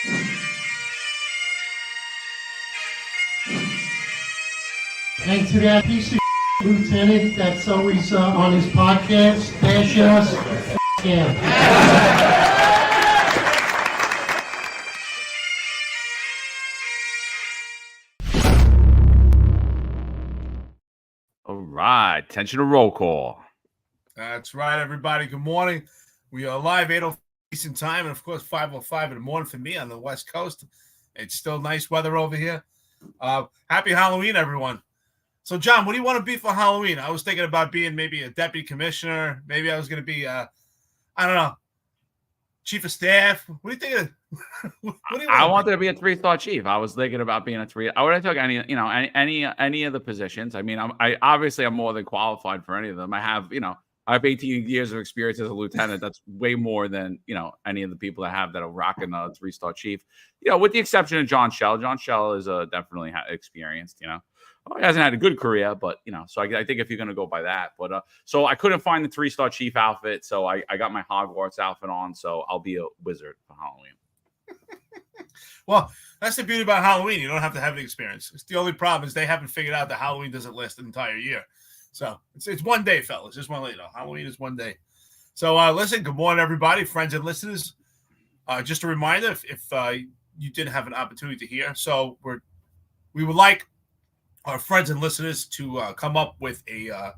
And to that piece of lieutenant that's always on his podcast, bash us, yeah. All right, attention to roll call. That's right, everybody. Good morning. We are live 8:05 Eastern time, and of course 5:05 in the morning for me on the West Coast. It's still nice weather over here. Happy Halloween, everyone. So, John, what do you want to be for Halloween? I was thinking about being maybe a deputy commissioner. Maybe I was going to be, I don't know, chief of staff. What do you think? I wanted to be a 3-star chief. I was thinking about being a 3. I would have took any of the positions. I mean, I obviously I'm more than qualified for any of them. I have 18 years of experience as a lieutenant. That's way more than any of the people that have that are rocking a 3-star chief. With the exception of John Shell. John Shell is definitely experienced. He hasn't had a good career, but so I think if you're going to go by that, but so I couldn't find the 3-star chief outfit, so I got my Hogwarts outfit on, so I'll be a wizard for Halloween. Well, that's the beauty about Halloween. You don't have to have the experience. It's the only problem is they haven't figured out that Halloween doesn't last an entire year. So it's one day, fellas. Just want to let you know, Halloween is one day. So listen, good morning, everybody, friends and listeners. Just a reminder, if you didn't have an opportunity to hear, so we would like our friends and listeners to come up with a,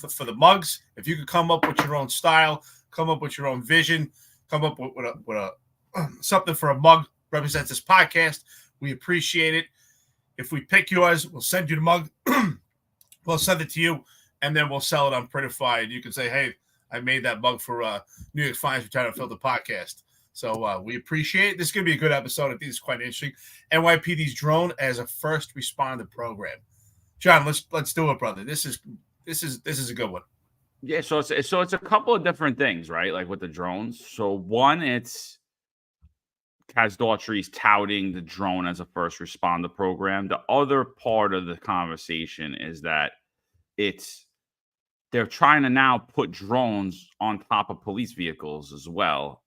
for the mugs. If you could come up with your own style, come up with your own vision, come up with a something for a mug represents this podcast. We appreciate it. If we pick yours, we'll send you the mug. We'll send it to you, and then we'll sell it on Printify. And you can say, "Hey, I made that mug for New York Finest Return Unfiltered podcast." So we appreciate it. This is going to be a good episode. I think it's quite interesting. NYPD's drone as a first responder program. John, let's do it, brother. This is a good one. Yeah, so it's a couple of different things, right? Like with the drones. So one, it's Kaz Daughtry's touting the drone as a first responder program. The other part of the conversation is that they're trying to now put drones on top of police vehicles as well.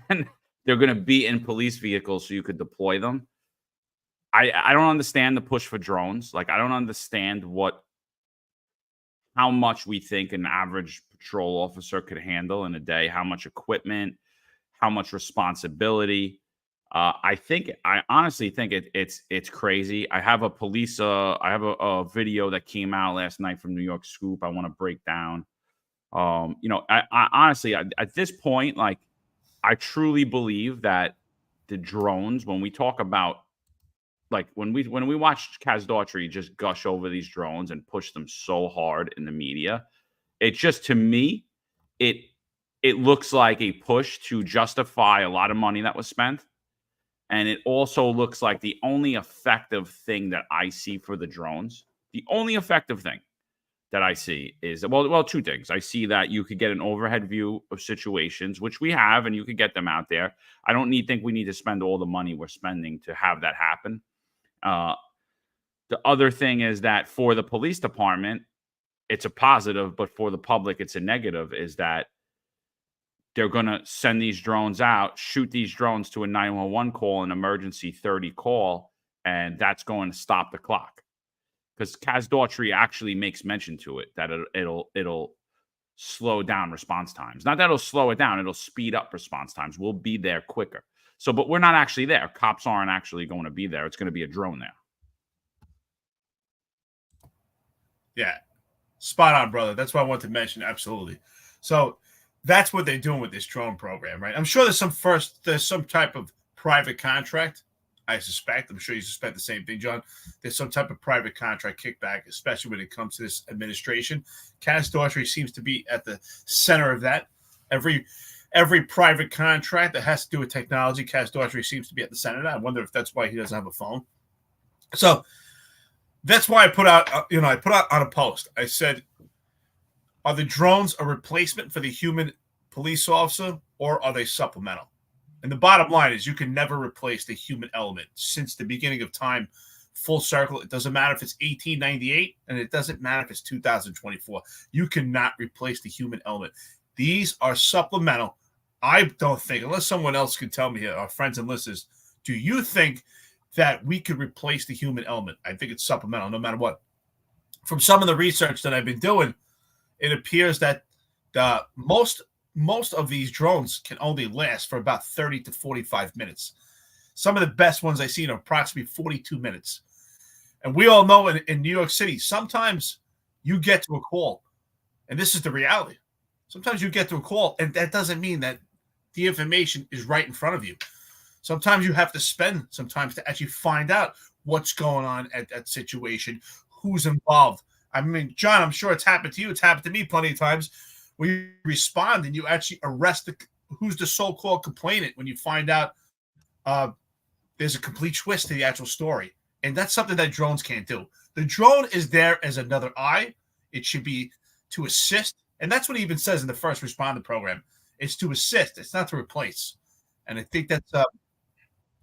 And they're going to be in police vehicles so you could deploy them. I don't understand the push for drones. Like, I don't understand how much we think an average patrol officer could handle in a day, how much equipment, how much responsibility. I honestly think it's crazy. I have a video that came out last night from New York Scoop. I want to break down. I honestly, at this point, like, I truly believe that the drones, when we talk about, like, when we watch Kaz Daughtry just gush over these drones and push them so hard in the media, it just, to me, it looks like a push to justify a lot of money that was spent. And it also looks like the only effective thing that I see for the drones, the only effective thing that I see is, well, two things. I see that you could get an overhead view of situations, which we have, and you could get them out there. I don't think we need to spend all the money we're spending to have that happen. The other thing is that for the police department, it's a positive, but for the public, it's a negative, is that they're going to send these drones out, shoot these drones to a 911 call, an emergency 30 call, and that's going to stop the clock. Because Kaz Daughtry actually makes mention to it that it'll slow down response times. Not that it'll slow it down, it'll speed up response times. We'll be there quicker. So, but we're not actually there. Cops aren't actually going to be there. It's going to be a drone there. Yeah, spot on, brother. That's what I wanted to mention. Absolutely. So that's what they're doing with this drone program, right? I'm sure there's some type of private contract. I suspect. I'm sure you suspect the same thing, John. There's some type of private contract kickback, especially when it comes to this administration. Kaz Daughtry seems to be at the center of that. Every private contract that has to do with technology, Kaz Daughtry seems to be at the center of that. I wonder if that's why he doesn't have a phone. So that's why I put out on a post. I said, are the drones a replacement for the human police officer, or are they supplemental? And the bottom line is, you can never replace the human element. Since the beginning of time, full circle, it doesn't matter if it's 1898, and it doesn't matter if it's 2024. You cannot replace the human element. These are supplemental. I don't think, unless someone else can tell me here, our friends and listeners, Do you think that we could replace the human element? I think it's supplemental, no matter what. From some of the research that I've been doing, it appears that most of these drones can only last for about 30 to 45 minutes. Some of the best ones I've seen are approximately 42 minutes. And we all know in New York City, sometimes you get to a call, and this is the reality. Sometimes you get to a call, and that doesn't mean that the information is right in front of you. Sometimes you have to spend some time to actually find out what's going on at that situation, who's involved. I mean, John, I'm sure it's happened to you. It's happened to me plenty of times where you respond and you actually arrest who's the so-called complainant when you find out there's a complete twist to the actual story. And that's something that drones can't do. The drone is there as another eye. It should be to assist. And that's what he even says in the first responder program. It's to assist. It's not to replace. And I think that's what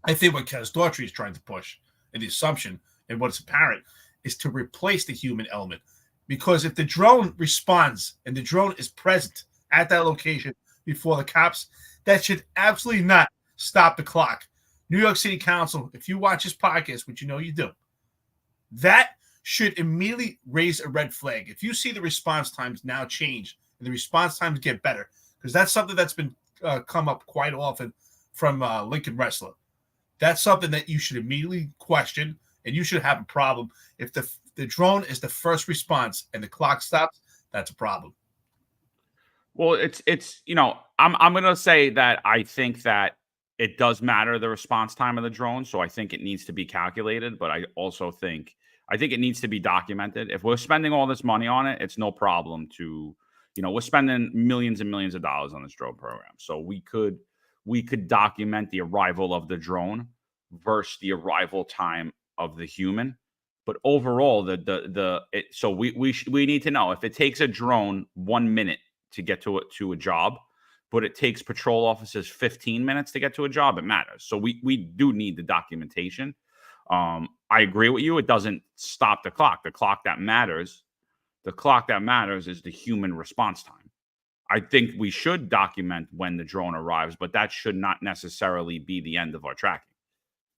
Kaz Daughtry is trying to push. And the assumption, and what's apparent, is to replace the human element. Because if the drone responds and the drone is present at that location before the cops, that should absolutely not stop the clock. New York City Council, if you watch this podcast, which you know you do, that should immediately raise a red flag. If you see the response times now change and the response times get better, because that's something that's been come up quite often from Lincoln Wrestler. That's something that you should immediately question, and you should have a problem. If the drone is the first response and the clock stops, that's a problem. Well, it's I'm gonna say that I think that it does matter the response time of the drone, so I think it needs to be calculated. But I also think it needs to be documented. If we're spending all this money on it, it's no problem to, we're spending millions and millions of dollars on this drone program, so we could document the arrival of the drone versus the arrival time of the human. But overall, so we need to know if it takes a drone 1 minute to get to a job, but it takes patrol officers 15 minutes to get to a job, it matters. So we do need the documentation. I agree with you. It doesn't stop the clock. The clock that matters is the human response time. I think we should document when the drone arrives, but that should not necessarily be the end of our tracking.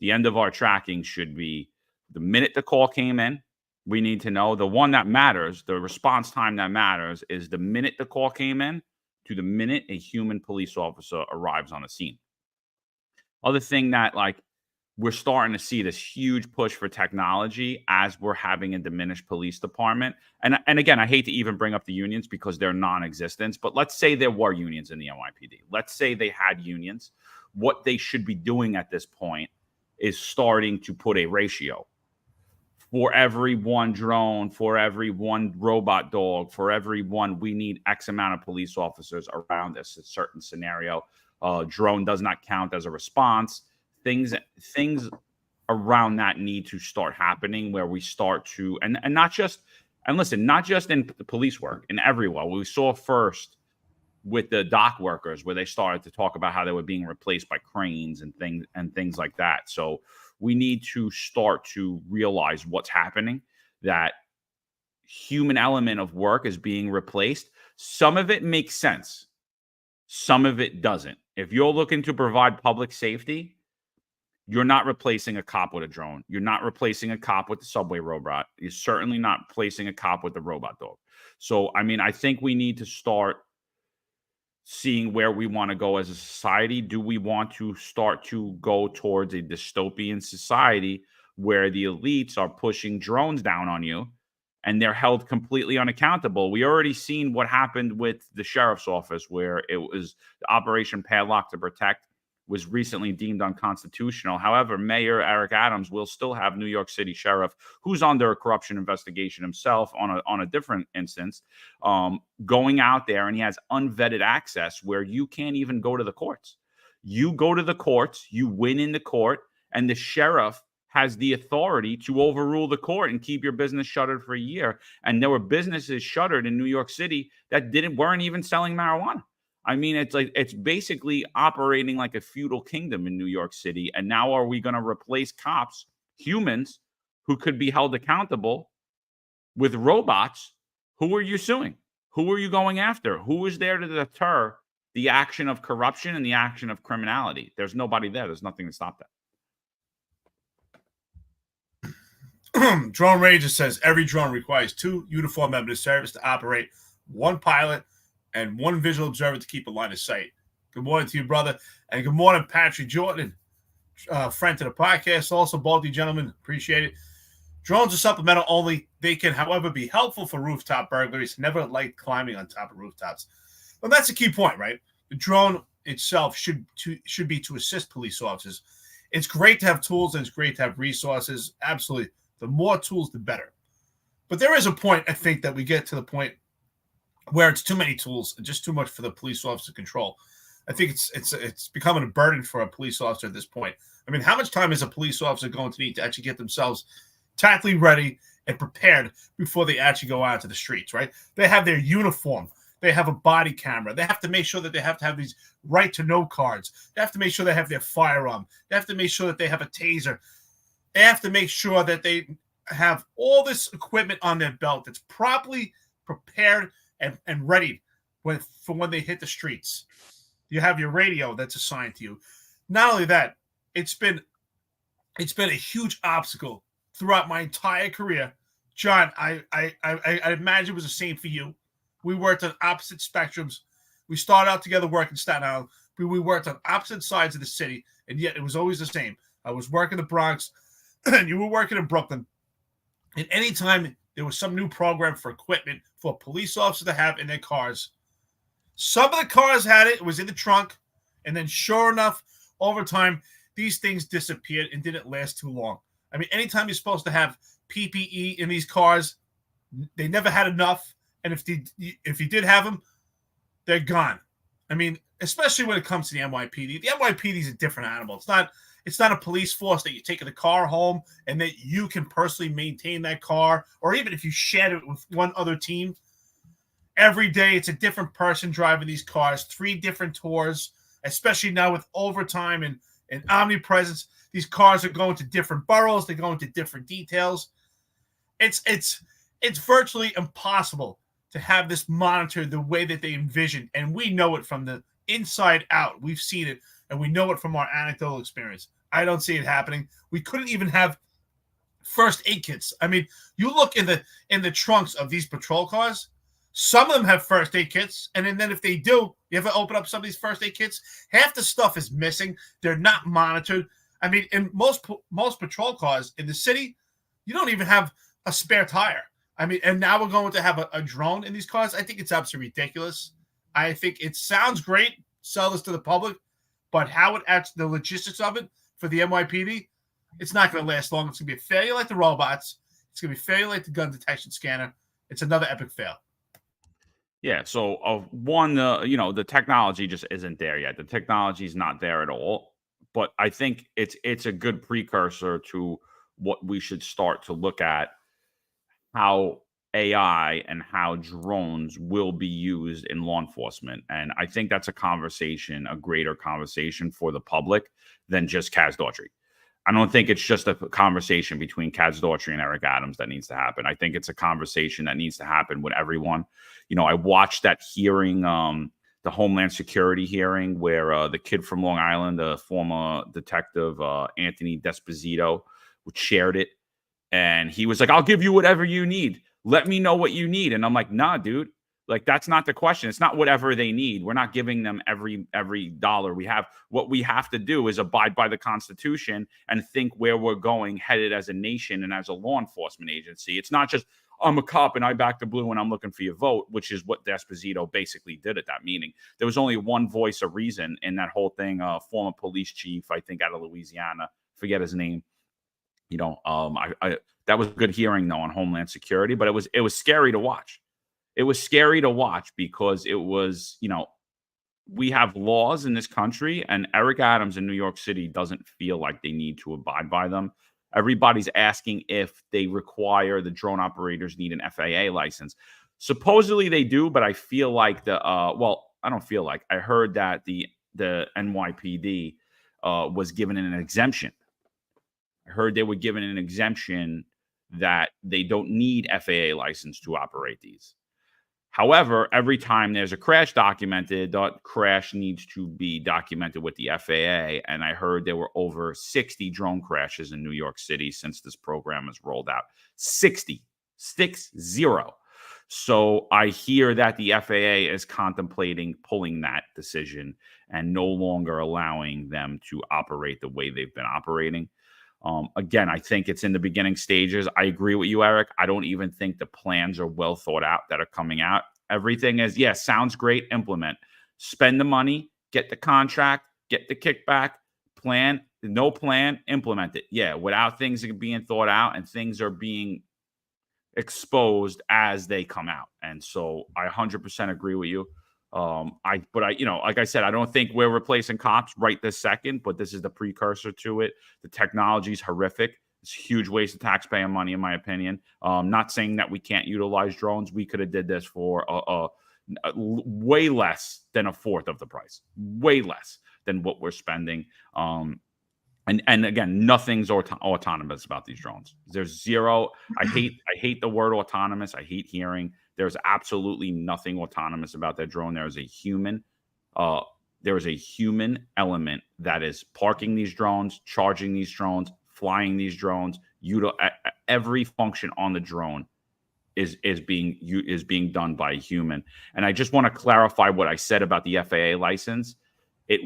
The end of our tracking should be the minute the call came in. We need to know the one that matters, the response time that matters is the minute the call came in to the minute a human police officer arrives on the scene. Other thing that we're starting to see this huge push for technology as we're having a diminished police department. And again, I hate to even bring up the unions because they're non-existent, but let's say there were unions in the NYPD. Let's say they had unions. What they should be doing at this point is starting to put a ratio. For every one drone, for every one robot dog, for every one, we need X amount of police officers around this certain scenario. Drone does not count as a response. Things around that need to start happening where we start to, and not just in the police work, in everywhere. We saw first with the dock workers where they started to talk about how they were being replaced by cranes and things like that. So we need to start to realize what's happening, that human element of work is being replaced. Some of it makes sense. Some of it doesn't. If you're looking to provide public safety, you're not replacing a cop with a drone. You're not replacing a cop with the subway robot. You're certainly not replacing a cop with the robot dog. So, I think we need to start seeing where we want to go as a society. Do we want to start to go towards a dystopian society where the elites are pushing drones down on you and they're held completely unaccountable? We already seen what happened with the sheriff's office, where it was the Operation Padlock to Protect was recently deemed unconstitutional. However, Mayor Eric Adams will still have New York City Sheriff, who's under a corruption investigation himself on a different instance, going out there, and he has unvetted access where you can't even go to the courts. You go to the courts, you win in the court, and the sheriff has the authority to overrule the court and keep your business shuttered for a year. And there were businesses shuttered in New York City that weren't even selling marijuana. It's basically operating like a feudal kingdom in New York City. And now are we going to replace cops, humans, who could be held accountable with robots? Who are you suing? Who are you going after? Who is there to deter the action of corruption and the action of criminality? There's nobody there. There's nothing to stop that. Drone Ranger says every drone requires 2 uniformed members of service to operate, 1 pilot, and 1 visual observer to keep a line of sight. Good morning to you, brother. And good morning, Patrick Jordan, friend to the podcast. Also, both you gentlemen, appreciate it. Drones are supplemental only. They can, however, be helpful for rooftop burglaries. Never like climbing on top of rooftops. Well, that's a key point, right? The drone itself should be to assist police officers. It's great to have tools and it's great to have resources. Absolutely. The more tools, the better. But there is a point, I think, that we get to the point where it's too many tools and just too much for the police officer to control. I think it's becoming a burden for a police officer at this point. I mean, how much time is a police officer going to need to actually get themselves tactically ready and prepared before they actually go out to the streets, right? They have their uniform. They have a body camera. They have to make sure that they have to have these right-to-know cards. They have to make sure they have their firearm. They have to make sure that they have a taser. They have to make sure that they have all this equipment on their belt that's properly prepared and ready for when they hit the streets. You have your radio that's assigned to you. Not only that, it's been a huge obstacle throughout my entire career. John, I imagine it was the same for you. We worked on opposite spectrums. We started out together working Staten Island. We worked on opposite sides of the city, and yet it was always the same. I was working the Bronx, and you were working in Brooklyn. And anytime there was some new program for equipment for police officers to have in their cars, some of the cars had it. It was in the trunk. And then sure enough, over time, these things disappeared and didn't last too long. I mean, anytime you're supposed to have PPE in these cars, they never had enough. And if you did have them, they're gone. I mean, especially when it comes to the NYPD. The NYPD is a different animal. It's not a police force that you take the car home and that you can personally maintain that car, or even if you shared it with one other team. Every day, it's a different person driving these cars, 3 different tours, especially now with overtime and omnipresence. These cars are going to different boroughs. They're going to different details. It's virtually impossible to have this monitored the way that they envision. And we know it from the inside out. We've seen it, and we know it from our anecdotal experience. I don't see it happening. We couldn't even have first aid kits. I mean, you look in the trunks of these patrol cars. Some of them have first aid kits, and then if they do, you ever open up some of these first aid kits? Half the stuff is missing. They're not monitored. I mean, in most patrol cars in the city, you don't even have a spare tire. I mean, and now we're going to have a drone in these cars. I think it's absolutely ridiculous. I think it sounds great, sell this to the public, but how it actually, the logistics of it for the NYPD, it's not going to last long. It's going to be a failure like the robots. It's going to be a failure like the gun detection scanner. It's another epic fail. Yeah. So, the technology just isn't there yet. The technology is not there at all. But I think it's a good precursor to what we should start to look at, how AI and how drones will be used in law enforcement. And I think that's a greater conversation for the public than just Kaz Daughtry. I don't think it's just a conversation between Kaz Daughtry and Eric Adams that needs to happen. I think it's a conversation that needs to happen with everyone. I watched that hearing, the Homeland Security hearing, where the kid from Long Island, the former detective, Anthony Desposito, shared it. And he was like, I'll give you whatever you need. Let me know what you need. And I'm like, nah, dude. Like, that's not the question. It's not whatever they need. We're not giving them every dollar we have. What we have to do is abide by the Constitution and think where we're going, headed as a nation and as a law enforcement agency. It's not just, I'm a cop and I back the blue and I'm looking for your vote, which is what Desposito basically did at that meeting. There was only one voice of reason in that whole thing. Former police chief, I think out of Louisiana, forget his name. That was a good hearing though on Homeland Security, but it was scary to watch. It was scary to watch because it was, we have laws in this country, and Eric Adams in New York City doesn't feel like they need to abide by them. Everybody's asking if they require the drone operators need an FAA license. Supposedly they do, but I feel like I don't feel like. I heard that the NYPD was given an exemption. I heard they were given an exemption that they don't need FAA license to operate these. However, every time there's a crash documented, that crash needs to be documented with the FAA. And I heard there were over 60 drone crashes in New York City since this program has rolled out. 60. 60. So I hear that the FAA is contemplating pulling that decision and no longer allowing them to operate the way they've been operating. Again, I think it's in the beginning stages. I agree with you, Eric. I don't even think the plans are well thought out that are coming out. Everything is, yeah, sounds great, implement. Spend the money, get the contract, get the kickback, plan, no plan, implement it. Yeah, without things being thought out and things are being exposed as they come out. And so I 100% agree with you. Like I said, I don't think we're replacing cops right this second, but this is the precursor to it. The technology is horrific. It's a huge waste of taxpayer money, in my opinion. Not saying that we can't utilize drones. We could have did this for way less than a fourth of the price, way less than what we're spending. And again, nothing's autonomous about these drones. There's zero. I hate the word autonomous. I hate hearing. There's absolutely nothing autonomous about that drone. There is a human element that is parking these drones, charging these drones, flying these drones. Every function on the drone is being done by a human. And I just want to clarify what I said about the FAA license. They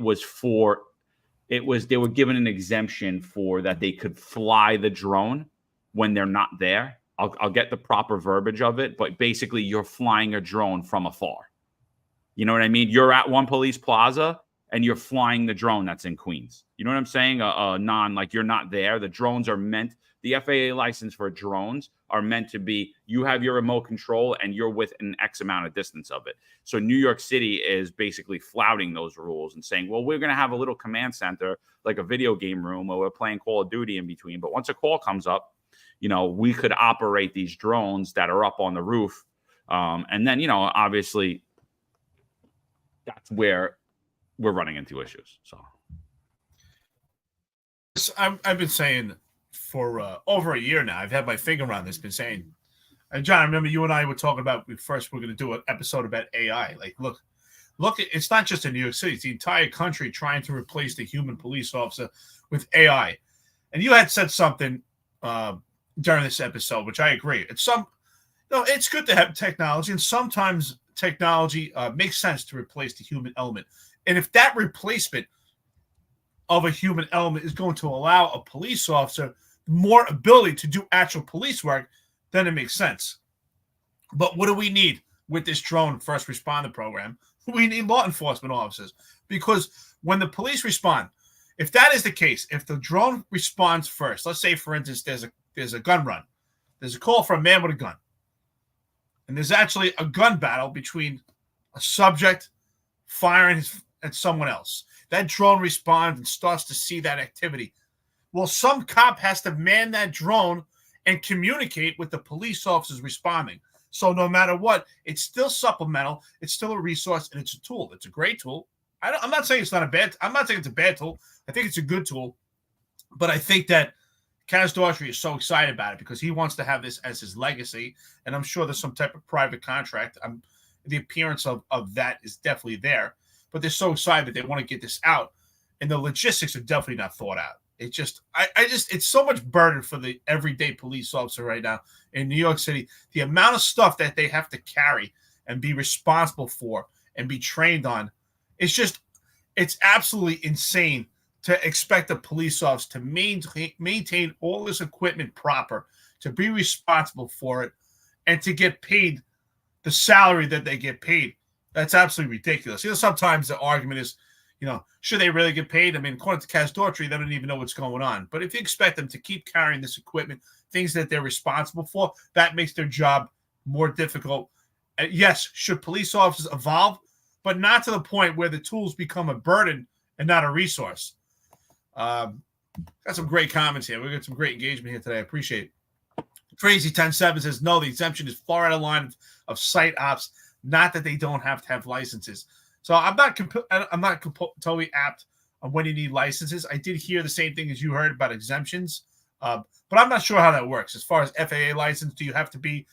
were given an exemption for that they could fly the drone when they're not there. I'll get the proper verbiage of it, but basically you're flying a drone from afar. You know what I mean? You're at one police plaza and you're flying the drone that's in Queens. You know what I'm saying? Like you're not there. The drones are meant, the FAA license for drones are meant to be, you have your remote control and you're within X amount of distance of it. So New York City is basically flouting those rules and saying, well, we're going to have a little command center, like a video game room where we're playing Call of Duty in between. But once a call comes up, we could operate these drones that are up on the roof. And then, obviously that's where we're running into issues. So I've been saying for over a year now, I've had my finger on this, been saying, and John, I remember you and I were talking about, we're going to do an episode about AI. Like, look, it's not just in New York City, it's the entire country trying to replace the human police officer with AI. And you had said something during this episode, which I agree. It's good to have technology, and sometimes technology makes sense to replace the human element. And if that replacement of a human element is going to allow a police officer more ability to do actual police work, then it makes sense. But what do we need with this drone first responder program? We need law enforcement officers, because when the police respond, if that is the case, if the drone responds first, let's say, for instance, there's a gun run. There's a call for a man with a gun. And there's actually a gun battle between a subject firing at someone else. That drone responds and starts to see that activity. Well, some cop has to man that drone and communicate with the police officers responding. So no matter what, it's still supplemental. It's still a resource, and it's a tool. It's a great tool. I'm not saying it's not a bad. I'm not saying it's a bad tool. I think it's a good tool. But I think that Kaz Daughtry is so excited about it because he wants to have this as his legacy, and I'm sure there's some type of private contract. The appearance of that is definitely there, but they're so excited that they want to get this out, and the logistics are definitely not thought out. It just, it's so much burden for the everyday police officer right now in New York City. The amount of stuff that they have to carry and be responsible for and be trained on, it's absolutely insane to expect a police officer to maintain all this equipment proper, to be responsible for it, and to get paid the salary that they get paid. That's absolutely ridiculous. Sometimes the argument is, should they really get paid? I mean, according to Kaz Daughtry, they don't even know what's going on. But if you expect them to keep carrying this equipment, things that they're responsible for, that makes their job more difficult. Yes, should police officers evolve, but not to the point where the tools become a burden and not a resource. Got some great comments here. We got some great engagement here today. I appreciate it. Crazy 10-7 says, no, the exemption is far out of line of site ops, not that they don't have to have licenses. So I'm not totally apt on when you need licenses. I did hear the same thing as you heard about exemptions, but I'm not sure how that works. As far as FAA license, do you have to be,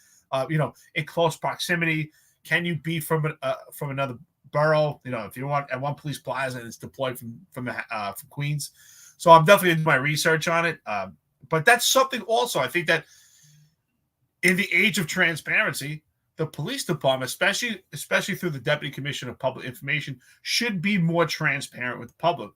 in close proximity? Can you be from another borough? You know, if you want at one police plaza and it's deployed from Queens. So I'm definitely doing my research on it. But that's something also I think that in the age of transparency, the police department, especially through the Deputy Commissioner of Public Information, should be more transparent with the public.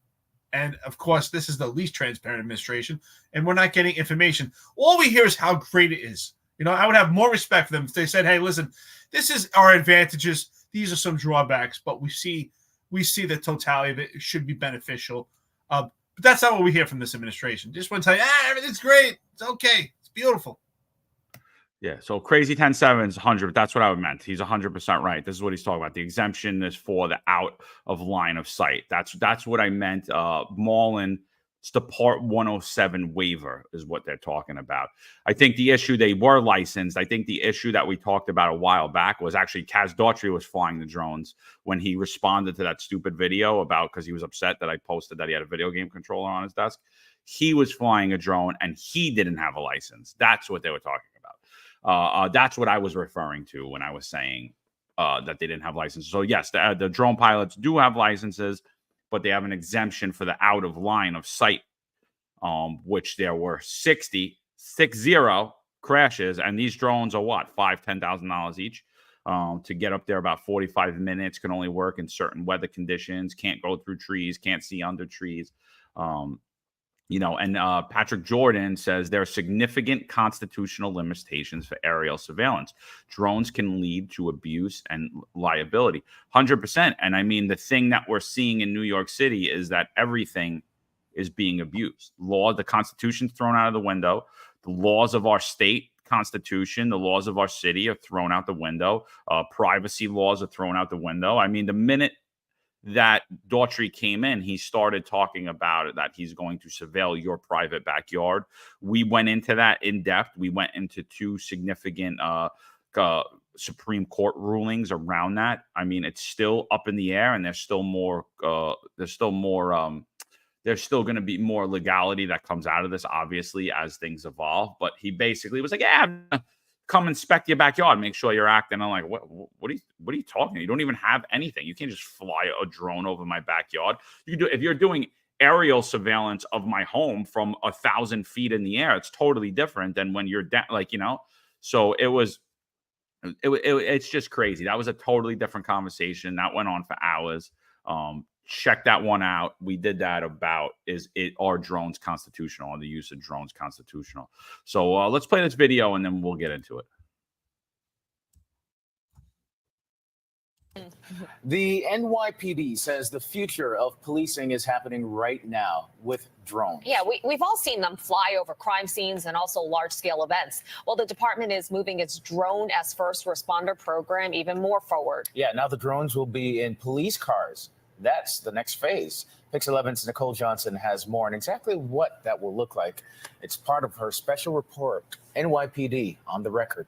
And of course, this is the least transparent administration, and we're not getting information. All we hear is how great it is. You know, I would have more respect for them if they said, "Hey, listen, this is our advantages. These are some drawbacks, but we see the totality of it. It should be beneficial." But that's not what we hear from this administration. Just want to tell you, everything's great. It's okay. It's beautiful. Yeah, so crazy 10-7 is 100. That's what I meant. He's 100% right. This is what he's talking about. The exemption is for the out of line of sight. That's what I meant. Mullen, it's the Part 107 waiver is what they're talking about. I think the issue, they were licensed. I think the issue that we talked about a while back was actually Kaz Daughtry was flying the drones when he responded to that stupid video because he was upset that I posted that he had a video game controller on his desk. He was flying a drone and he didn't have a license. That's what they were talking about. That's what I was referring to when I was saying that they didn't have licenses. So yes, the drone pilots do have licenses, but they have an exemption for the out of line of sight, which there were 60 crashes, and these drones are what, $5,000-$10,000 each. To get up there about 45 minutes, can only work in certain weather conditions, can't go through trees, can't see under trees. Patrick Jordan says there are significant constitutional limitations for aerial surveillance. Drones can lead to abuse and liability. 100%. And I mean, the thing that we're seeing in New York City is that everything is being abused. The Constitution's thrown out of the window. The laws of our state constitution, the laws of our city are thrown out the window. Privacy laws are thrown out the window. I mean, the minute that Daughtry came in, he started talking about it, that he's going to surveil your private backyard. We went into that in depth. We went into two significant Supreme Court rulings around that. I mean, it's still up in the air, and there's still going to be more legality that comes out of this, obviously, as things evolve. But he basically was like, come inspect your backyard, make sure you're acting. I'm like, what are you talking? You don't even have anything. You can't just fly a drone over my backyard. You do if you're doing aerial surveillance of my home from 1,000 feet in the air. It's totally different than when you're down, So it's just crazy. That was a totally different conversation that went on for hours. Check that one out. We did that about are drones constitutional, or the use of drones constitutional. So let's play this video and then we'll get into it. The NYPD says the future of policing is happening right now with drones. Yeah, we've all seen them fly over crime scenes and also large-scale events. Well, the department is moving its drone as first responder program even more forward. Yeah, now the drones will be in police cars. That's the next phase. Pix 11's Nicole Johnson has more on exactly what that will look like. It's part of her special report, NYPD on the record.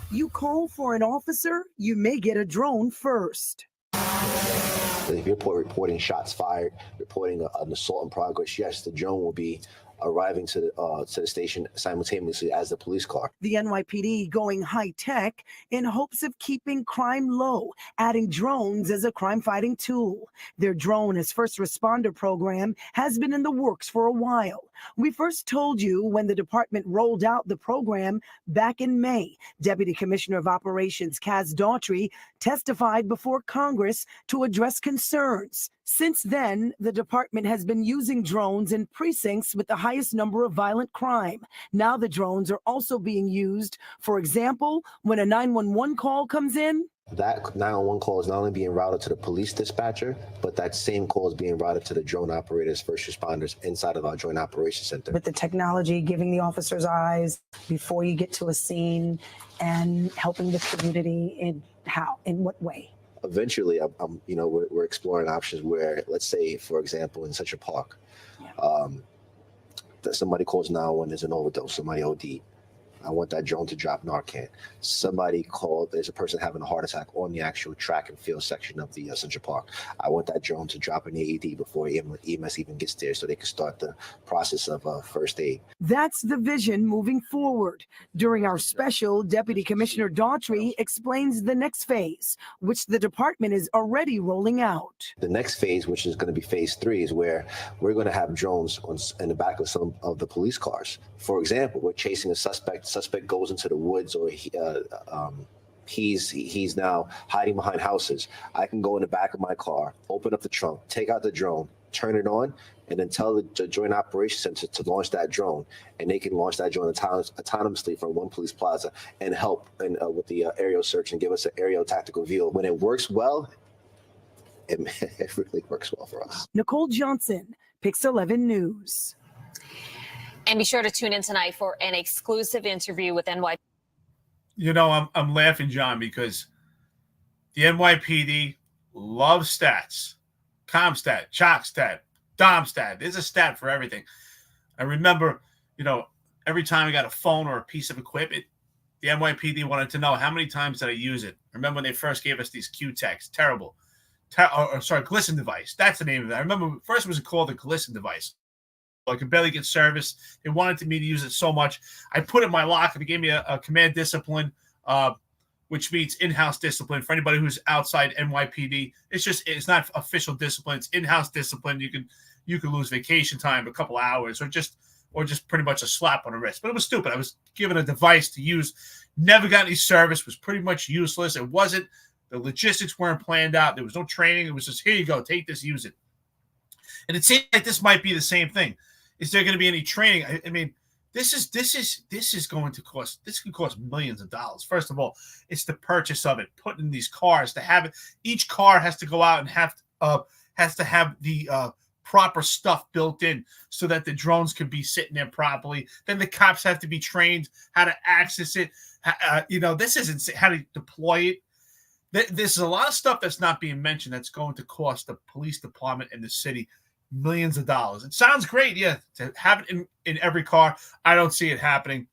You call for an officer, you may get a drone first. If you're reporting shots fired, reporting an assault in progress, yes, the drone will be arriving to the station simultaneously as the police car. The NYPD going high-tech in hopes of keeping crime low, adding drones as a crime-fighting tool. Their drone as first responder program has been in the works for a while. We first told you when the department rolled out the program back in May. Deputy Commissioner of Operations Kaz Daughtry testified before Congress to address concerns. Since then, the department has been using drones in precincts with the highest number of violent crime. Now the drones are also being used, for example, when a 911 call comes in. That 911 call is not only being routed to the police dispatcher, but that same call is being routed to the drone operators, first responders inside of our Joint Operations Center. With the technology giving the officers eyes before you get to a scene and helping the community in what way? Eventually, we're exploring options where, let's say, for example, in such a park, that somebody calls 911, there's an overdose, somebody OD. I want that drone to drop Narcan. Somebody called, there's a person having a heart attack on the actual track and field section of the Central Park. I want that drone to drop an AED before EMS even gets there so they can start the process of first aid. That's the vision moving forward. During our special, Deputy Commissioner Daughtry explains the next phase, which the department is already rolling out. The next phase, which is going to be phase 3, is where we're going to have drones in the back of some of the police cars. For example, we're chasing a suspect. Suspect goes into the woods, or he's now hiding behind houses. I can go in the back of my car, open up the trunk, take out the drone, turn it on, and then tell the Joint Operations Center to launch that drone, and they can launch that drone autonomously from one police plaza and help with the aerial search and give us an aerial tactical view. When it works well, it really works well for us. Nicole Johnson, Pix 11 News. And be sure to tune in tonight for an exclusive interview with NYPD. You know, I'm laughing, John, because the NYPD loves stats. ComStat, ChalkStat, DomStat. There's a stat for everything. I remember, you know, every time I got a phone or a piece of equipment, the NYPD wanted to know how many times did I use it. I remember when they first gave us these Q-Techs. Terrible. Glisten device. That's the name of it. I remember first it was called the Glisten device. I could barely get service. They wanted me to use it so much. I put it in my locker. They gave me a command discipline, which means in-house discipline for anybody who's outside NYPD. It's not official discipline. It's in-house discipline. You could lose vacation time, a couple hours, or just pretty much a slap on the wrist. But it was stupid. I was given a device to use. Never got any service. Was pretty much useless. It wasn't. The logistics weren't planned out. There was no training. It was just, here you go, take this, use it. And it seems like this might be the same thing. Is there going to be any training? I mean, this is going to cost. This could cost millions of dollars. First of all, it's the purchase of it, putting in these cars to have it. Each car has to go out and has to have the proper stuff built in so that the drones can be sitting there properly. Then the cops have to be trained how to access it. This isn't how to deploy it. There's a lot of stuff that's not being mentioned that's going to cost the police department and the city millions of dollars. It sounds great, yeah, to have it in every car. I don't see it happening.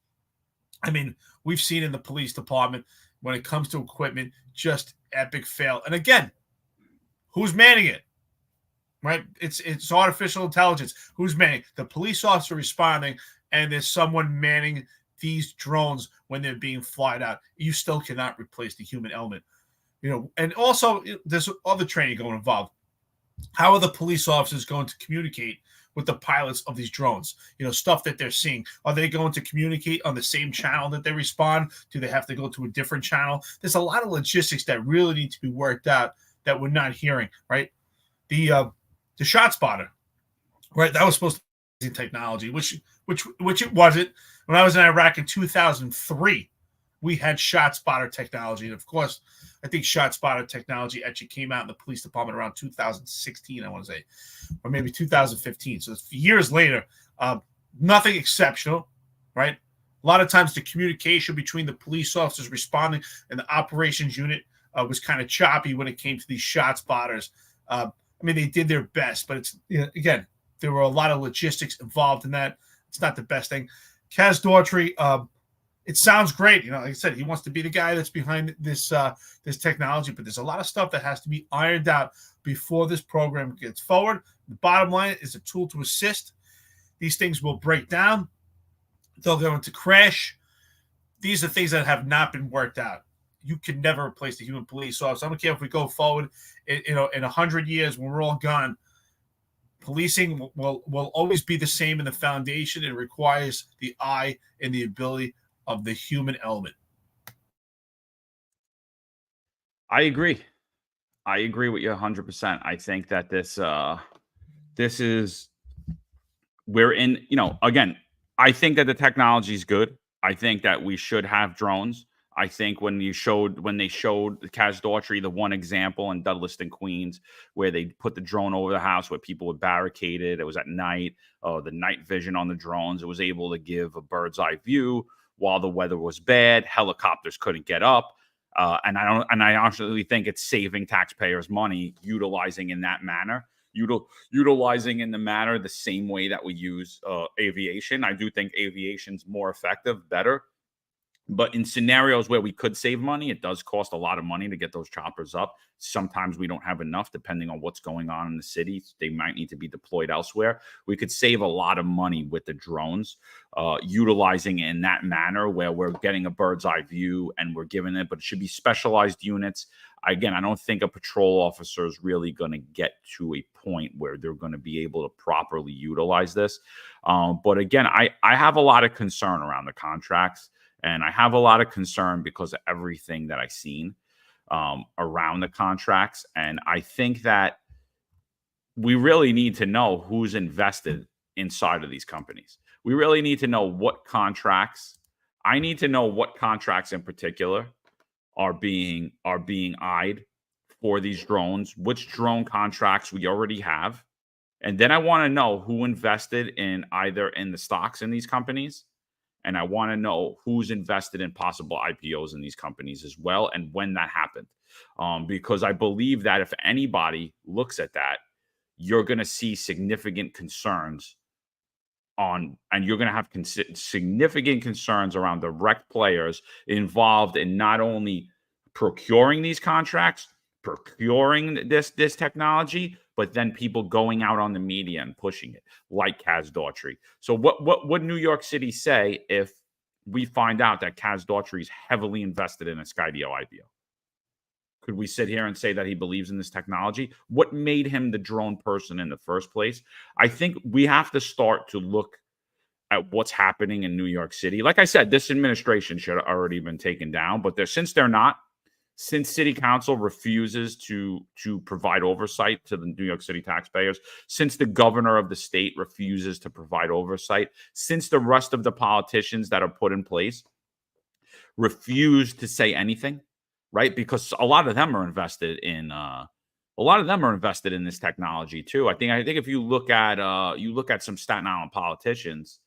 I mean, we've seen in the police department when it comes to equipment, just epic fail. And again, who's manning it? Right? It's artificial intelligence. Who's manning? The police officer responding, and there's someone manning these drones when they're being flied out. You still cannot replace the human element. You know, and also there's other training going involved. How are the police officers going to communicate with the pilots of these drones? You know, stuff that they're seeing. Are they going to communicate on the same channel that they respond? Do they have to go to a different channel? There's a lot of logistics that really need to be worked out that we're not hearing, right? The shot spotter, right? That was supposed to be technology, which it wasn't. When I was in Iraq in 2003, we had shot spotter technology. And of course, I think shot spotter technology actually came out in the police department around 2016, I want to say, or maybe 2015. So it's years later, nothing exceptional, right? A lot of times the communication between the police officers responding and the operations unit was kind of choppy when it came to these shot spotters. I mean, they did their best, but it's, again, there were a lot of logistics involved in that. It's not the best thing. Kaz Daughtry, it sounds great. You know, like I said, he wants to be the guy that's behind this this technology, but there's a lot of stuff that has to be ironed out before this program gets forward. The bottom line is a tool to assist. These things will break down. They'll go into crash. These are things that have not been worked out. You can never replace the human police officer. I don't care if we go forward, in 100 years when we're all gone. Policing will always be the same in the foundation. It requires the eye and the ability of the human element. I agree. I agree with you 100%. I think that this is, we're in, again, I think that the technology is good. I think that we should have drones. I think when they showed Kaz Daughtry, the one example in Dudleston, Queens, where they put the drone over the house where people were barricaded, it was at night, the night vision on the drones, it was able to give a bird's eye view while the weather was bad. Helicopters couldn't get up. And I actually think it's saving taxpayers money utilizing in that manner, utilizing in the manner the same way that we use aviation. I do think aviation's more effective, better. But in scenarios where we could save money, it does cost a lot of money to get those choppers up. Sometimes we don't have enough, depending on what's going on in the city. They might need to be deployed elsewhere. We could save a lot of money with the drones, utilizing it in that manner where we're getting a bird's eye view and we're giving it, but it should be specialized units. Again, I don't think a patrol officer is really going to get to a point where they're going to be able to properly utilize this. But again, I have a lot of concern around the contracts. And I have a lot of concern because of everything that I've seen around the contracts. And I think that we really need to know who's invested inside of these companies. We really need to know what contracts. I need to know what contracts in particular are being eyed for these drones, which drone contracts we already have. And then I want to know who invested in either in the stocks in these companies. And I want to know who's invested in possible IPOs in these companies as well, and when that happened. Because I believe that if anybody looks at that, you're going to see significant concerns and you're going to have significant concerns around direct players involved in not only procuring these contracts, procuring this technology, but then people going out on the media and pushing it, like Kaz Daughtry. So what would New York City say if we find out that Kaz Daughtry is heavily invested in a Skydio IPO? Could we sit here and say that he believes in this technology? What made him the drone person in the first place? I think we have to start to look at what's happening in New York City. Like I said, this administration should have already been taken down, but since City Council refuses to provide oversight to the New York City taxpayers, since the governor of the state refuses to provide oversight, since the rest of the politicians that are put in place refuse to say anything, right? Because a lot of them are invested in this technology too. I think if you look at some Staten Island politicians,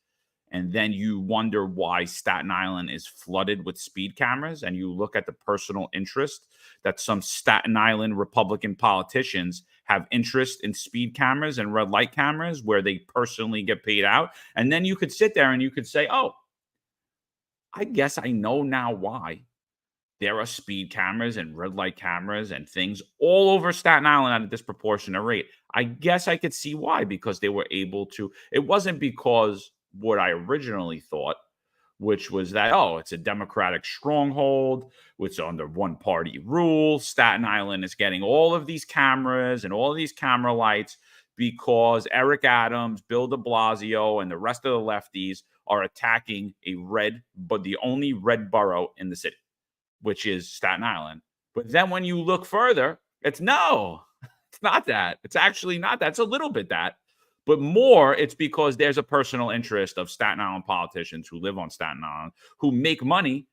and then you wonder why Staten Island is flooded with speed cameras, and you look at the personal interest that some Staten Island Republican politicians have interest in speed cameras and red light cameras where they personally get paid out. And then you could sit there and you could say, oh, I guess I know now why there are speed cameras and red light cameras and things all over Staten Island at a disproportionate rate. I guess I could see why, because they were able to. It wasn't because what I originally thought, which was that, oh, it's a Democratic stronghold, it's under one-party rule. Staten Island is getting all of these cameras and all of these camera lights because Eric Adams, Bill de Blasio, and the rest of the lefties are attacking the only red borough in the city, which is Staten Island. But then when you look further, it's not that. It's actually not that. It's a little bit that. But more, it's because there's a personal interest of Staten Island politicians who live on Staten Island who make money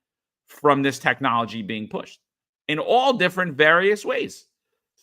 from this technology being pushed in all different various ways.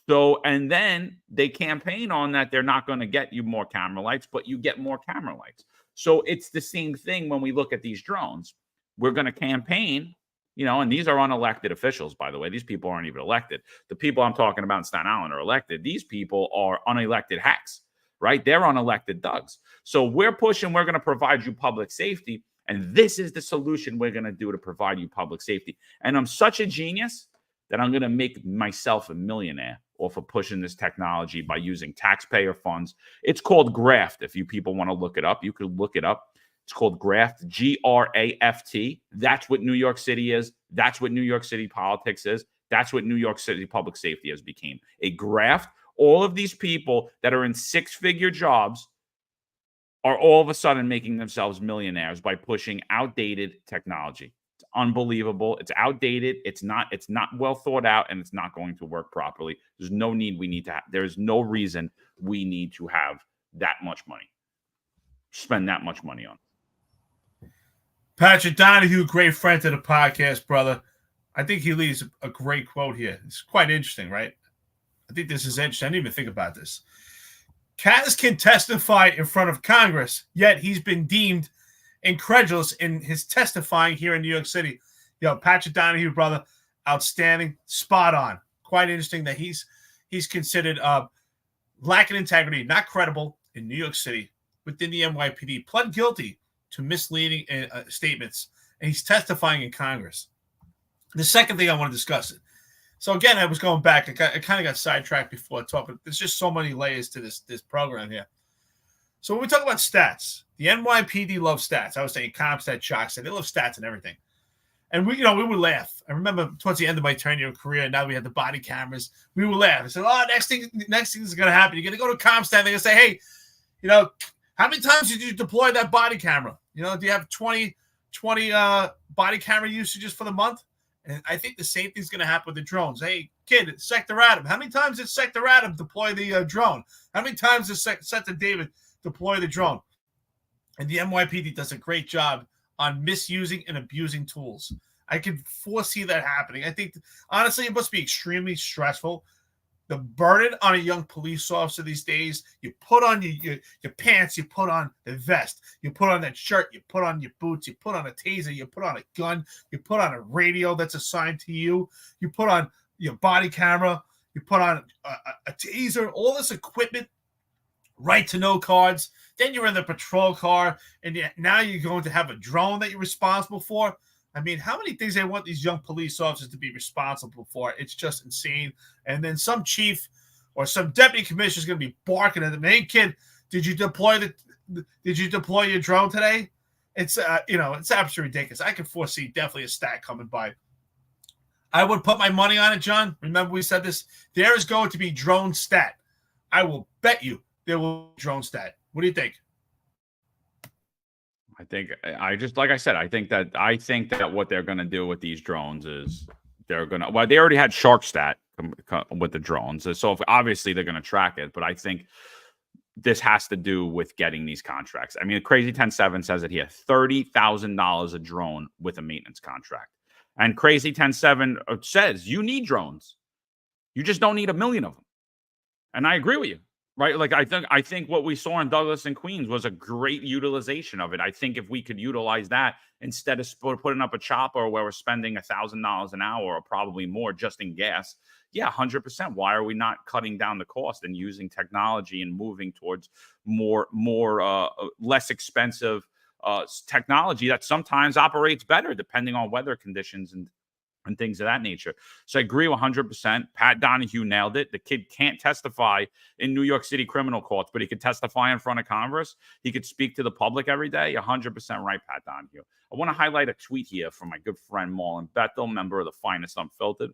So, and then they campaign on that they're not going to get you more camera lights, but you get more camera lights. So it's the same thing when we look at these drones. We're going to campaign, and these are unelected officials, by the way. These people aren't even elected. The people I'm talking about in Staten Island are elected. These people are unelected hacks. Right? They're unelected thugs. So we're pushing, we're going to provide you public safety. And this is the solution we're going to do to provide you public safety. And I'm such a genius that I'm going to make myself a millionaire off of pushing this technology by using taxpayer funds. It's called Graft. If you people want to look it up, you could look it up. It's called Graft, Graft. That's what New York City is. That's what New York City politics is. That's what New York City public safety has become. A graft. All of these people that are in six-figure jobs are all of a sudden making themselves millionaires by pushing outdated technology. It's unbelievable. It's outdated. It's not well thought out, and it's not going to work properly. There's no need there's no reason we need to have that much money, spend that much money on. Patrick Donahue, great friend to the podcast, brother. I think he leaves a great quote here. It's quite interesting, right? I think this is interesting. I didn't even think about this. Kaz can testify in front of Congress, yet he's been deemed incredulous in his testifying here in New York City. Patrick Donahue, brother, outstanding, spot on. Quite interesting that he's considered lacking integrity, not credible in New York City within the NYPD, pled guilty to misleading statements and he's testifying in Congress. The second thing I want to discuss. So again, I was going back. I kind of got sidetracked before talking. There's just so many layers to this program here. So when we talk about stats, the NYPD loves stats. I was saying CompStat, ShockStat. They love stats and everything. And we would laugh. I remember towards the end of my tenure career, now we had the body cameras. We would laugh. I said, "Oh, next thing is going to happen. You're going to go to CompStat. They're going to say, hey, how many times did you deploy that body camera? Do you have 20 body camera usages for the month?" And I think the same thing's going to happen with the drones. Hey, kid, Sector Adam, how many times did Sector Adam deploy the drone? How many times did Sector David deploy the drone? And the NYPD does a great job on misusing and abusing tools. I can foresee that happening. I think, honestly, it must be extremely stressful. The burden on a young police officer these days, you put on your pants, you put on the vest, you put on that shirt, you put on your boots, you put on a taser, you put on a gun, you put on a radio that's assigned to you, you put on your body camera, you put on a taser, all this equipment, right to know cards. Then you're in the patrol car, and now you're going to have a drone that you're responsible for. I mean, how many things they want these young police officers to be responsible for? It's just insane. And then some chief or some deputy commissioner is going to be barking at them. Hey, kid, did you deploy your drone today? It's it's absolutely ridiculous. I can foresee definitely a stat coming by. I would put my money on it, John. Remember we said this. There is going to be drone stat. I will bet you there will be drone stat. What do you think? I think I think that what they're going to do with these drones is they already had SharkStat with the drones. So obviously they're going to track it, but I think this has to do with getting these contracts. I mean, Crazy 10-7 says it here, $30,000 a drone with a maintenance contract. And Crazy 10-7 says you need drones. You just don't need 1 million of them. And I agree with you. Right. Like, I think what we saw in Douglas and Queens was a great utilization of it. I think if we could utilize that instead of putting up a chopper where we're spending $1,000 an hour or probably more just in gas. Yeah, 100%. Why are we not cutting down the cost and using technology and moving towards more less expensive technology that sometimes operates better depending on weather conditions and things of that nature. So I agree 100%. Pat Donahue nailed it. The kid can't testify in New York City criminal courts, but he could testify in front of Congress. He could speak to the public every day. 100% right, Pat Donahue. I want to highlight a tweet here from my good friend Marlon Bethel, member of the finest Unfiltered.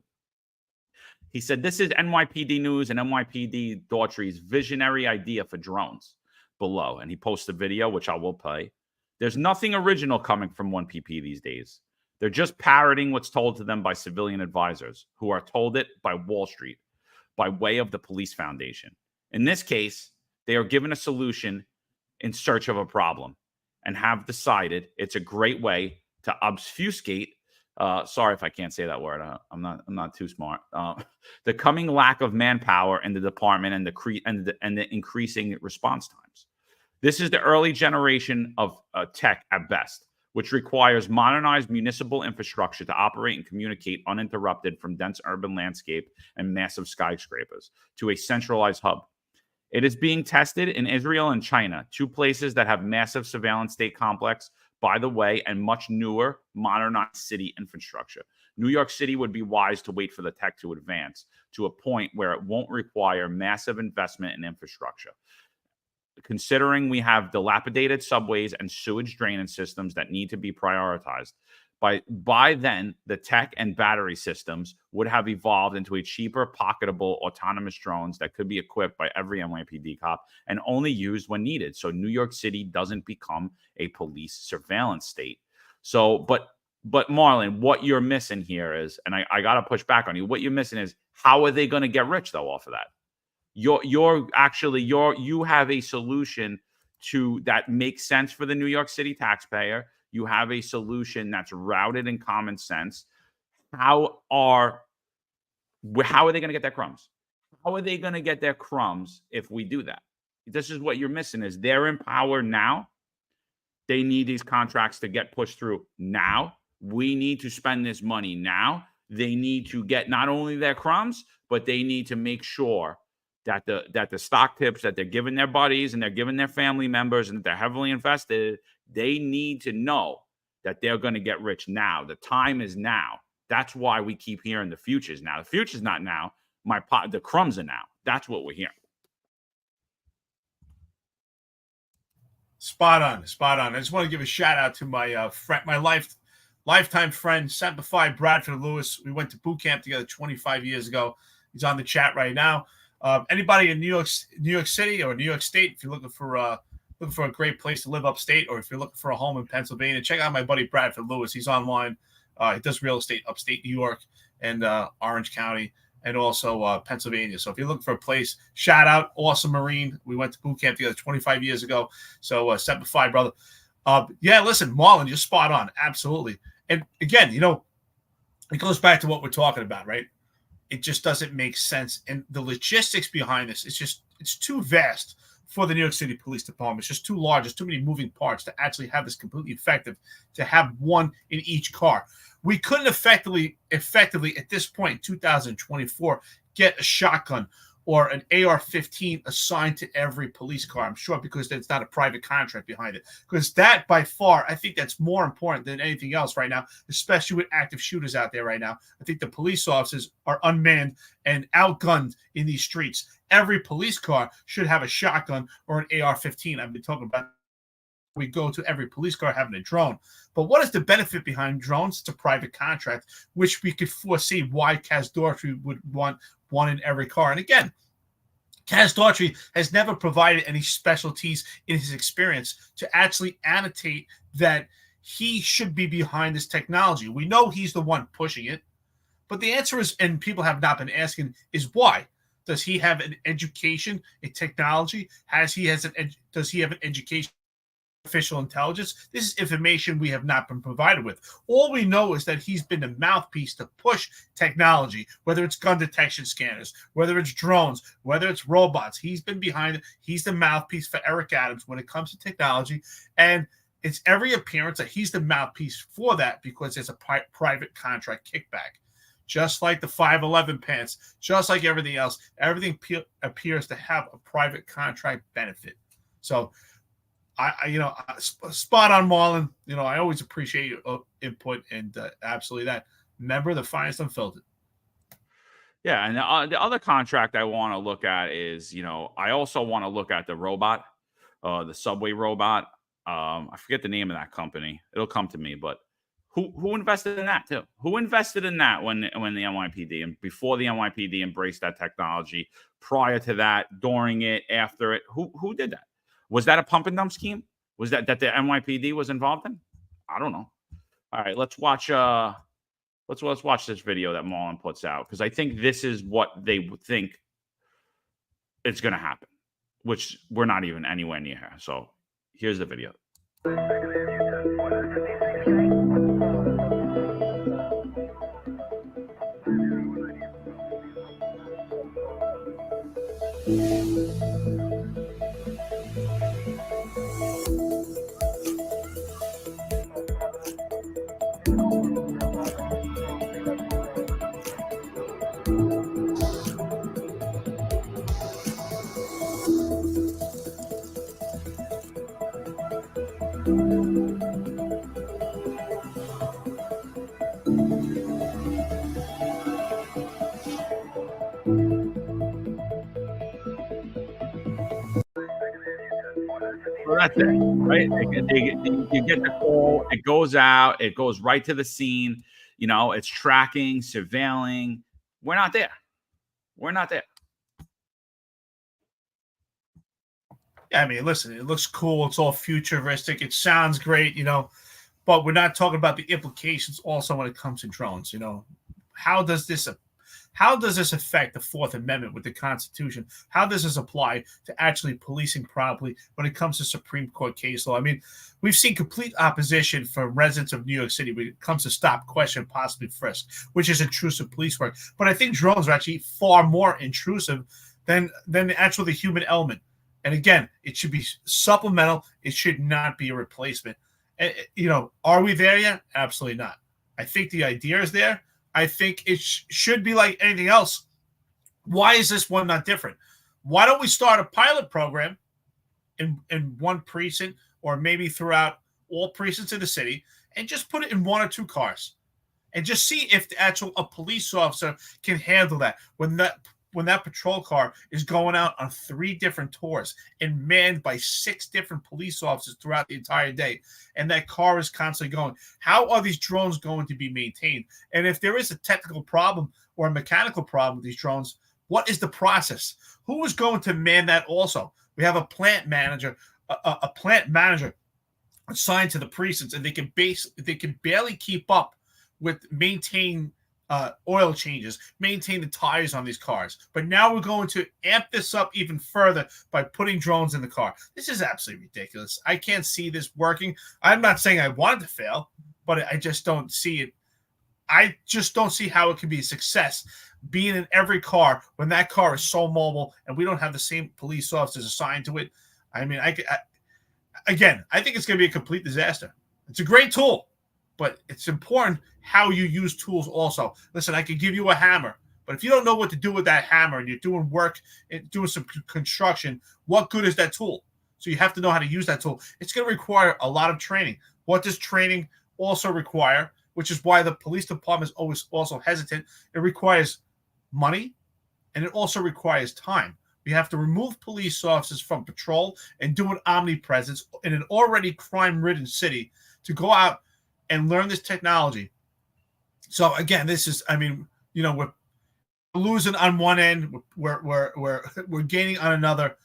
He said, this is NYPD News and NYPD Daughtry's visionary idea for drones below. And he posted a video, which I will play. There's nothing original coming from 1PP these days. They're just parroting what's told to them by civilian advisors who are told it by Wall Street, by way of the police foundation. In this case, they are given a solution in search of a problem and have decided it's a great way to obfuscate. Sorry if I can't say that word. I'm not too smart. The coming lack of manpower in the department and the increasing response times. This is the early generation of tech at best, which requires modernized municipal infrastructure to operate and communicate uninterrupted from dense urban landscape and massive skyscrapers to a centralized hub. It is being tested in Israel and China, two places that have massive surveillance state complex, by the way, and much newer, modernized city infrastructure. New York City would be wise to wait for the tech to advance to a point where it won't require massive investment in infrastructure. Considering we have dilapidated subways and sewage drainage systems that need to be prioritized. By then, the tech and battery systems would have evolved into a cheaper, pocketable, autonomous drones that could be equipped by every NYPD cop and only used when needed. So New York City doesn't become a police surveillance state. So, but Marlon, what you're missing here is, and I got to push back on you, what you're missing is how are they going to get rich, though, off of that? You have a solution to that makes sense for the New York City taxpayer. You have a solution that's routed in common sense. How are they going to get their crumbs? How are they going to get their crumbs if we do that? This is what you're missing is they're in power now. They need these contracts to get pushed through now. We need to spend this money now. They need to get not only their crumbs, but they need to make sure that the stock tips that they're giving their buddies and they're giving their family members and that they're heavily invested, they need to know that they're going to get rich now. The time is now. That's why we keep hearing the future's now. The future's not now. The crumbs are now. That's what we're hearing. Spot on, spot on. I just want to give a shout out to my friend, my lifetime friend, Semper Fi Bradford Lewis. We went to boot camp together 25 years ago. He's on the chat right now. Anybody in New York City or New York State, if you're looking for a great place to live upstate, or if you're looking for a home in Pennsylvania, check out my buddy Bradford Lewis. He's online. He does real estate upstate New York and Orange County, and also Pennsylvania. So if you're looking for a place, shout out, awesome Marine. We went to boot camp together 25 years ago. So Semper Fi, brother. Yeah, listen, Marlon, you're spot on. Absolutely. And again, it goes back to what we're talking about, right? It just doesn't make sense. And the logistics behind this, it's too vast for the New York City Police Department. It's just too large. There's too many moving parts to actually have this completely effective, to have one in each car. We couldn't effectively at this point, 2024, get a shotgun or an AR-15 assigned to every police car, I'm sure, because there's not a private contract behind it. Because that, by far, I think that's more important than anything else right now, especially with active shooters out there right now. I think the police officers are unmanned and outgunned in these streets. Every police car should have a shotgun or an AR-15. I've been talking about we go to every police car having a drone. But what is the benefit behind drones? It's a private contract, which we could foresee why Kaz Daughtry would want one in every car. And again, Kaz Daughtry has never provided any specialties in his experience to actually annotate that he should be behind this technology. We know he's the one pushing it, but the answer is, and people have not been asking, is why? Does he have an education in technology? Does he have an education? Artificial intelligence? This is information we have not been provided with. All we know is that he's been the mouthpiece to push technology, whether it's gun detection scanners, whether it's drones, whether it's robots. He's been behind it. He's the mouthpiece for Eric Adams when it comes to technology. And it's every appearance that he's the mouthpiece for that because there's a private contract kickback. Just like the 511 pants, just like everything else, everything appears to have a private contract benefit. So spot on, Marlon. I always appreciate your input, and absolutely that. Member of the finest Unfiltered. Yeah, and the other contract I want to look at is, I also want to look at the robot, the subway robot. I forget the name of that company. It'll come to me, but who invested in that too? Who invested in that when the NYPD and before the NYPD embraced that technology? Prior to that, during it, after it, who did that? Was that a pump and dump scheme? Was that the NYPD was involved in? I don't know. All right, let's watch let's watch this video that Marlon puts out, because I think this is what they would think it's going to happen, which we're not even anywhere near here. So here's the video. So that's it, right? You get the call, it goes out, it goes right to the scene. It's tracking, surveilling. We're not there. We're not there. Yeah, I mean, listen, it looks cool. It's all futuristic. It sounds great, but we're not talking about the implications also when it comes to drones. How does this affect the Fourth Amendment with the Constitution? How does this apply to actually policing properly when it comes to Supreme Court case law? I mean, we've seen complete opposition from residents of New York City when it comes to stop, question, possibly frisk, which is intrusive police work. But I think drones are actually far more intrusive than the human element. And again, it should be supplemental. It should not be a replacement. And, are we there yet? Absolutely not. I think the idea is there. I think it should be like anything else. Why is this one not different? Why don't we start a pilot program in one precinct or maybe throughout all precincts of the city and just put it in 1 or 2 cars and just see if a police officer can handle that when that patrol car is going out on 3 different tours and manned by 6 different police officers throughout the entire day, and that car is constantly going. How are these drones going to be maintained? And if there is a technical problem or a mechanical problem with these drones, what is the process? Who is going to man that also? We have a plant manager assigned to the precincts, and they can barely keep up with maintain oil changes, maintain the tires on these cars. But now we're going to amp this up even further by putting drones in the car. This is absolutely ridiculous. I can't see this working. I'm not saying I want it to fail, but I just don't see it. I just don't see how it can be a success being in every car when that car is so mobile and we don't have the same police officers assigned to it. I mean, I think it's going to be a complete disaster. It's a great tool, but it's important how you use tools also. Listen, I could give you a hammer, but if you don't know what to do with that hammer and you're doing work and doing some construction, what good is that tool? So you have to know how to use that tool. It's going to require a lot of training. What does training also require? Which is why the police department is always also hesitant. It requires money, and it also requires time. We have to remove police officers from patrol and do an omnipresence in an already crime-ridden city to go out and learn this technology. So again, this is, I mean, you know, we're losing on one end, we're gaining on another.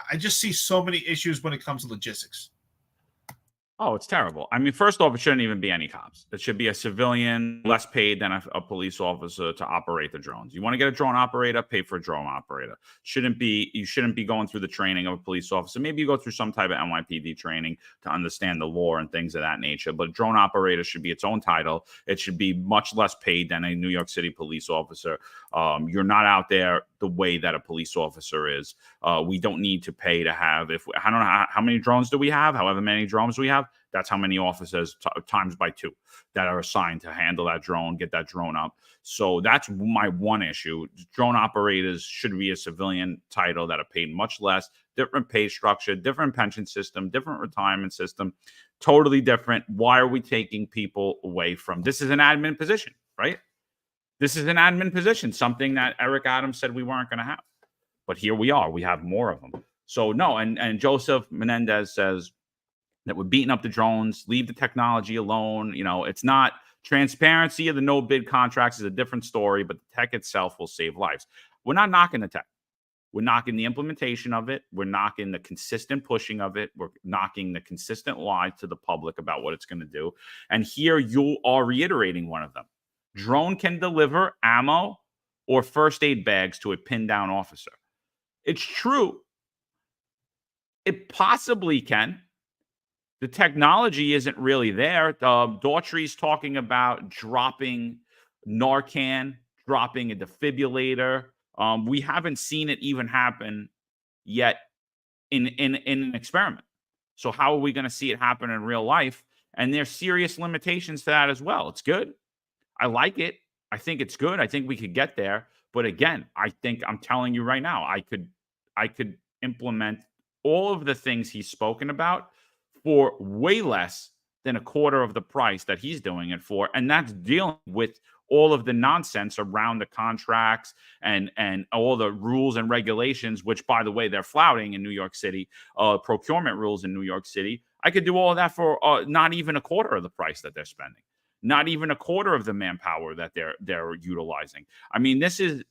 I just see so many issues when it comes to logistics. Oh, it's terrible. I mean, first off, it shouldn't even be any cops. It should be a civilian, less paid than a police officer to operate the drones. You want to get a drone operator, pay for a drone operator. You shouldn't be going through the training of a police officer. Maybe you go through some type of NYPD training to understand the law and things of that nature. But drone operator should be its own title. It should be much less paid than a New York City police officer. You're not out there the way that a police officer is. We don't need to pay to have, I don't know how many drones do we have, however many drones we have, that's how many officers times by 2 that are assigned to handle that drone, get that drone up. So that's my one issue. Drone operators should be a civilian title that are paid much less, different pay structure, different pension system, different retirement system, totally different. Why are we taking people away from, this is an admin position, right? This is an admin position, something that Eric Adams said we weren't going to have. But here we are. We have more of them. So no, and Joseph Menendez says that we're beating up the drones, leave the technology alone. You know, it's not transparency of the no bid contracts is a different story, but the tech itself will save lives. We're not knocking the tech. We're knocking the implementation of it. We're knocking the consistent pushing of it. We're knocking the consistent lie to the public about what it's going to do. And here you are reiterating one of them. Drone can deliver ammo or first aid bags to a pinned down officer. It's true. It possibly can. The technology isn't really there. Daughtry's talking about dropping Narcan, dropping a defibrillator. We haven't seen it even happen yet in an experiment. So how are we going to see it happen in real life? And there's serious limitations to that as well. It's good. I like it. I think it's good. I think we could get there. But again, I think I'm telling you right now, I could implement all of the things he's spoken about for way less than a quarter of the price that he's doing it for. And that's dealing with all of the nonsense around the contracts and all the rules and regulations, which, by the way, they're flouting in New York City, procurement rules in New York City. I could do all of that for not even a quarter of the price that they're spending, not even a quarter of the manpower that they're utilizing. I mean, this is,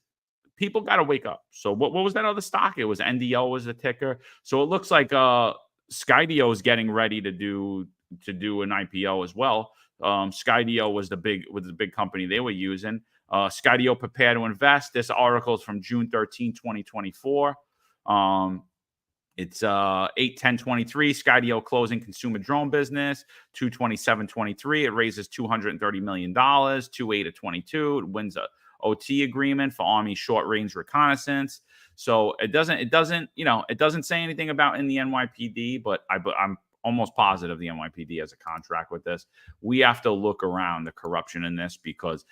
people got to wake up. So what was that other stock? It was NDO was the ticker. So it looks like Skydio is getting ready to do an IPO as well. Skydio was the big company they were using. Skydio prepare to invest. This article is from June 13, 2024. It's 8/10/23. Skydio closing consumer drone business 2/27/23. It raises $230 million. 2/8/22. It wins a OT agreement for Army short range reconnaissance. So it doesn't say anything about in the NYPD, but I'm almost positive the NYPD has a contract with this. We have to look around the corruption in this because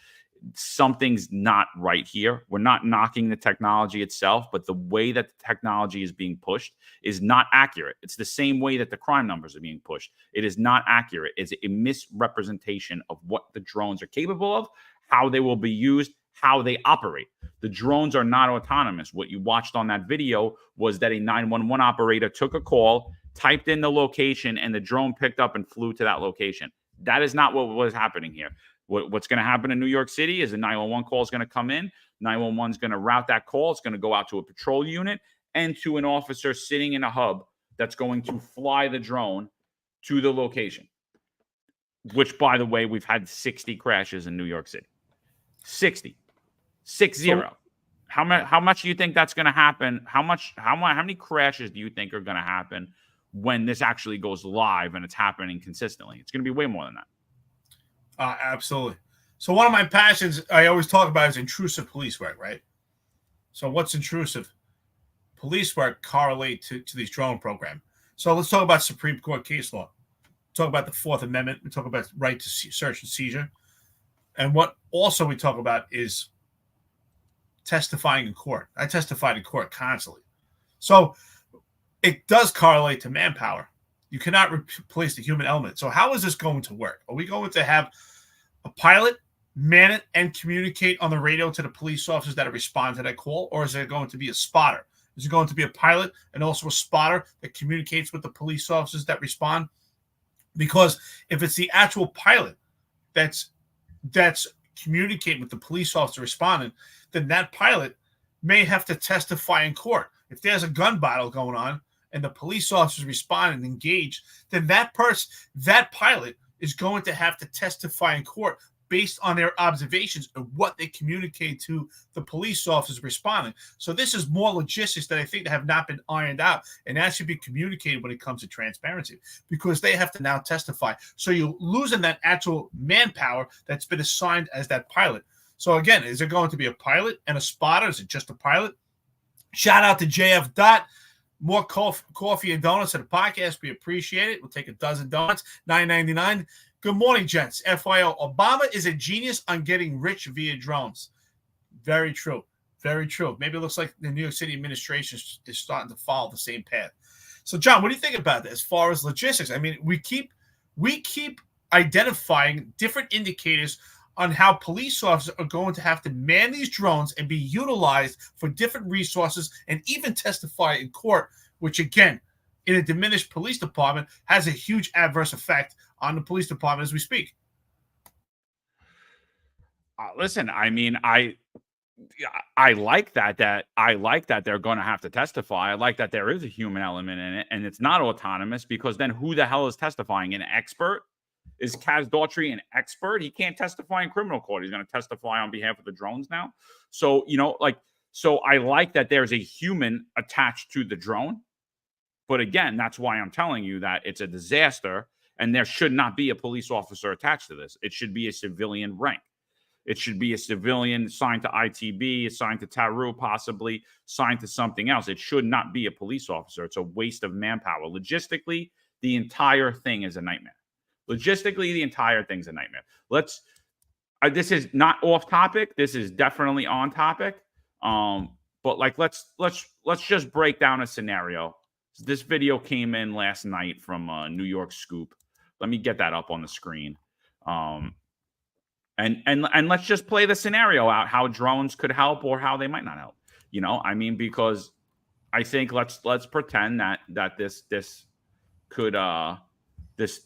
something's not right here. We're not knocking the technology itself, but the way that the technology is being pushed is not accurate. It's the same way that the crime numbers are being pushed. It is not accurate. It's a misrepresentation of what the drones are capable of, how they will be used, how they operate. The drones are not autonomous. What you watched on that video was that a 911 operator took a call, typed in the location, and the drone picked up and flew to that location. That is not what was happening here. What's going to happen in New York City is a 911 call is going to come in. 911 is going to route that call. It's going to go out to a patrol unit and to an officer sitting in a hub that's going to fly the drone to the location, which, by the way, we've had 60 crashes in New York City. 60. 60. How much do you think that's going to happen? How many crashes do you think are going to happen when this actually goes live and it's happening consistently? It's going to be way more than that. Absolutely. So one of my passions I always talk about is intrusive police work, right? So what's intrusive? Police work correlate to these drone programs. So let's talk about Supreme Court case law. Talk about the Fourth Amendment. We talk about right to search and seizure. And what also we talk about is testifying in court. I testified in court constantly. So it does correlate to manpower. You cannot replace the human element. So how is this going to work? Are we going to have a pilot man it and communicate on the radio to the police officers that respond to that call? Or is it going to be a spotter? Is it going to be a pilot and also a spotter that communicates with the police officers that respond? Because if it's the actual pilot that's communicating with the police officer responding, then that pilot may have to testify in court. If there's a gun battle going on and the police officers respond and engage, then that pilot is going to have to testify in court based on their observations of what they communicate to the police officers responding. So this is more logistics that I think have not been ironed out, and that should be communicated when it comes to transparency, because they have to now testify. So you're losing that actual manpower that's been assigned as that pilot. So again, is there going to be a pilot and a spotter? Is it just a pilot? Shout out to JF Dot. More coffee and donuts at the podcast. We appreciate it. We'll take a dozen donuts, $9.99. Good morning, gents. FYO, Obama is a genius on getting rich via drones. Very true. Very true. Maybe it looks like the New York City administration is starting to follow the same path. So, John, what do you think about that as far as logistics? I mean, we keep identifying different indicators on how police officers are going to have to man these drones and be utilized for different resources and even testify in court, which, again, in a diminished police department, has a huge adverse effect on the police department as we speak. Listen, I mean, I like that they're going to have to testify. I like that there is a human element in it, and it's not autonomous, because then who the hell is testifying? An expert? Is Kaz Daughtry an expert? He can't testify in criminal court. He's going to testify on behalf of the drones now. So, so I like that there's a human attached to the drone. But again, that's why I'm telling you that it's a disaster, and there should not be a police officer attached to this. It should be a civilian rank. It should be a civilian signed to ITB, assigned to TARU, possibly signed to something else. It should not be a police officer. It's a waste of manpower. Logistically, the entire thing is a nightmare. Logistically, the entire thing's a nightmare. This is not off topic. This is definitely on topic. But let's just break down a scenario. This video came in last night from New York Scoop. Let me get that up on the screen. And let's just play the scenario out, how drones could help or how they might not help. I mean, because I think let's pretend that this could this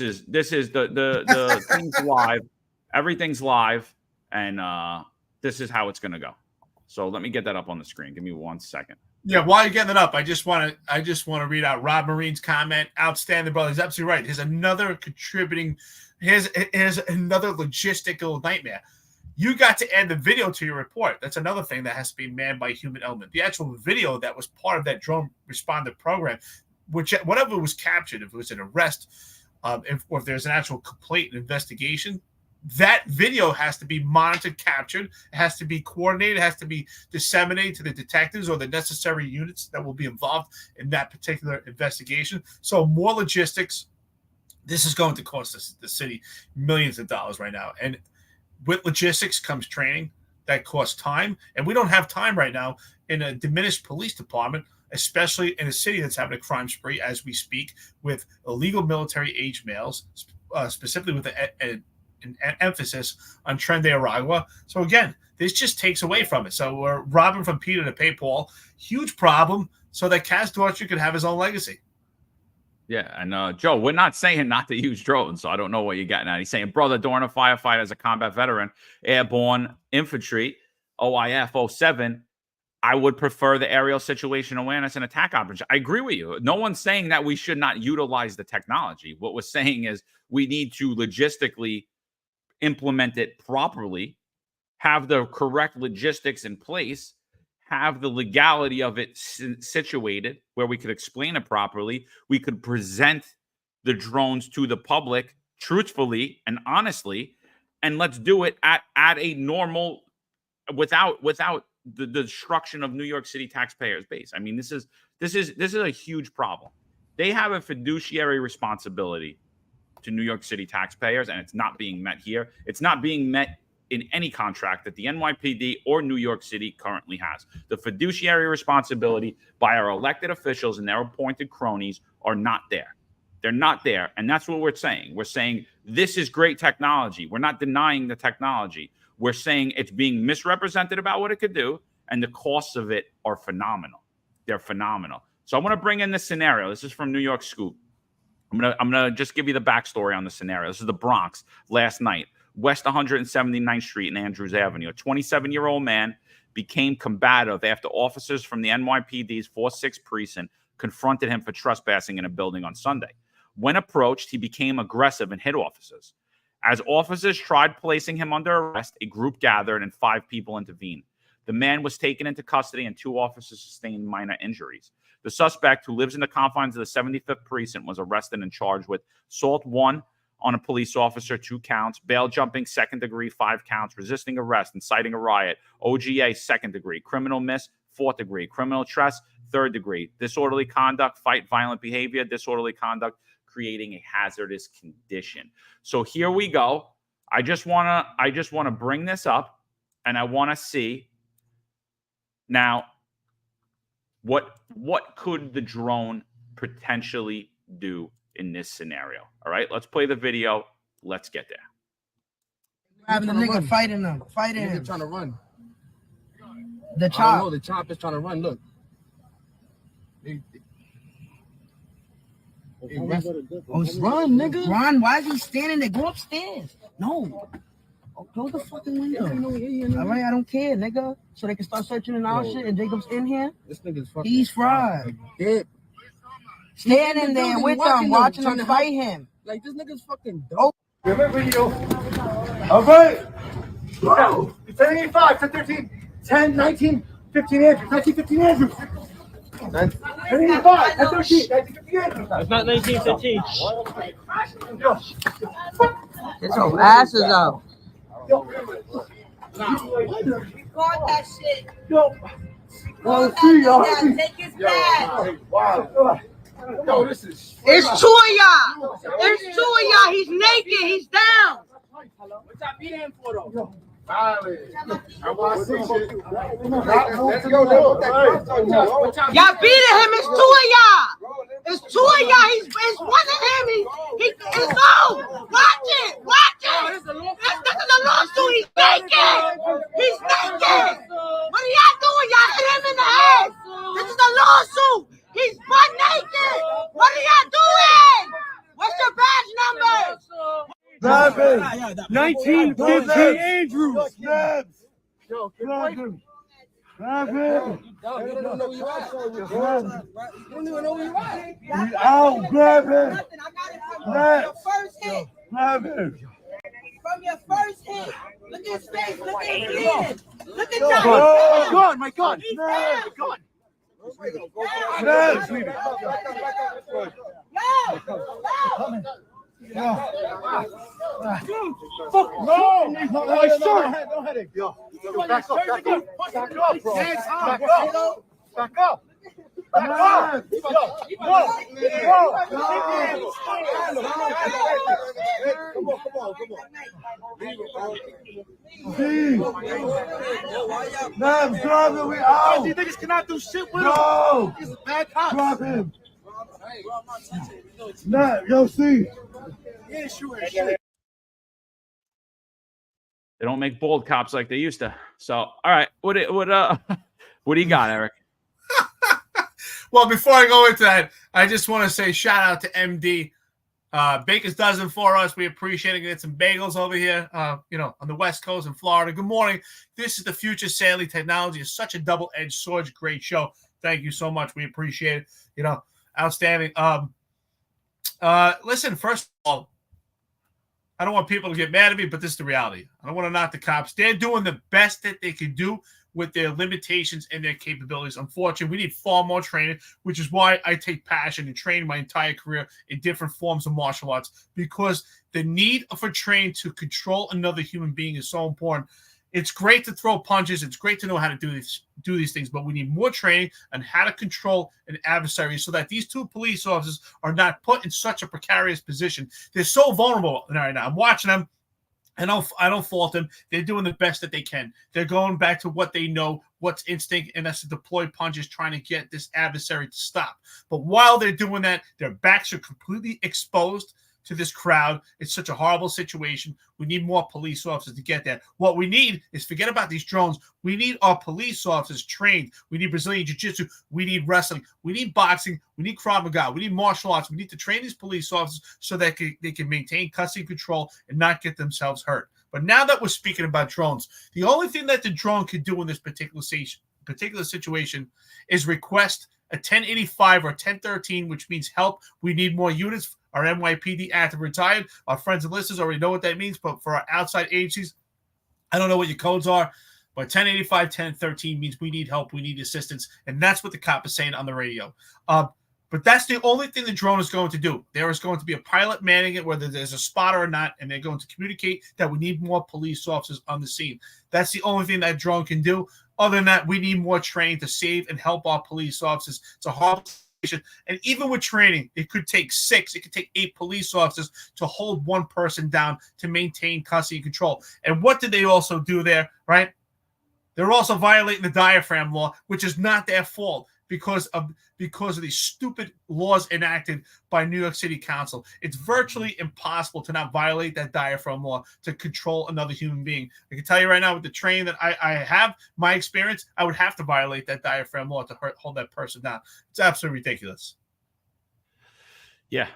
is the thing's live, everything's live, and this is how it's gonna go. So let me get that up on the screen. Give me 1 second. Yeah, while you're getting it up, I just want to read out Rob Marine's comment. Outstanding, brother. He's absolutely right. Here's another contributing. Here's another logistical nightmare. You got to add the video to your report. That's another thing that has to be manned by a human element. The actual video that was part of that drone responder program, whatever was captured, if it was an arrest, or if there's an actual complaint and investigation, that video has to be monitored, captured. It has to be coordinated. It has to be disseminated to the detectives or the necessary units that will be involved in that particular investigation. So more logistics. This is going to cost the city millions of dollars right now. And with logistics comes training that costs time, and we don't have time right now in a diminished police department, especially in a city that's having a crime spree as we speak, with illegal military-age males, specifically with an emphasis on Tren de Aragua. So again, this just takes away from it. So we're robbing from Peter to pay Paul. Huge problem. So that Kaz Daughtry could have his own legacy. Yeah, and Joe, we're not saying not to use drones, so I don't know what you're getting at. He's saying, brother, during a firefight as a combat veteran, airborne infantry, OIF 07, I would prefer the aerial situation awareness and attack operation. I agree with you. No one's saying that we should not utilize the technology. What we're saying is we need to logistically implement it properly, have the correct logistics in place, have the legality of it situated where we could explain it properly. We could present the drones to the public truthfully and honestly, and let's do it at a normal, without the destruction of New York City taxpayers' base. I mean, this is a huge problem. They have a fiduciary responsibility to New York City taxpayers, and it's not being met here. It's not being met in any contract that the NYPD or New York City currently has. The fiduciary responsibility by our elected officials and their appointed cronies are not there. They're not there. And that's what we're saying. We're saying this is great technology. We're not denying the technology. We're saying it's being misrepresented about what it could do, and the costs of it are phenomenal. They're phenomenal. So I want to bring in this scenario. This is from New York Scoop. I'm gonna just give you the backstory on the scenario. This is the Bronx last night. West 179th Street and Andrews Avenue. A 27-year-old man became combative after officers from the NYPD's 4-6 precinct confronted him for trespassing in a building on Sunday. When approached, he became aggressive and hit officers. As officers tried placing him under arrest, a group gathered and 5 people intervened. The man was taken into custody and 2 officers sustained minor injuries. The suspect, who lives in the confines of the 75th precinct, was arrested and charged with assault 1 on a police officer, 2 counts, bail jumping, 2nd degree, 5 counts, resisting arrest, inciting a riot, OGA, 2nd degree, criminal miss, 4th degree, criminal trespass, 3rd degree, disorderly conduct, fight violent behavior, disorderly conduct, creating a hazardous condition. So here we go. I just want to bring this up, and I want to see now what could the drone potentially do in this scenario. All right, let's play the video. Let's get there. Having the nigga fighting him. Nigga trying to run. The chop. No, the chop is trying to run. Look. Run, nigga. Run. Why is he standing there? Go upstairs. No. Close the fucking window. All right, I don't care, nigga. So they can start searching in our shit and Jacob's in here. This nigga's fucking. He's fried. Dead. Standing there with them, watching them fight him. Like, this nigga's fucking dope. All right. Bro. 1085, 1013, 10, 19, 15 Andrews, 1915 Andrews. 1085, 1013, 1950 Andrews. It's not 1915. Get your asses out. Record that shit. Well, see y'all. Take his back. Wow. Yo, this is. It's 2 of y'all. It's 2 of y'all. He's naked. He's down. What y'all beat him for though? I want to see shit. Let's go. Y'all beating him. It's 2 of y'all. It's 2 of y'all. It's 1 of him. It's on. Watch it. This is a lawsuit. He's naked. What are y'all doing? Y'all hit him in the head. This is a lawsuit. He's butt naked. What are y'all doing? What's your badge number? 1950 Andrews. Snabs. Grab him. Grab him. You don't know where you at. You don't even know where you at. Ow, grab him. Your first hit. Grab him. From your first hit. Look at his face. Look at his head. Look at Oh, that. God, my God. He's down. Snabs. Fuck no! My shirt! No headache. Yo, back up, bro. Back up. Back up. These niggas cannot do shit with him. He's a bad cop. Drop him. Nah, yo, see. Yeah, sure. They don't make bald cops like they used to. So, all right, what do you got, Eric? Well, before I go into that, I just want to say shout out to MD. Baker's Dozen for us. We appreciate it. Get some bagels over here, on the West Coast in Florida. Good morning. This is the future sailing technology. It's such a double-edged sword. Great show. Thank you so much. We appreciate it. Outstanding. Listen, first of all, I don't want people to get mad at me, but this is the reality. I don't want to knock the cops. They're doing the best that they can do with their limitations and their capabilities. Unfortunately, we need far more training, which is why I take passion and train my entire career in different forms of martial arts, because the need for training to control another human being is so important. It's great to throw punches. It's great to know how to do these things, but we need more training on how to control an adversary so that these two police officers are not put in such a precarious position. They're so vulnerable right now. I'm watching them. I don't fault them. They're doing the best that they can. They're going back to what they know, what's instinct, and that's to deploy punches, trying to get this adversary to stop. But while they're doing that, their backs are completely exposed to this crowd. It's such a horrible situation. We need more police officers to get there. What we need is, forget about these drones. We need our police officers trained. We need Brazilian Jiu-Jitsu. We need wrestling. We need boxing. We need Krav Maga. We need martial arts. We need to train these police officers so that they can maintain custody control and not get themselves hurt. But now that we're speaking about drones, the only thing that the drone can do in this particular situation is request a 1085 or 1013, which means help. We need more units. Our NYPD active retired. Our friends and listeners already know what that means, but for our outside agencies, I don't know what your codes are, but 1085, 1013 means we need help, we need assistance, and that's what the cop is saying on the radio. But that's the only thing the drone is going to do. There is going to be a pilot manning it, whether there's a spotter or not, and they're going to communicate that we need more police officers on the scene. That's the only thing that drone can do. Other than that, we need more training to save and help our police officers. It's a horrible situation. And even with training, it could take 8 police officers to hold one person down to maintain custody and control. And what did they also do there, right? They're also violating the diaphragm law, which is not their fault because of these stupid laws enacted by New York City Council. It's virtually impossible to not violate that diaphragm law to control another human being. I can tell you right now, with the training that I have, my experience, I would have to violate that diaphragm law to hold that person down. It's absolutely ridiculous. Yeah,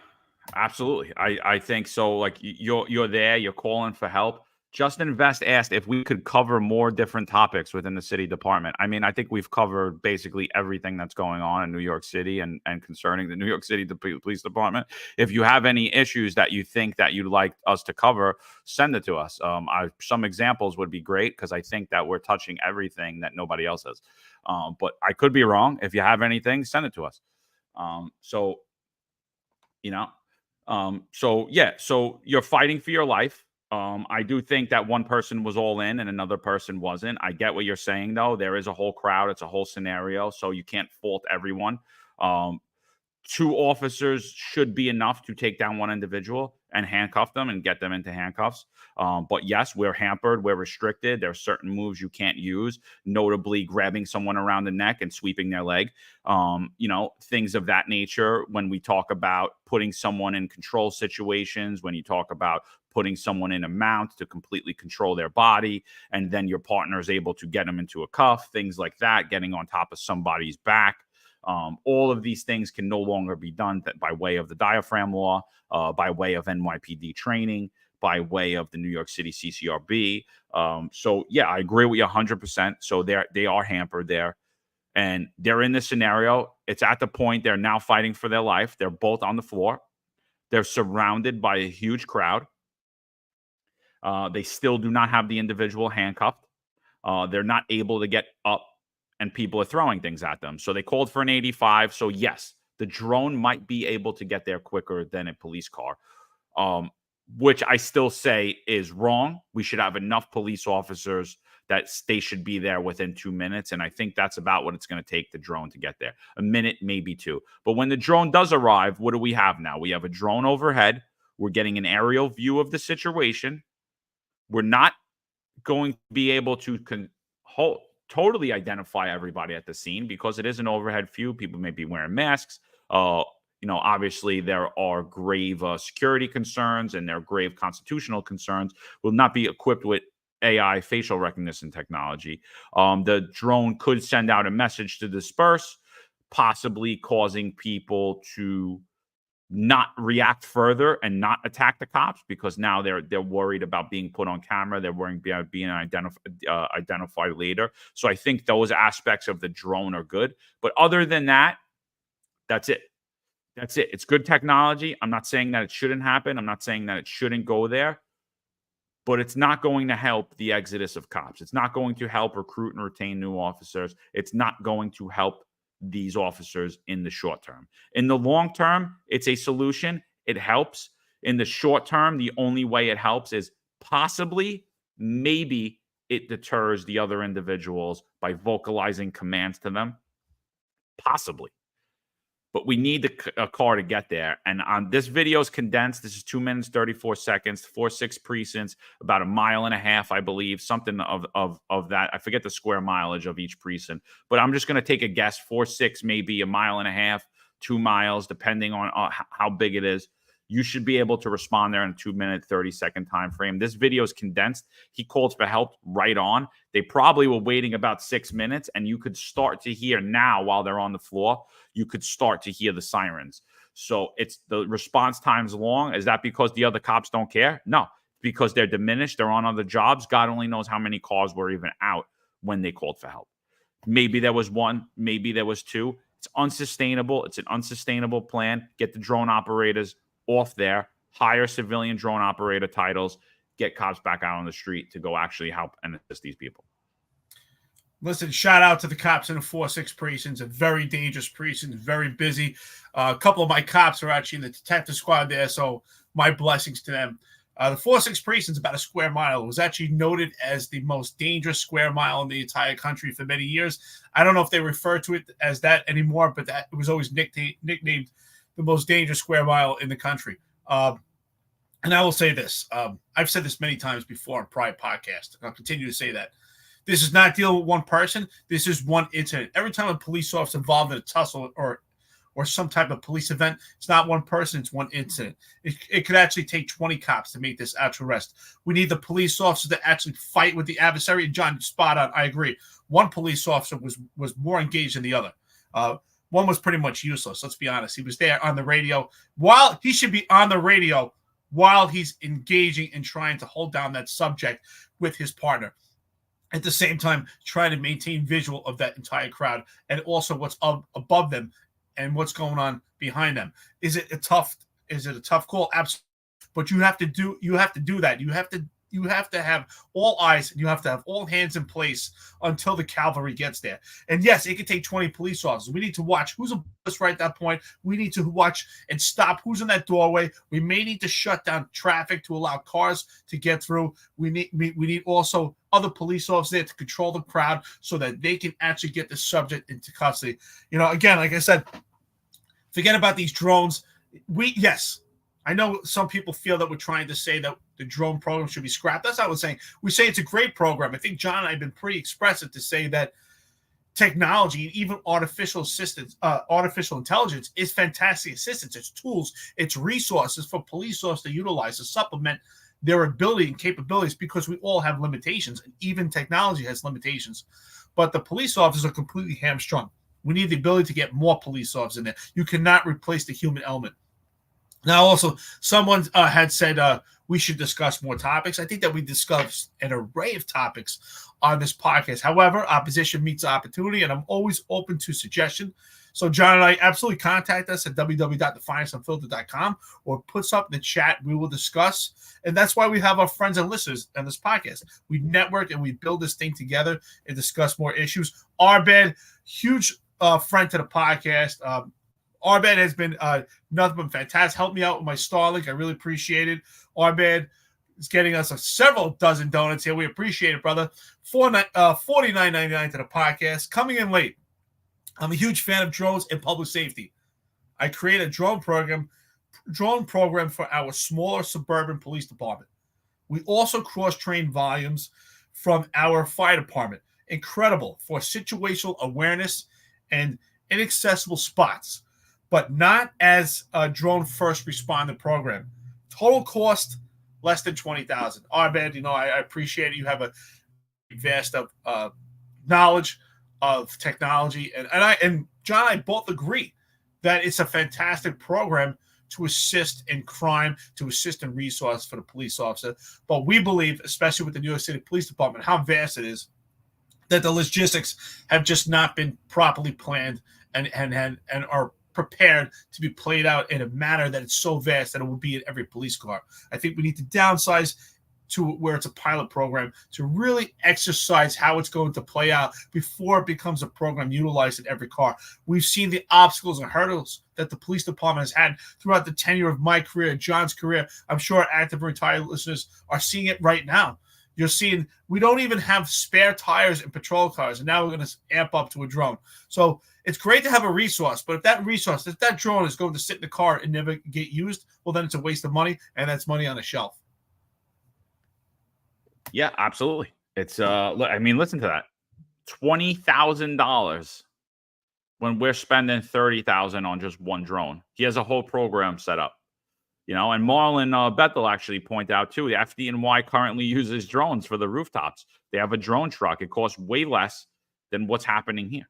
absolutely. I think so. Like, you're there, you're calling for help. Justin Vest asked if we could cover more different topics within the city department. I mean, I think we've covered basically everything that's going on in New York City and concerning the New York City Police Department. If you have any issues that you think that you'd like us to cover, send it to us. Some examples would be great, because I think that we're touching everything that nobody else has. But I could be wrong. If you have anything, send it to us. So you're fighting for your life. I do think that one person was all in and another person wasn't. I get what you're saying, though. There is a whole crowd. It's a whole scenario, so you can't fault everyone. 2 officers should be enough to take down one individual and handcuff them and get them into handcuffs. But yes, we're hampered. We're restricted. There are certain moves you can't use, notably grabbing someone around the neck and sweeping their leg. Things of that nature. When we talk about putting someone in control situations, when you talk about putting someone in a mount to completely control their body, and then your partner is able to get them into a cuff, things like that, getting on top of somebody's back. All of these things can no longer be done by way of the diaphragm law, by way of NYPD training, by way of the New York City CCRB. I agree with you 100%. So they are hampered there, and they're in this scenario. It's at the point they're now fighting for their life. They're both on the floor. They're surrounded by a huge crowd. They still do not have the individual handcuffed. They're not able to get up, and people are throwing things at them. So they called for an 85. So yes, the drone might be able to get there quicker than a police car, which I still say is wrong. We should have enough police officers that they should be there within 2 minutes. And I think that's about what it's going to take the drone to get there. A minute, maybe two. But when the drone does arrive, what do we have now? We have a drone overhead. We're getting an aerial view of the situation. We're not going to be able to totally identify everybody at the scene because it is an overhead view. People may be wearing masks. Obviously there are grave security concerns and there are grave constitutional concerns. Will not be equipped with AI facial recognition technology. The drone could send out a message to disperse, possibly causing people to not react further and not attack the cops because now they're worried about being put on camera. They're worried about being identified later. So I think those aspects of the drone are good. But other than that, that's it. That's it. It's good technology. I'm not saying that it shouldn't happen. I'm not saying that it shouldn't go there. But it's not going to help the exodus of cops. It's not going to help recruit and retain new officers. It's not going to help these officers in the short term. In the long term, it's a solution. It helps. In the short term, the only way it helps is possibly, maybe it deters the other individuals by vocalizing commands to them. Possibly. But we need a car to get there. And this video is condensed. This is 2 minutes, 34 seconds, 4-6 precincts, about 1.5 miles, I believe, something of that. I forget the square mileage of each precinct, but I'm just going to take a guess. 4-6, maybe 1.5 miles, 2 miles, depending on how big it is. You should be able to respond there in a 2 minute, 30-second time frame. This video is condensed. He called for help right on. They probably were waiting about 6 minutes, and you could start to hear now while they're on the floor, you could start to hear the sirens. So it's the response time's long. Is that because the other cops don't care? No, because they're diminished. They're on other jobs. God only knows how many cars were even out when they called for help. Maybe there was one. Maybe there was two. It's unsustainable. It's an unsustainable plan. Get the drone operators off there, hire civilian drone operator titles, get cops back out on the street to go actually help and assist these people. Listen, shout out to the cops in the 4-6 precincts, a very dangerous precinct, very busy. A couple of my cops are actually in the detective squad there, so my blessings to them. The 4-6 precinct is about a square mile. It was actually noted as the most dangerous square mile in the entire country for many years. I don't know if they refer to it as that anymore, but that it was always nicknamed the most dangerous square mile in the country. And I will say this. I've said this many times before on prior podcasts, and I'll continue to say that. This is not dealing with one person. This is one incident. Every time a police officer involved in a tussle or some type of police event, it's not one person, it's one incident. It could actually take 20 cops to make this actual arrest. We need the police officer to actually fight with the adversary. And John, spot on. I agree. One police officer was more engaged than the other. One was pretty much useless. Let's be honest. He was there on the radio. While he should be on the radio while he's engaging and trying to hold down that subject with his partner. At the same time, trying to maintain visual of that entire crowd and also what's above them and what's going on behind them. Is it a tough call? Absolutely. But you have to do that. You have to have all eyes and you have to have all hands in place until the cavalry gets there. And yes, it could take 20 police officers. We need to watch who's above us right at that point. We need to watch and stop who's in that doorway. We may need to shut down traffic to allow cars to get through. We need also other police officers there to control the crowd so that they can actually get the subject into custody. Again, like I said, forget about these drones. Yes, I know some people feel that we're trying to say that the drone program should be scrapped. That's not what we're saying. We say it's a great program. I think John and I have been pretty expressive to say that technology and even artificial intelligence is fantastic assistance. It's tools, it's resources for police officers to utilize to supplement their ability and capabilities because we all have limitations and even technology has limitations. But the police officers are completely hamstrung. We need the ability to get more police officers in there. You cannot replace the human element. Now, also, someone had said we should discuss more topics. I think that we discussed an array of topics on this podcast. However, opposition meets opportunity, and I'm always open to suggestion. So John and I absolutely contact us at www.defianceunfiltered.com or put something in the chat. We will discuss. And that's why we have our friends and listeners on this podcast. We network and we build this thing together and discuss more issues. Arbed, huge friend to the podcast. Arbed has been nothing but fantastic. Helped me out with my Starlink. I really appreciate it. Arbed, is getting us several dozen donuts here. We appreciate it, brother. $49.99 to the podcast. Coming in late. I'm a huge fan of drones and public safety. I create a drone program for our smaller suburban police department. We also cross-train volumes from our fire department. Incredible for situational awareness and inaccessible spots, but not as a drone first responder program. Total cost less than $20,000. Arbed, I appreciate it. You have a vast of knowledge of technology, and John and I both agree that it's a fantastic program to assist in crime, to assist in resource for the police officer. But we believe, especially with the New York City Police Department, how vast it is, that the logistics have just not been properly planned and are prepared to be played out in a manner that it's so vast that it will be in every police car. I think we need to downsize to where it's a pilot program to really exercise how it's going to play out before it becomes a program utilized in every car. We've seen the obstacles and hurdles that the police department has had throughout the tenure of my career, John's career. I'm sure our active and retired listeners are seeing it right now. You're seeing we don't even have spare tires in patrol cars, and now we're going to amp up to a drone. So it's great to have a resource, but if that drone is going to sit in the car and never get used, well, then it's a waste of money, and that's money on the shelf. Yeah, absolutely. It's listen to that. $20,000 when we're spending $30,000 on just one drone. He has a whole program set up. And Marlon Bethel actually point out too, the FDNY currently uses drones for the rooftops. They have a drone truck. It costs way less than what's happening here.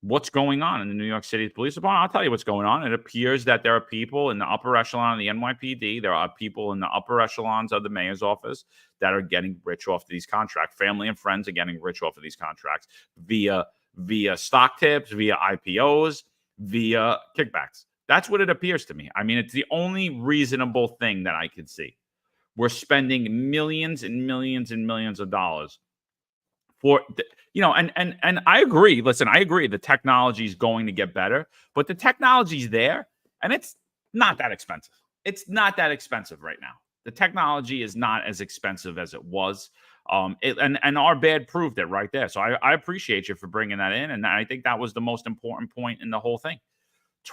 What's going on in the New York City Police Department? I'll tell you what's going on. It appears that there are people in the upper echelon of the NYPD. There are people in the upper echelons of the mayor's office that are getting rich off of these contracts. Family and friends are getting rich off of these contracts via stock tips, via IPOs, via kickbacks. That's what it appears to me. I mean, it's the only reasonable thing that I could see. We're spending millions and millions and millions of dollars for, and I agree. Listen, I agree. The technology is going to get better, but the technology's there, and it's not that expensive. It's not that expensive right now. The technology is not as expensive as it was. And our bad proved it right there. So I appreciate you for bringing that in, and I think that was the most important point in the whole thing.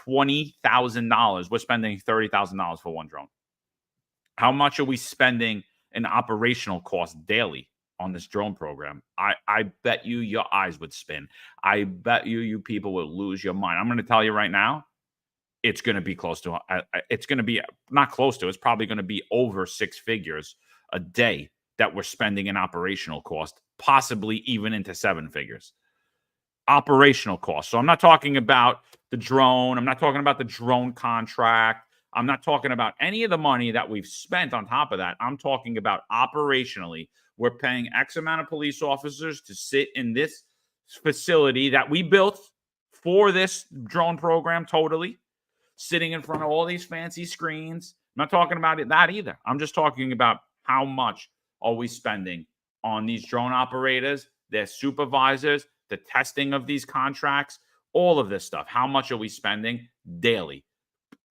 $20,000. We're spending $30,000 for one drone. How much are we spending in operational costs daily on this drone program? I bet you your eyes would spin. I bet you people would lose your mind. I'm going to tell you right now, it's going to be close to, it's going to be not close to, it's probably going to be over six figures a day that we're spending in operational cost, possibly even into seven figures. Operational costs. So I'm not talking about the drone. I'm not talking about the drone contract. I'm not talking about any of the money that we've spent on top of that. I'm talking about operationally. We're paying X amount of police officers to sit in this facility that we built for this drone program, totally, sitting in front of all these fancy screens. I'm not talking about that either. I'm just talking about how much are we spending on these drone operators, their supervisors, the testing of these contracts, all of this stuff. How much are we spending daily?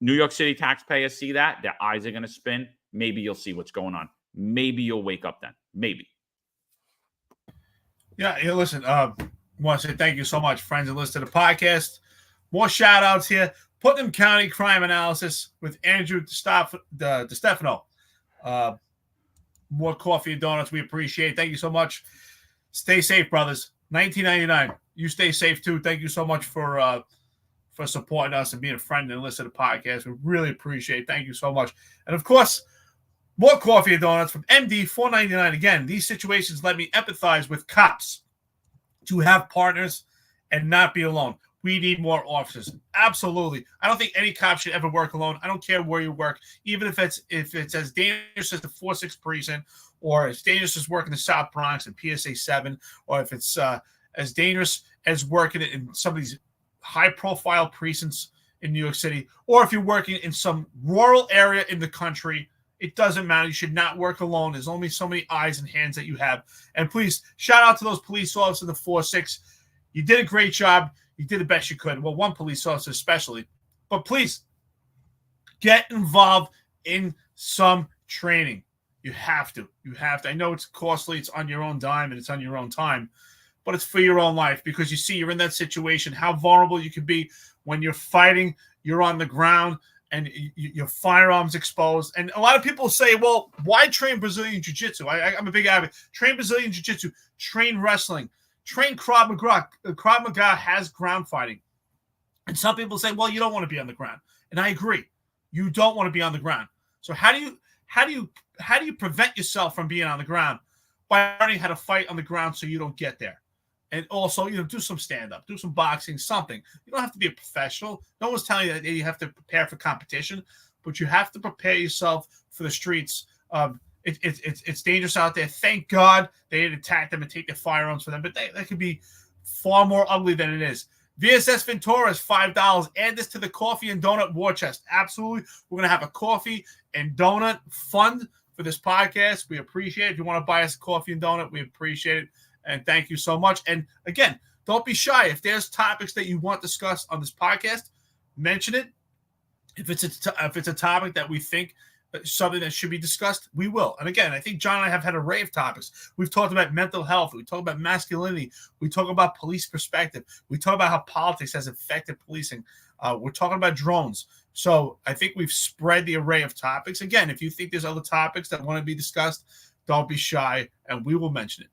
New York City taxpayers see that. Their eyes are going to spin. Maybe you'll see what's going on. Maybe you'll wake up then. Maybe. Yeah, listen, I want to say thank you so much, friends, and listen to the podcast. More shout outs here. Putnam County Crime Analysis with Andrew DeStefano. More coffee and donuts. We appreciate it. Thank you so much. Stay safe, brothers. $19.99. You stay safe too. Thank you so much for supporting us and being a friend and listening to the podcast. We really appreciate it. Thank you so much. And of course, more coffee and donuts from MD $4.99. Again, these situations let me empathize with cops to have partners and not be alone. We need more officers. Absolutely. I don't think any cop should ever work alone. I don't care where you work, even if it's as dangerous as the 4-6 precinct, or as dangerous as working in the South Bronx and PSA 7, or if it's as dangerous as working in some of these high-profile precincts in New York City, or if you're working in some rural area in the country. It doesn't matter. You should not work alone. There's only so many eyes and hands that you have. And please, shout out to those police officers in the 4-6. You did a great job. You did the best you could. Well, one police officer especially. But please, get involved in some training. You have to. I know it's costly. It's on your own dime and it's on your own time, but it's for your own life because you see you're in that situation, how vulnerable you can be when you're fighting, you're on the ground, and your firearms exposed. And a lot of people say, well, why train Brazilian Jiu-Jitsu? I'm a big advocate. Train Brazilian Jiu-Jitsu, train wrestling, train Krav Maga. Krav Maga has ground fighting. And some people say, well, you don't want to be on the ground. And I agree. You don't want to be on the ground. So how do you prevent yourself from being on the ground? By learning how to fight on the ground so you don't get there. And also, do some stand-up, do some boxing, something. You don't have to be a professional. No one's telling you that you have to prepare for competition, but you have to prepare yourself for the streets. It's dangerous out there. Thank God they didn't attack them and take their firearms from them, but that could be far more ugly than it is. VSS Ventura is $5. Add this to the coffee and donut war chest. Absolutely. We're going to have a coffee and donut fund for this podcast. We appreciate it. If you want to buy us a coffee and donut, we appreciate it. And thank you so much. And again, don't be shy. If there's topics that you want discussed on this podcast, mention it. If it's a topic that we think something that should be discussed, we will. And again, I think John and I have had an array of topics. We've talked about mental health. We talk about masculinity. We talk about police perspective. We talk about how politics has affected policing. We're talking about drones. So I think we've spread the array of topics. Again, if you think there's other topics that want to be discussed, don't be shy, and we will mention it.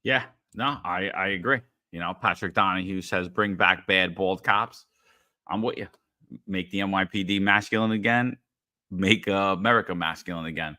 Yeah, no, I agree. Patrick Donahue says, bring back bad bald cops. I'm with you. Make the NYPD masculine again. Make America masculine again.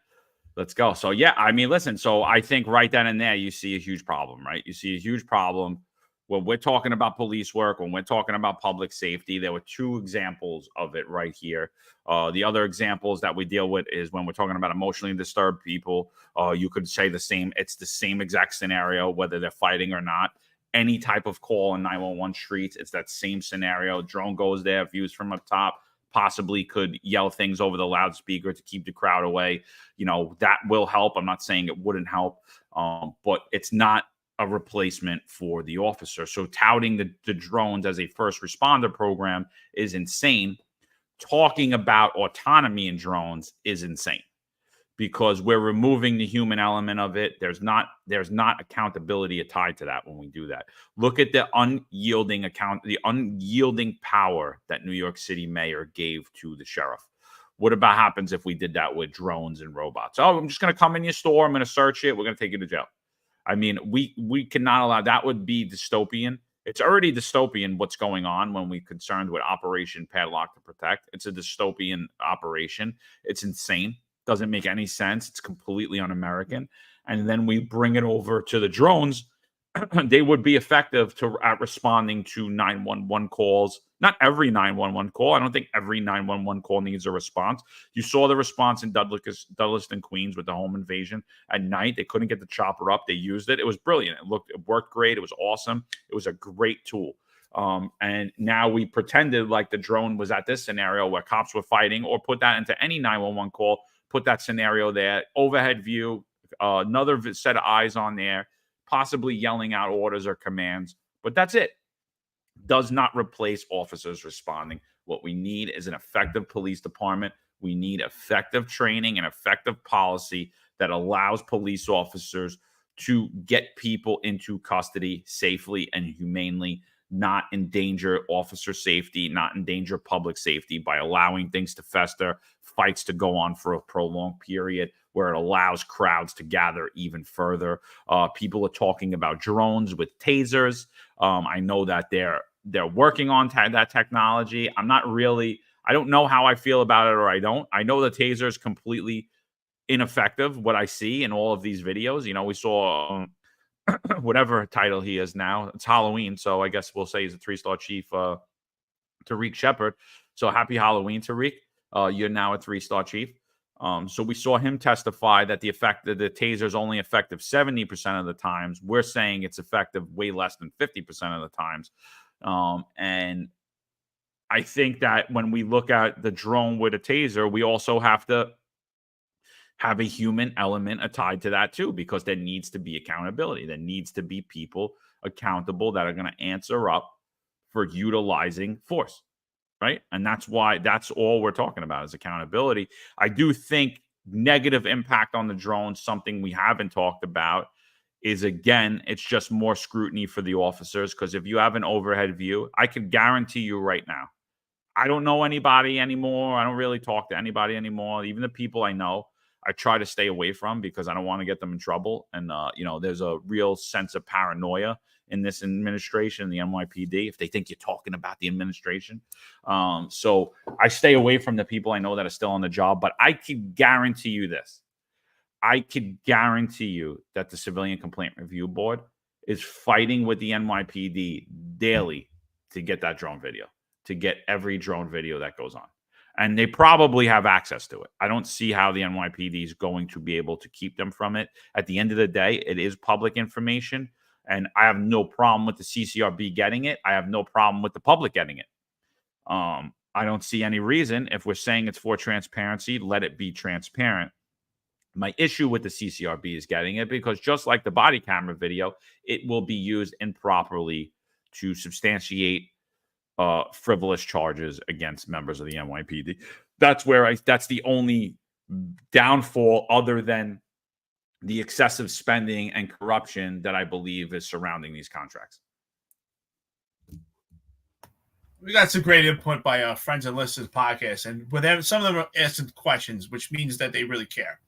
Let's go. So, yeah, I mean, listen, so I think right then and there, you see a huge problem, right? You see a huge problem when we're talking about police work, when we're talking about public safety. There were two examples of it right here. The other examples that we deal with is when we're talking about emotionally disturbed people. You could say the same. It's the same exact scenario, whether they're fighting or not. Any type of call in 911 streets, it's that same scenario. Drone goes there, views from up top, possibly could yell things over the loudspeaker to keep the crowd away. That will help. I'm not saying it wouldn't help, but it's not a replacement for the officer. So touting the drones as a first responder program is insane. Talking about autonomy in drones is insane because we're removing the human element of it. There's not accountability tied to that when we do that. Look at the unyielding power that New York City mayor gave to the sheriff. What about happens if we did that with drones and robots? Oh, I'm just going to come in your store. I'm going to search it. We're going to take you to jail. I mean, we cannot allow that. Would be dystopian. It's already dystopian what's going on when we're concerned with Operation Padlock to Protect. It's a dystopian operation. It's insane. Doesn't make any sense. It's completely un-American. And then we bring it over to the drones. They would be effective at responding to 911 calls. Not every 911 call. I don't think every 911 call needs a response. You saw the response in Dulles and Queens with the home invasion at night. They couldn't get the chopper up. They used it. It was brilliant. It worked great. It was awesome. It was a great tool. And now we pretended like the drone was at this scenario where cops were fighting, or put that into any 911 call, put that scenario there, overhead view, another set of eyes on there, possibly yelling out orders or commands. But that's it. Does not replace officers responding. What we need is an effective police department. We need effective training and effective policy that allows police officers to get people into custody safely and humanely, not endanger officer safety, not endanger public safety by allowing things to fester, fights to go on for a prolonged period where it allows crowds to gather even further. People are talking about drones with tasers. I know that they're working on that technology. I don't know how I feel about it, or I don't. I know the taser is completely ineffective, what I see in all of these videos. We saw whatever title he is now. It's Halloween, so I guess we'll say he's a 3-star chief, Tariq Shepard. So happy Halloween, Tariq. You're now a 3-star chief. So we saw him testify that the taser is only effective 70% of the times. We're saying it's effective way less than 50% of the times. And I think that when we look at the drone with a taser, we also have to have a human element tied to that too, because there needs to be accountability. There needs to be people accountable that are going to answer up for utilizing force, right? And that's all we're talking about is accountability. I do think negative impact on the drones, something we haven't talked about, is, again, it's just more scrutiny for the officers, because if you have an overhead view, I can guarantee you right now, I don't know anybody anymore. I don't really talk to anybody anymore. Even the people I know, I try to stay away from, because I don't want to get them in trouble. And, there's a real sense of paranoia in this administration, the NYPD, if they think you're talking about the administration. So I stay away from the people I know that are still on the job. But I can guarantee you this. I can guarantee you that the Civilian Complaint Review Board is fighting with the NYPD daily to get that drone video, to get every drone video that goes on. And they probably have access to it. I don't see how the NYPD is going to be able to keep them from it. At the end of the day, it is public information, and I have no problem with the CCRB getting it. I have no problem with the public getting it. I don't see any reason, if we're saying it's for transparency, let it be transparent. My issue with the CCRB is getting it because, just like the body camera video, it will be used improperly to substantiate frivolous charges against members of the NYPD. That's the only downfall, other than the excessive spending and corruption, that I believe is surrounding these contracts. We got some great input by our friends and listeners podcast, and with them, some of them are asking questions, which means that they really care.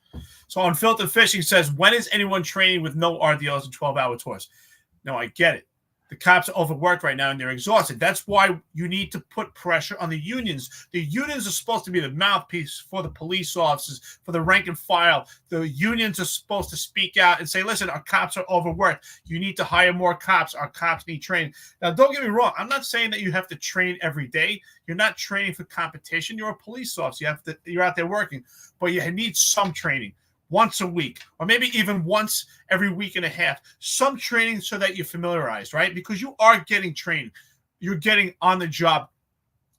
So Unfiltered Fishing says, when is anyone training with no RDLs and 12-hour tours? No, I get it. The cops are overworked right now and they're exhausted. That's why you need to put pressure on the unions. The unions are supposed to be the mouthpiece for the police officers, for the rank and file. The unions are supposed to speak out and say, listen, our cops are overworked. You need to hire more cops. Our cops need training. Now, don't get me wrong. I'm not saying that you have to train every day. You're not training for competition. You're a police officer. You're out there working. But you need some training. Once a week, or maybe even once every week and a half, some training so that you're familiarized, right? Because you are getting trained. You're getting on the job.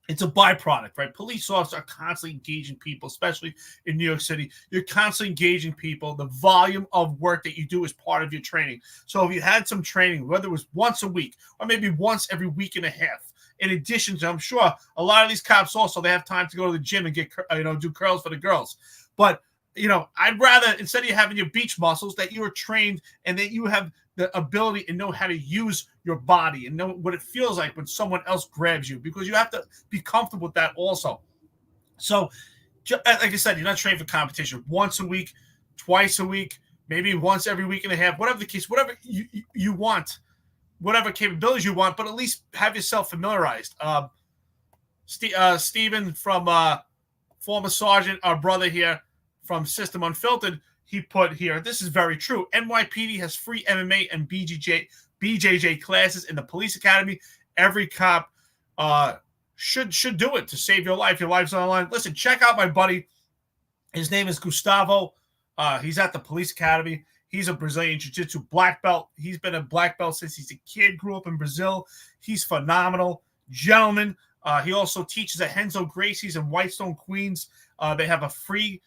It's a byproduct, right? Police officers are constantly engaging people, especially in New York City. You're constantly engaging people. The volume of work that you do is part of your training. So if you had some training, whether it was once a week or maybe once every week and a half, in addition to, I'm sure a lot of these cops also, they have time to go to the gym and get, do curls for the girls. But I'd rather, instead of you having your beach muscles, that you are trained and that you have the ability and know how to use your body and know what it feels like when someone else grabs you, because you have to be comfortable with that also. So, like I said, you're not trained for competition. Once a week, twice a week, maybe once every week and a half, whatever the case, whatever you want, whatever capabilities you want, but at least have yourself familiarized. Stephen from former sergeant, our brother here, from System Unfiltered, he put here, this is very true. NYPD has free MMA and BJJ classes in the police academy. Every cop should do it to save your life. Your life's on the line. Listen, check out my buddy. His name is Gustavo. He's at the police academy. He's a Brazilian Jiu-Jitsu black belt. He's been a black belt since he's a kid, grew up in Brazil. He's phenomenal. Gentleman. He also teaches at Henzo Gracie's in Whitestone, Queens. They have a free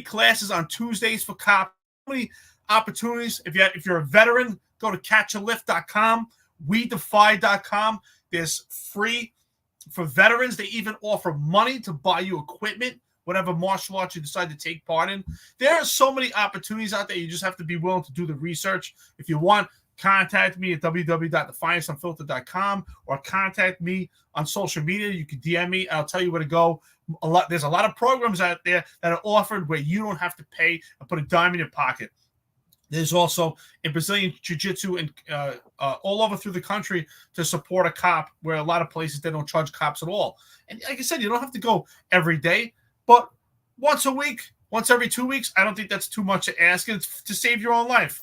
classes on Tuesdays for cops. So many opportunities. If you're a veteran, go to catchalift.com, wedefy.com. There's free for veterans. They even offer money to buy you equipment, whatever martial arts you decide to take part in. There are so many opportunities out there. You just have to be willing to do the research. If you want, contact me at www.defianceunfiltered.com or contact me on social media. You can DM me. I'll tell you where to go. There's a lot of programs out there that are offered where you don't have to pay and put a dime in your pocket. There's also in Brazilian Jiu-Jitsu and all over through the country to support a cop, where a lot of places they don't charge cops at all. And like I said, you don't have to go every day, but once a week, once every 2 weeks, I don't think that's too much to ask. It's to save your own life.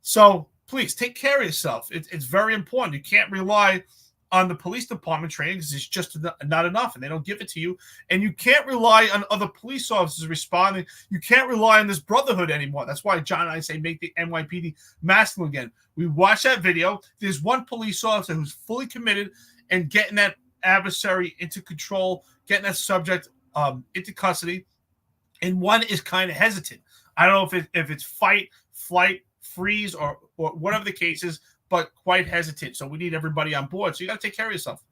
So please take care of yourself. It's very important. You can't rely on the police department training because it's just not enough and they don't give it to you. And you can't rely on other police officers responding. You can't rely on this brotherhood anymore. That's why John and I say make the NYPD masculine again. We watched that video. There's one police officer who's fully committed and getting that adversary into control, getting that subject into custody. And one is kind of hesitant. I don't know if it's fight, flight, freeze, or whatever the case is, but quite hesitant. So we need everybody on board. So you got to take care of yourself.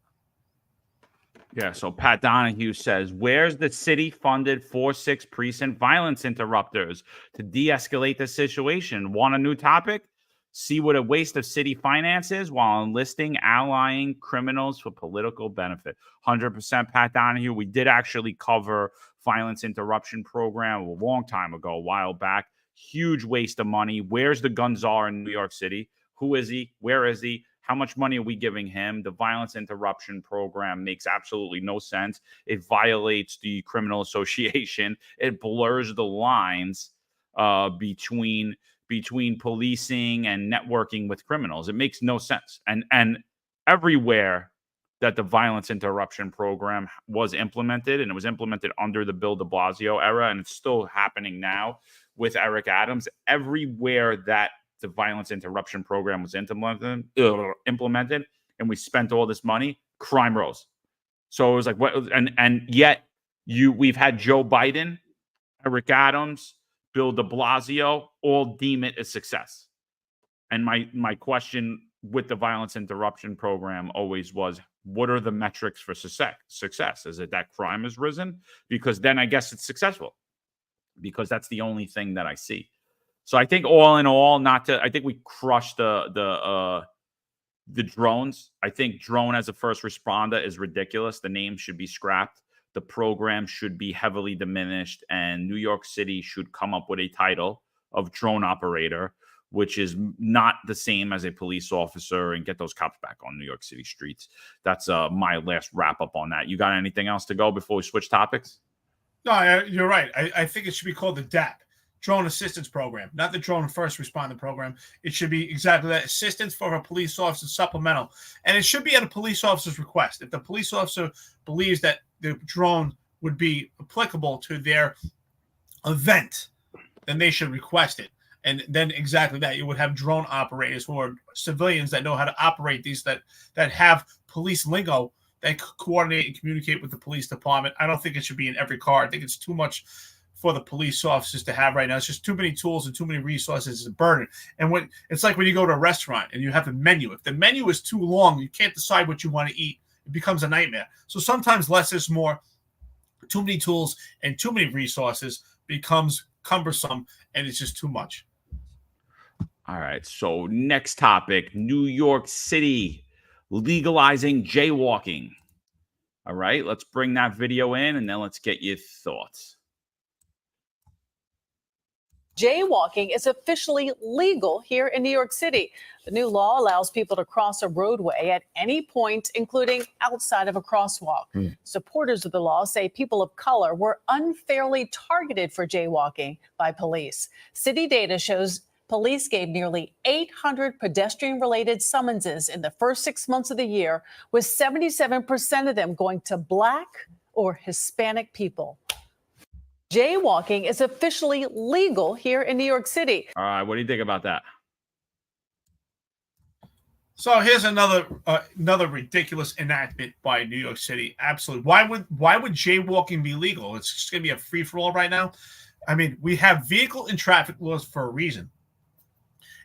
Yeah, so Pat Donahue says, where's the city-funded 4-6 precinct violence interrupters to de-escalate the situation? Want a new topic? See what a waste of city finance is while enlisting, allying criminals for political benefit. 100% Pat Donahue. We did actually cover violence interruption program a long time ago, a while back. Huge waste of money. Where's the gun czar in New York City? Who is he? Where is he? How much money are we giving him? The violence interruption program makes absolutely no sense. It violates the criminal association. It blurs the lines between policing and networking with criminals. It makes no sense. And everywhere that the violence interruption program was implemented, and it was implemented under the Bill de Blasio era, and it's still happening now with Eric Adams, everywhere that the violence interruption program was implemented, and we spent all this money, crime rose. So it was like, what? And yet we've had Joe Biden, Eric Adams, Bill de Blasio all deem it a success. And my question with the violence interruption program always was, what are the metrics for success? Is it that crime has risen? Because then I guess it's successful, because that's the only thing that I see. So I think all in all, I think we crushed the drones. I think drone as a first responder is ridiculous. The name should be scrapped. The program should be heavily diminished, and New York City should come up with a title of drone operator, which is not the same as a police officer, and get those cops back on New York City streets. That's my last wrap up on that. You got anything else to go before we switch topics? No, you're right. I think it should be called the DAP, Drone Assistance Program, not the Drone First Responder Program. It should be exactly that, assistance for a police officer, supplemental. And it should be at a police officer's request. If the police officer believes that the drone would be applicable to their event, then they should request it. And then exactly that, you would have drone operators who are civilians that know how to operate these, that have police lingo, that coordinate and communicate with the police department. I don't think it should be in every car. I think it's too much for the police officers to have right now. It's just too many tools and too many resources. It's a burden. And when it's like when you go to a restaurant and you have a menu. If the menu is too long, you can't decide what you want to eat. It becomes a nightmare. So sometimes less is more. Too many tools and too many resources becomes cumbersome, and it's just too much. All right. So next topic, New York City legalizing jaywalking. All right. Let's bring that video in, and then let's get your thoughts. Jaywalking is officially legal here in New York City. The new law allows people to cross a roadway at any point, including outside of a crosswalk. Supporters of the law say people of color were unfairly targeted for jaywalking by police. City data shows police gave nearly 800 pedestrian-related summonses in the first 6 months of the year, with 77% of them going to Black or Hispanic people. Jaywalking is officially legal here in New York City. All right, what do you think about that? So here's another ridiculous enactment by New York City. Absolutely. Why would jaywalking be legal? It's just going to be a free-for-all right now. I mean, we have vehicle and traffic laws for a reason.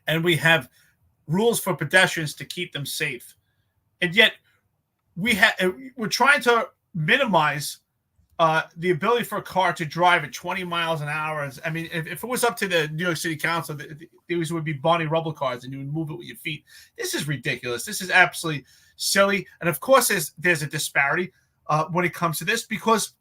And we have rules for pedestrians to keep them safe. And yet we're trying to minimize the ability for a car to drive at 20 miles an hour. I mean, if it was up to the New York City Council, these would be Barney Rubble cars, and you would move it with your feet. This is ridiculous. This is absolutely silly. And of course, there's a disparity when it comes to this, because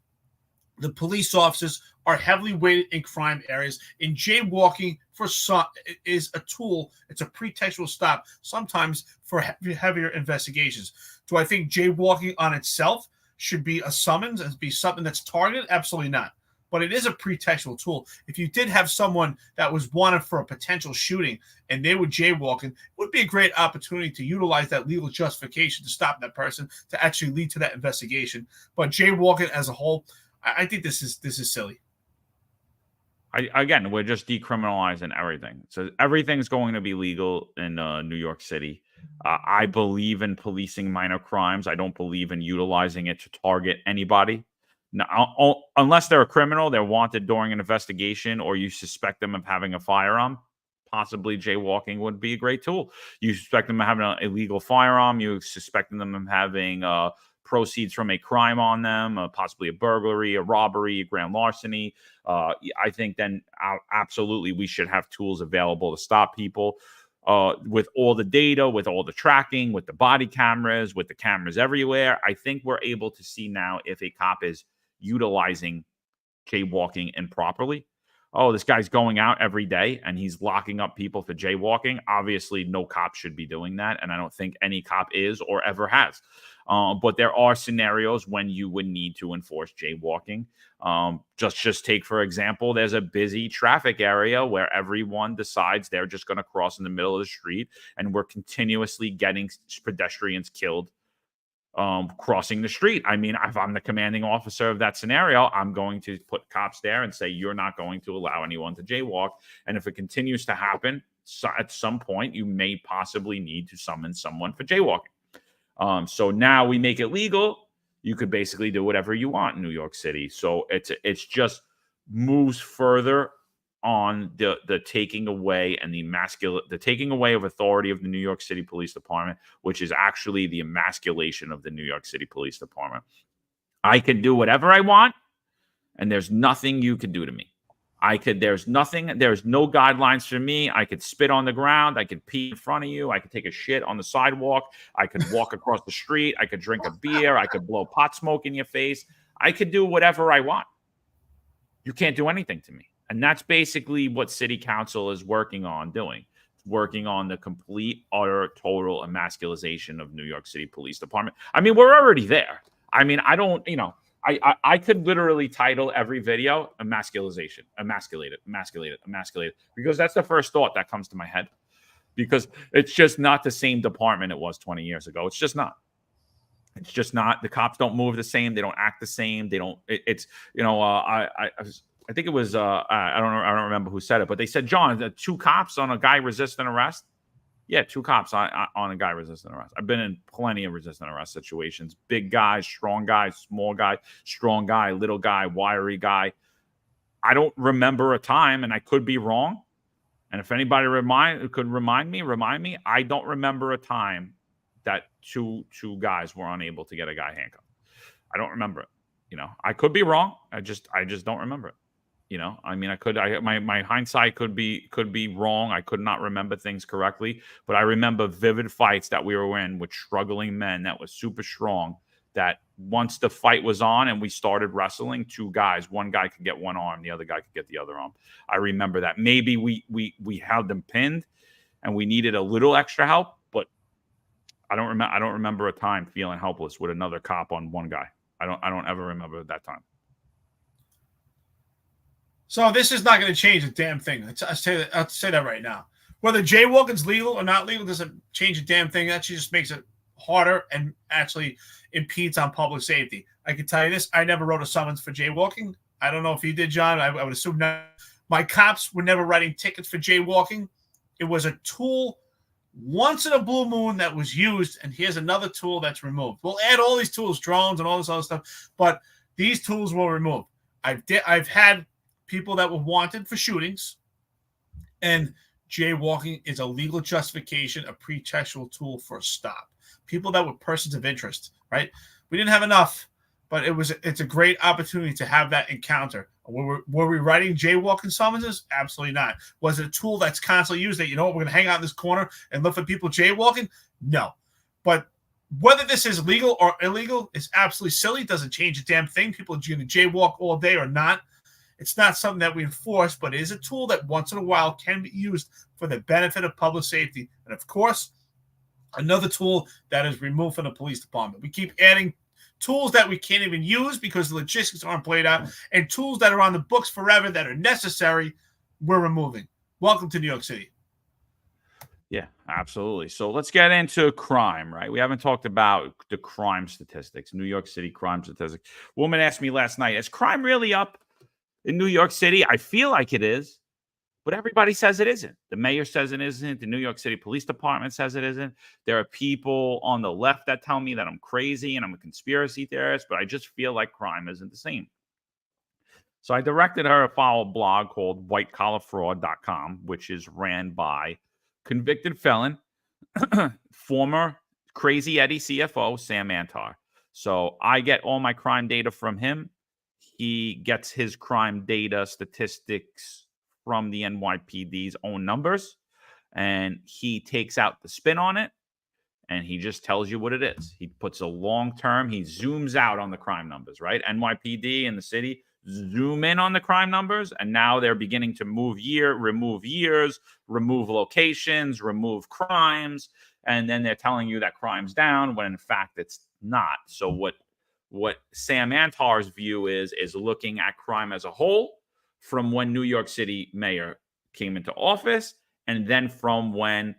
the police officers are heavily weighted in crime areas. And jaywalking for some is a tool. It's a pretextual stop, sometimes for heavier investigations. Do I think jaywalking on itself should be a summons and be something that's targeted? Absolutely not. But it is a pretextual tool. If you did have someone that was wanted for a potential shooting and they were jaywalking, it would be a great opportunity to utilize that legal justification to stop that person, to actually lead to that investigation. But jaywalking as a whole, I think this is silly. Again, we're just decriminalizing everything. So everything's going to be legal in New York City. I believe in policing minor crimes. I don't believe in utilizing it to target anybody. Now, unless they're a criminal, they're wanted during an investigation, or you suspect them of having a firearm, possibly jaywalking would be a great tool. You suspect them of having an illegal firearm. You suspect them of having proceeds from a crime on them, possibly a burglary, a robbery, a grand larceny, I think then absolutely we should have tools available to stop people. With all the data, with all the tracking, with the body cameras, with the cameras everywhere, I think we're able to see now if a cop is utilizing jaywalking improperly. Oh, this guy's going out every day and he's locking up people for jaywalking. Obviously, no cop should be doing that. And I don't think any cop is or ever has. But there are scenarios when you would need to enforce jaywalking. Just take, for example, there's a busy traffic area where everyone decides they're just going to cross in the middle of the street. And we're continuously getting pedestrians killed crossing the street. I mean, if I'm the commanding officer of that scenario, I'm going to put cops there and say, you're not going to allow anyone to jaywalk. And if it continues to happen, at some point, you may possibly need to summon someone for jaywalking. So now we make it legal. You could basically do whatever you want in New York City. So it's just moves further on the taking away and the taking away of authority of the New York City Police Department, which is actually the emasculation of the New York City Police Department. I can do whatever I want, and there's nothing you can do to me. There's no guidelines for me. I could spit on the ground. I could pee in front of you. I could take a shit on the sidewalk. I could walk across the street. I could drink a beer. I could blow pot smoke in your face. I could do whatever I want. You can't do anything to me. And that's basically what City Council is working on doing. It's working on the complete, utter, total emasculation of New York City Police Department. I mean, we're already there. I mean, I could literally title every video emasculation, emasculated, because that's the first thought that comes to my head. Because it's just not the same department it was 20 years ago. It's just not. It's just not. The cops don't move the same. They don't act the same. They don't. I think it was I don't remember who said it, but they said, John, 2 cops on a guy resisting arrest. Yeah, 2 cops on a guy resisting arrest. I've been in plenty of resisting arrest situations. Big guys, strong guys, small guy, strong guy, little guy, wiry guy. I don't remember a time, and I could be wrong. And if anybody could remind me, I don't remember a time that two guys were unable to get a guy handcuffed. I don't remember it. I could be wrong. I just don't remember it. I mean, my hindsight could be wrong. I could not remember things correctly, but I remember vivid fights that we were in with struggling men that was super strong, that once the fight was on and we started wrestling, 2 guys, one guy could get one arm, the other guy could get the other arm. I remember that. Maybe we had them pinned and we needed a little extra help, but I don't remember a time feeling helpless with another cop on one guy. I don't ever remember that time. So this is not going to change a damn thing. I'll say that right now. Whether jaywalking's legal or not legal doesn't change a damn thing. That actually just makes it harder and actually impedes on public safety. I can tell you this. I never wrote a summons for jaywalking. I don't know if you did, John. I would assume not. My cops were never writing tickets for jaywalking. It was a tool once in a blue moon that was used, and here's another tool that's removed. We'll add all these tools, drones and all this other stuff, but these tools will remove. I've had people that were wanted for shootings, and jaywalking is a legal justification, a pretextual tool for a stop. People that were persons of interest, right? We didn't have enough, but it's a great opportunity to have that encounter. Were we writing jaywalking summonses? Absolutely not. Was it a tool that's constantly used that, we're going to hang out in this corner and look for people jaywalking? No. But whether this is legal or illegal is absolutely silly. It doesn't change a damn thing. People are going to jaywalk all day or not. It's not something that we enforce, but it is a tool that once in a while can be used for the benefit of public safety. And of course, another tool that is removed from the police department. We keep adding tools that we can't even use because the logistics aren't played out, and tools that are on the books forever that are necessary, we're removing. Welcome to New York City. Yeah, absolutely. So let's get into crime, right? We haven't talked about the crime statistics, New York City crime statistics. A woman asked me last night, is crime really up in New York City? I feel like it is, but everybody says it isn't. The mayor says it isn't. The New York City Police Department says it isn't. There are people on the left that tell me that I'm crazy and I'm a conspiracy theorist, but I just feel like crime isn't the same. So I directed her to follow a blog called whitecollarfraud.com, which is ran by convicted felon, former Crazy Eddie CFO, Sam Antar. So I get all my crime data from him. He gets his crime data statistics from the NYPD's own numbers, and he takes out the spin on it, and he just tells you what it is. He puts a long term, he zooms out on the crime numbers, right? NYPD and the city zoom in on the crime numbers, and now they're beginning to remove years, remove locations, remove crimes, and then they're telling you that crime's down when in fact it's not. So what Sam Antar's view is looking at crime as a whole from when New York City mayor came into office, and then from when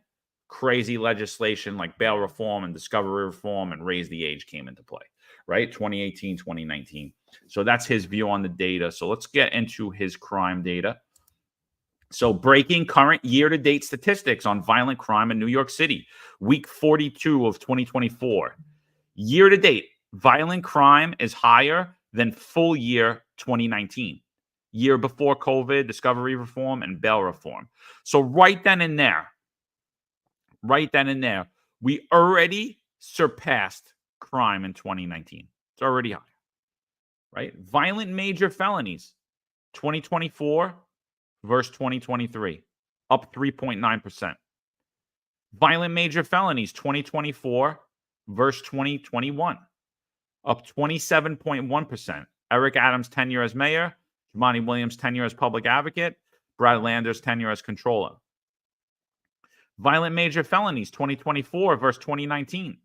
crazy legislation like bail reform and discovery reform and raise the age came into play, right? 2018, 2019. So that's his view on the data. So let's get into his crime data. So breaking current year-to-date statistics on violent crime in New York City, week 42 of 2024. Year-to-date, violent crime is higher than full year 2019, year before COVID, discovery reform, and bail reform. So right then and there, we already surpassed crime in 2019. It's already high, right? Violent major felonies, 2024 versus 2023, up 3.9%. Violent major felonies, 2024 versus 2021, up 27.1%. Eric Adams' tenure as mayor, Jumaane Williams' tenure as public advocate, Brad Lander's tenure as controller. Violent major felonies, 2024 versus 2019,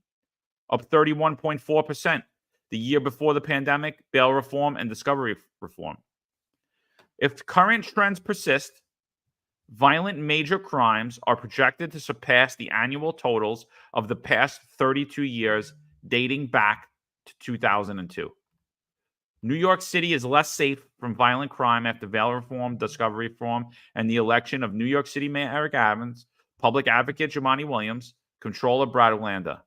up 31.4%. The year before the pandemic, bail reform and discovery reform. If current trends persist, violent major crimes are projected to surpass the annual totals of the past 32 years, dating back to 2002. New York City is less safe from violent crime after bail reform, discovery reform, and the election of New York City Mayor Eric Adams, public advocate Jumaane Williams, controller Brad Lander.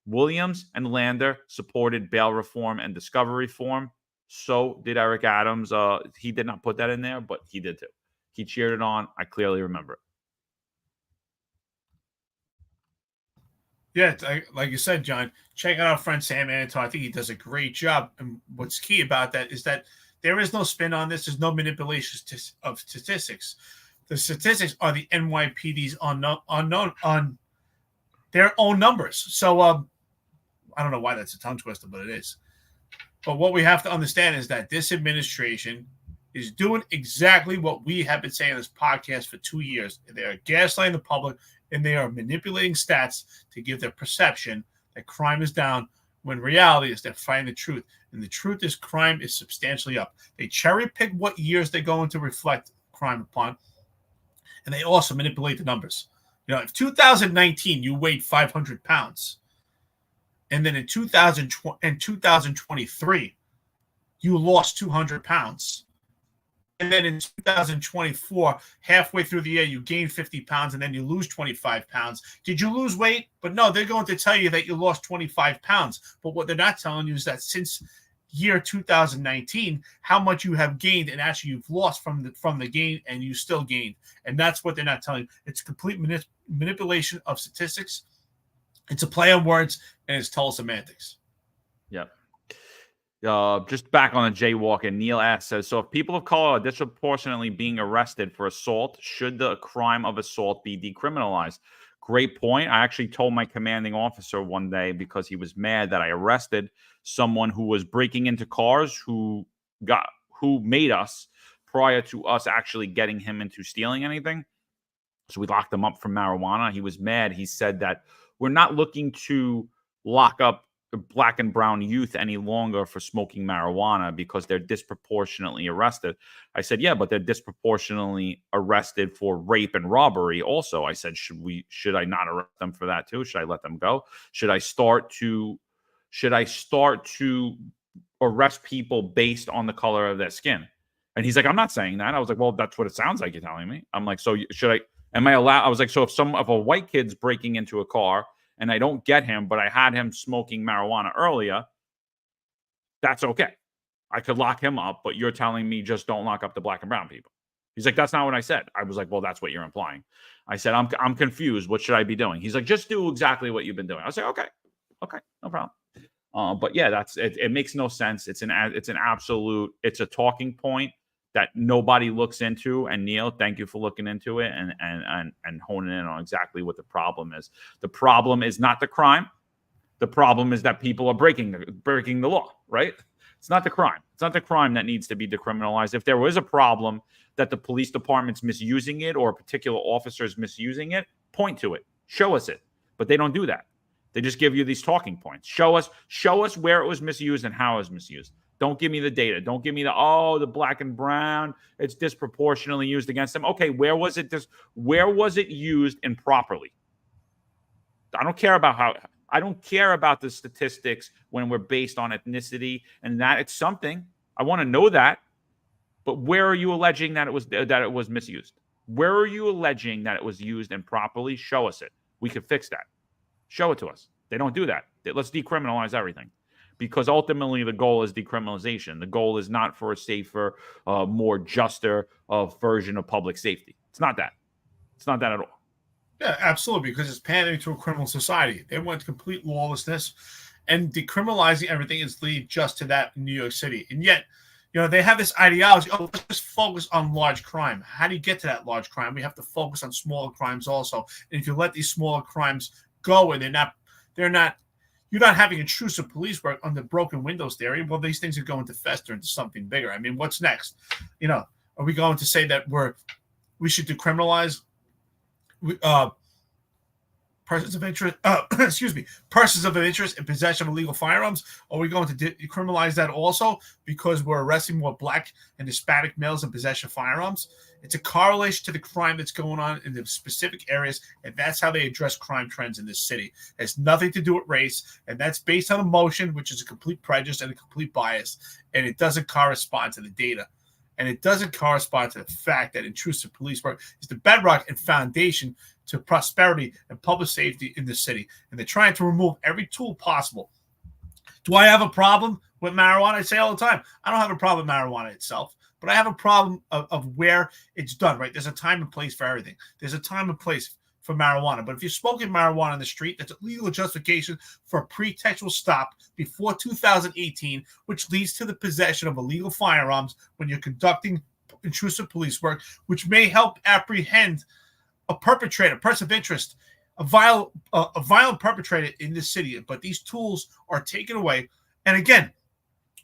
Williams and Lander supported bail reform and discovery reform. So did Eric Adams. He did not put that in there, but he did too. He cheered it on. I clearly remember it. Yeah, like you said, John, check out our friend Sam Antar. I think he does a great job. And what's key about that is that there is no spin on this. There's no manipulation of statistics. The statistics are the NYPD's on their own numbers. So I don't know why that's a tongue twister, but it is. But what we have to understand is that this administration is doing exactly what we have been saying in this podcast for 2 years. They are gaslighting the public, and they are manipulating stats to give their perception that crime is down, when reality is they're fighting the truth. And the truth is crime is substantially up. They cherry pick what years they're going to reflect crime upon, and they also manipulate the numbers. You know, if 2019 you weighed 500 pounds, and then in 2023 you lost 200 pounds, and then in 2024, halfway through the year, you gain 50 pounds, and then you lose 25 pounds. Did you lose weight? But no, they're going to tell you that you lost 25 pounds. But what they're not telling you is that since year 2019, how much you have gained, and actually you've lost from the gain, and you still gained. And that's what they're not telling you. It's complete manipulation of statistics. It's a play on words, and it's total semantics. Yep. Just back on the jaywalking, Neil S. says, so if people of color are disproportionately being arrested for assault, should the crime of assault be decriminalized? Great point. I actually told my commanding officer one day, because he was mad that I arrested someone who was breaking into cars who made us prior to us actually getting him into stealing anything. So we locked him up for marijuana. He was mad. He said that we're not looking to lock up Black and brown youth any longer for smoking marijuana because they're disproportionately arrested. I said, yeah, but they're disproportionately arrested for rape and robbery also. I said, should I not arrest them for that too? Should I let them go? Should I start to arrest people based on the color of their skin? And he's like, I'm not saying that. I was like, well, that's what it sounds like you're telling me. I'm like, so am I allowed? I was like, so if a white kid's breaking into a car and I don't get him, but I had him smoking marijuana earlier, that's okay. I could lock him up, but you're telling me just don't lock up the Black and brown people. He's like, that's not what I said. I was like, well, that's what you're implying. I said, I'm confused. What should I be doing? He's like, just do exactly what you've been doing. I was like, okay, no problem. But yeah, that's it. It makes no sense. It's a talking point that nobody looks into. And Neil, thank you for looking into it and honing in on exactly what the problem is. The problem is not the crime. The problem is that people are breaking the law, right? It's not the crime. It's not the crime that needs to be decriminalized. If there was a problem that the police department's misusing it or a particular officer is misusing it, point to it. Show us it. But they don't do that. They just give you these talking points. Show us where it was misused and how it was misused. Don't give me the data. Don't give me the black and brown. It's disproportionately used against them. Okay, where was it used improperly? I don't care about the statistics when we're based on ethnicity and that it's something. I want to know that. But where are you alleging that it was misused? Where are you alleging that it was used improperly? Show us it. We could fix that. Show it to us. They don't do that. Let's decriminalize everything. Because ultimately the goal is decriminalization. The goal is not for a safer, more juster version of public safety. It's not that. It's not that at all. Yeah, absolutely, because it's pandering to a criminal society. They want complete lawlessness, and decriminalizing everything is leading just to that in New York City. And yet, they have this ideology, let's just focus on large crime. How do you get to that large crime? We have to focus on smaller crimes also. And if you let these smaller crimes go and you're not having intrusive police work on the broken windows theory, well, these things are going to fester into something bigger. I mean, what's next? Are we going to say that we should decriminalize persons of interest, persons of interest in possession of illegal firearms? Are we going to decriminalize that also because we're arresting more black and Hispanic males in possession of firearms? It's a correlation to the crime that's going on in the specific areas, and that's how they address crime trends in this city. It has nothing to do with race, and that's based on emotion, which is a complete prejudice and a complete bias, and it doesn't correspond to the data. And it doesn't correspond to the fact that intrusive police work is the bedrock and foundation to prosperity and public safety in the city. And they're trying to remove every tool possible. Do I have a problem with marijuana? I say all the time, I don't have a problem with marijuana itself, but I have a problem of where it's done, right? There's a time and place for everything. There's a time and place for marijuana. But if you're smoking marijuana in the street, that's a legal justification for a pretextual stop before 2018, which leads to the possession of illegal firearms when you're conducting intrusive police work, which may help apprehend a perpetrator, person of interest, a violent perpetrator in this city. But these tools are taken away. And again,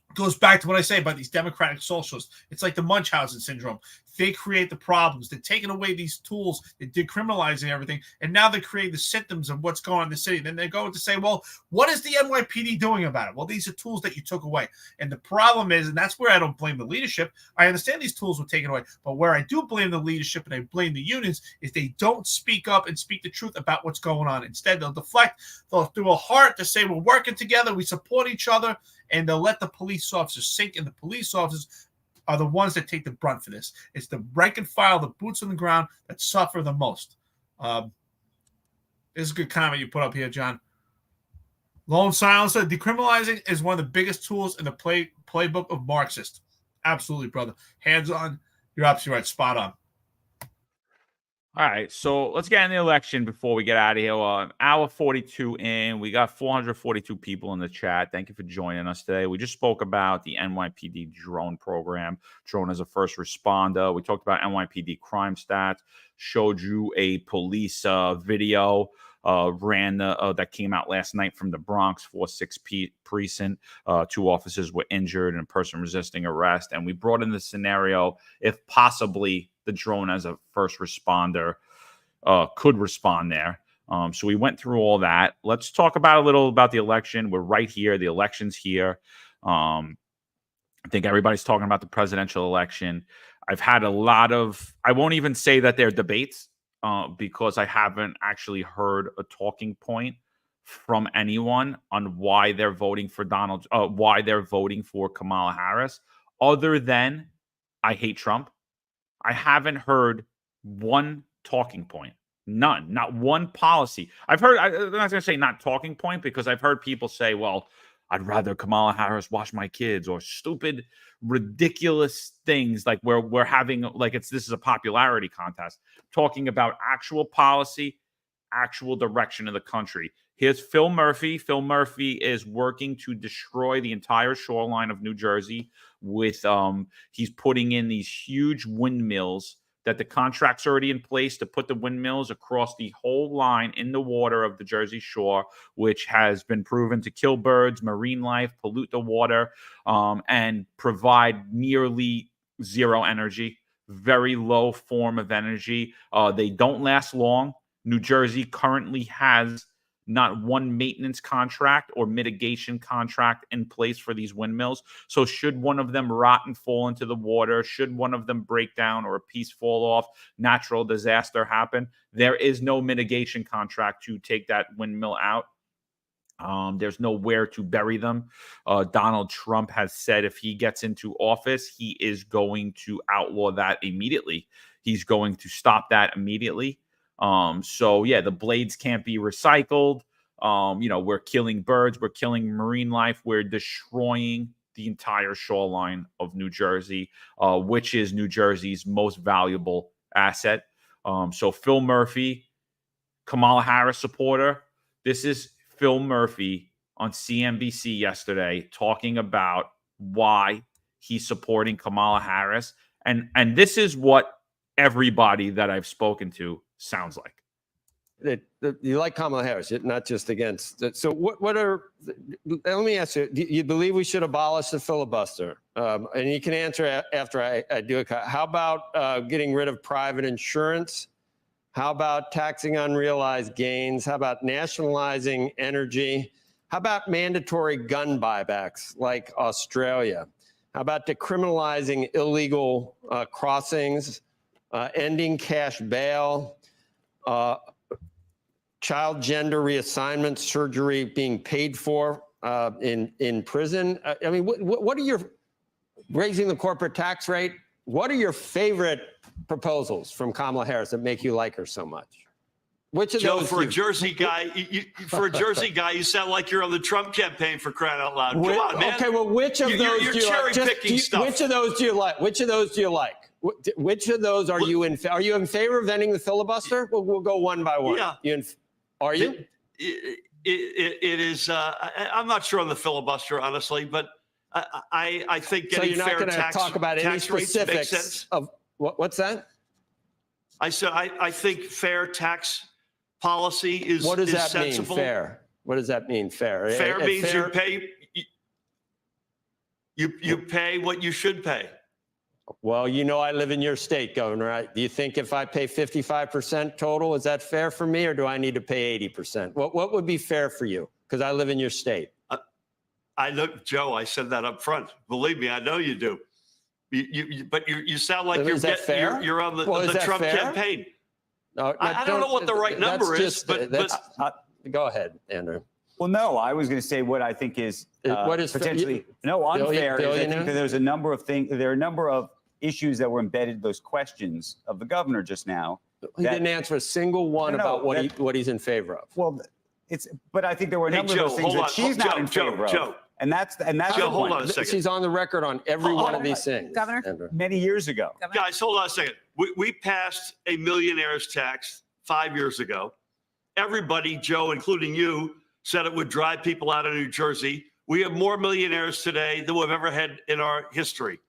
it goes back to what I say about these democratic socialists. It's like the Munchausen syndrome. They create the problems. They're taking away these tools. They're decriminalizing everything. And now they create the symptoms of what's going on in the city. Then they're going to say, well, what is the NYPD doing about it? Well, these are tools that you took away. And the problem is, and that's where I don't blame the leadership. I understand these tools were taken away. But where I do blame the leadership and I blame the unions is they don't speak up and speak the truth about what's going on. Instead, they'll deflect. They'll do a heart to say we're working together. We support each other. And they'll let the police officers sink. And the police officers are the ones that take the brunt for this. It's the rank and file, the boots on the ground that suffer the most. This is a good comment you put up here, John. Lone silencer. Decriminalizing is one of the biggest tools in the playbook of Marxists. Absolutely, brother. Hands on. You're absolutely right. Spot on. All right, so let's get in the election before we get out of here. Hour 42 in. We got 442 people in the chat. Thank you for joining us today. We just spoke about the NYPD drone program, drone as a first responder. We talked about NYPD crime stats, showed you a police video that came out last night from the Bronx 4-6 precinct. 2 officers were injured and a person resisting arrest. And we brought in the scenario if possibly the drone as a first responder could respond there. So we went through all that. Let's talk a little about the election. We're right here. The election's here. I think everybody's talking about the presidential election. I've had a lot of, I won't even say that they're debates because I haven't actually heard a talking point from anyone on why they're voting for why they're voting for Kamala Harris, other than I hate Trump. I haven't heard one talking point. None. Not one policy. I've heard, I'm not going to say not talking point because I've heard people say, well, I'd rather Kamala Harris watch my kids, or stupid, ridiculous things like we're having, like this is a popularity contest, talking about actual policy, actual direction of the country. Here's Phil Murphy. Phil Murphy is working to destroy the entire shoreline of New Jersey with he's putting in these huge windmills that the contract's already in place to put the windmills across the whole line in the water of the Jersey Shore, which has been proven to kill birds, marine life, pollute the water, and provide nearly zero energy, very low form of energy. They don't last long. New Jersey currently has not one maintenance contract or mitigation contract in place for these windmills. So should one of them rot and fall into the water, should one of them break down or a piece fall off, natural disaster happen, there is no mitigation contract to take that windmill out. There's nowhere to bury them. Donald Trump has said if he gets into office, he is going to outlaw that immediately. He's going to stop that immediately. So yeah, the blades can't be recycled. We're killing birds, we're killing marine life, we're destroying the entire shoreline of New Jersey, which is New Jersey's most valuable asset. So Phil Murphy, Kamala Harris supporter. This is Phil Murphy on CNBC yesterday talking about why he's supporting Kamala Harris. And this is what everybody that I've spoken to sounds like. You like Kamala Harris, not just against. So what are, let me ask you, do you believe we should abolish the filibuster? And you can answer after I do it. How about getting rid of private insurance? How about taxing unrealized gains? How about nationalizing energy? How about mandatory gun buybacks like Australia? How about decriminalizing illegal crossings, ending cash bail, child gender reassignment surgery being paid for in prison? I mean, what are your, raising the corporate tax rate? What are your favorite proposals from Kamala Harris that make you like her so much? Which of Joe, those? for a Jersey guy, you sound like you're on the Trump campaign, for crying out loud. Come on, man. Okay, well, which of those you're do you like? cherry-picking stuff. Which of those do you like? Which of those do you like? Which of those are you in? Are you in favor of ending the filibuster? We'll go one by one. Yeah. Are you? It is. I'm not sure on the filibuster, honestly, but I think So getting you're not fair going to tax, talk about any tax rates makes specifics sense. of what's that? I said I think fair tax policy is. What does that sensible. mean? Fair. What does that mean? Fair. Fair means you pay. You pay what you should pay. Well, I live in your state, Governor. Do you think if I pay 55% total, is that fair for me, or do I need to pay 80%? What would be fair for you? Because I live in your state. I look, Joe. I said that up front. Believe me, I know you do. But you sound like you're on the Trump campaign. No, I don't know what the right number is, but go ahead, Andrew. Well, no, I was going to say what I think is what is potentially unfair. Is I think that there's a number of things. There are a number of issues that were embedded in those questions of the governor just now. He didn't answer a single one about what he's in favor of. Well, but I think there were a number of those things that she's not in favor of. And that's Joe, the hold point. on a second. She's on the record on every one of these things. Governor? Many years ago. Guys, hold on a second. We passed a millionaire's tax 5 years ago. Everybody, Joe, including you, said it would drive people out of New Jersey. We have more millionaires today than we've ever had in our history.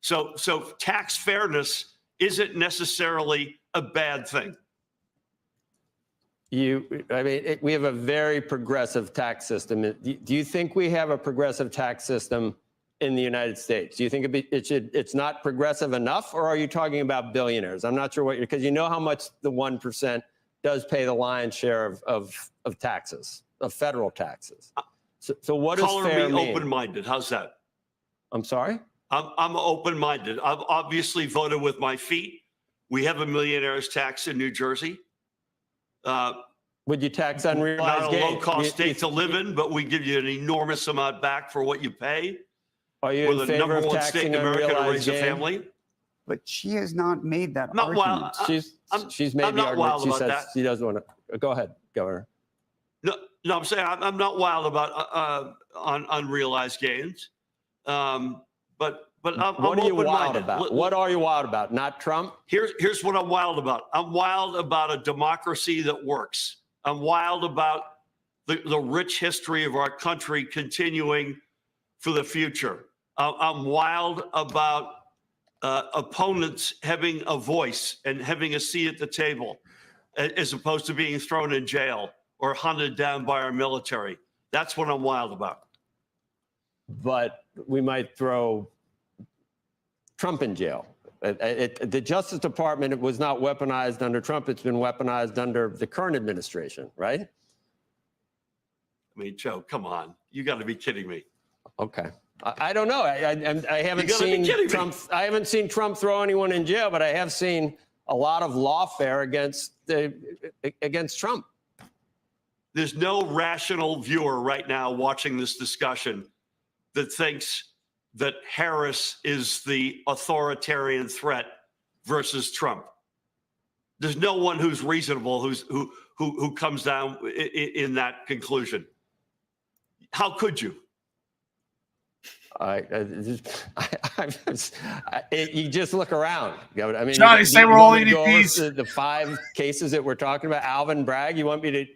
So tax fairness isn't necessarily a bad thing. We have a very progressive tax system. Do you think we have a progressive tax system in the United States? Do you think it's not progressive enough, or are you talking about billionaires? I'm not sure because you know how much the 1% does pay the lion's share of taxes, of federal taxes. So what does fair mean? Open-minded. How's that? I'm sorry? I'm open-minded. I've obviously voted with my feet. We have a millionaire's tax in New Jersey. Would you tax unrealized gains? Not a low-cost state to live in, but we give you an enormous amount back for what you pay. Are you in favor of taxing unrealized gains? Family. But she has not made that not argument. She's made the argument. She says she doesn't want to. Go ahead, Governor. No, I'm saying I'm not wild about on unrealized gains. But I'm what are you wild open-minded. about? What are you wild about? Not Trump? Here's what I'm wild about. I'm wild about a democracy that works. I'm wild about the rich history of our country continuing for the future. I'm wild about opponents having a voice and having a seat at the table, as opposed to being thrown in jail or hunted down by our military. That's what I'm wild about. But we might throw Trump in jail. The Justice Department was not weaponized under Trump. It's been weaponized under the current administration, right? I mean, Joe, come on. You got to be kidding me. Okay. I don't know. I haven't You gotta be seen kidding me. Trump. I haven't seen Trump throw anyone in jail, but I have seen a lot of lawfare against Trump. There's no rational viewer right now watching this discussion that thinks that Harris is the authoritarian threat versus Trump. There's no one who's reasonable who comes down in that conclusion. How could you? You just look around. I mean, Johnny, say we're all EDPs. The 5 cases that we're talking about, Alvin Bragg. You want me to?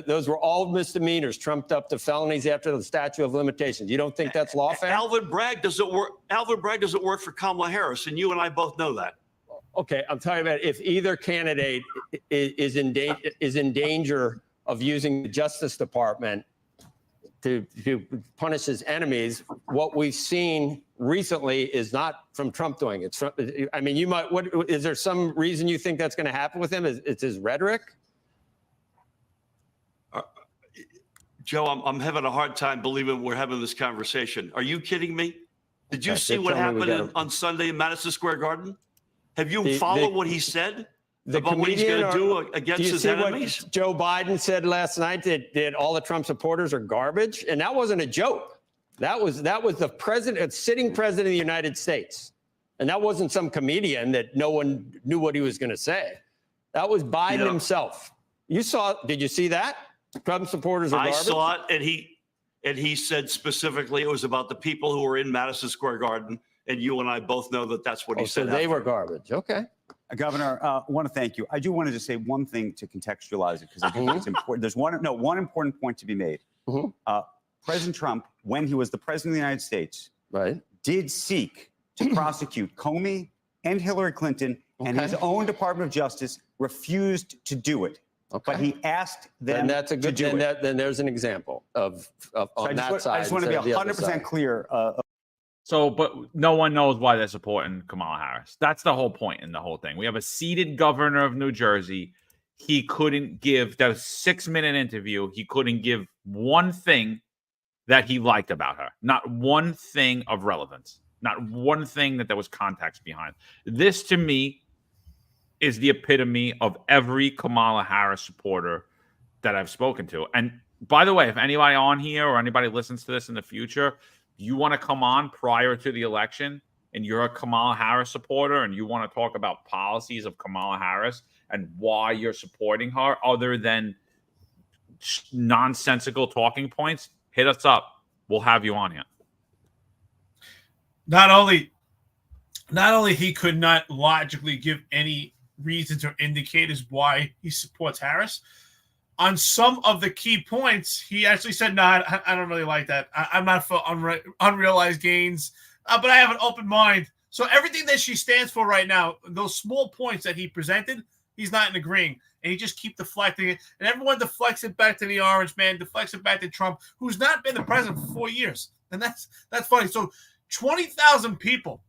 Those were all misdemeanors, trumped up to felonies after the statute of limitations. You don't think that's lawfare? Alvin Bragg doesn't work. Alvin Bragg doesn't work for Kamala Harris, and you and I both know that. Okay, I'm talking about if either candidate is in danger of using the Justice Department to punish his enemies. What we've seen recently is not from Trump doing it. It's from, I mean, you might. What is there some reason you think that's going to happen with him? It's his rhetoric. Joe, I'm having a hard time believing we're having this conversation. Are you kidding me? Did you see what happened on Sunday in Madison Square Garden? Have you followed what he said about what he's going to do against his enemies? What Joe Biden said last night that all the Trump supporters are garbage, and that wasn't a joke. That was the president, sitting president of the United States, and that wasn't some comedian that no one knew what he was going to say. That was Biden himself. You saw? Did you see that? Trump supporters are garbage. I saw it, and he said specifically it was about the people who were in Madison Square Garden, and you and I both know that that's what he said. So they were garbage. Okay. Governor, I want to thank you. I do want to just say one thing to contextualize it because I think it's important. There's one important point to be made. President Trump, when he was the president of the United States, did seek to prosecute Comey and Hillary Clinton, and his own Department of Justice refused to do it. But he asked them and that's a good, to do it. Then there's an example of on that side. I just want to be 100% clear. But no one knows why they're supporting Kamala Harris. That's the whole point in the whole thing. We have a seated governor of New Jersey. He couldn't give that 6-minute interview. He couldn't give one thing that he liked about her. Not one thing of relevance. Not one thing that there was context behind. This, to me, is the epitome of every Kamala Harris supporter that I've spoken to. And by the way, if anybody on here or anybody listens to this in the future, you want to come on prior to the election and you're a Kamala Harris supporter and you want to talk about policies of Kamala Harris and why you're supporting her other than nonsensical talking points, hit us up. We'll have you on here. Not only he could not logically give any reasons or indicators why he supports Harris. On some of the key points, he actually said, no, I don't really like that. I'm not for unrealized gains, but I have an open mind. So everything that she stands for right now, those small points that he presented, he's not in agreeing. And he just keep deflecting it. And everyone deflects it back to the orange man, deflects it back to Trump, who's not been the president for 4 years. And that's funny. So 20,000 people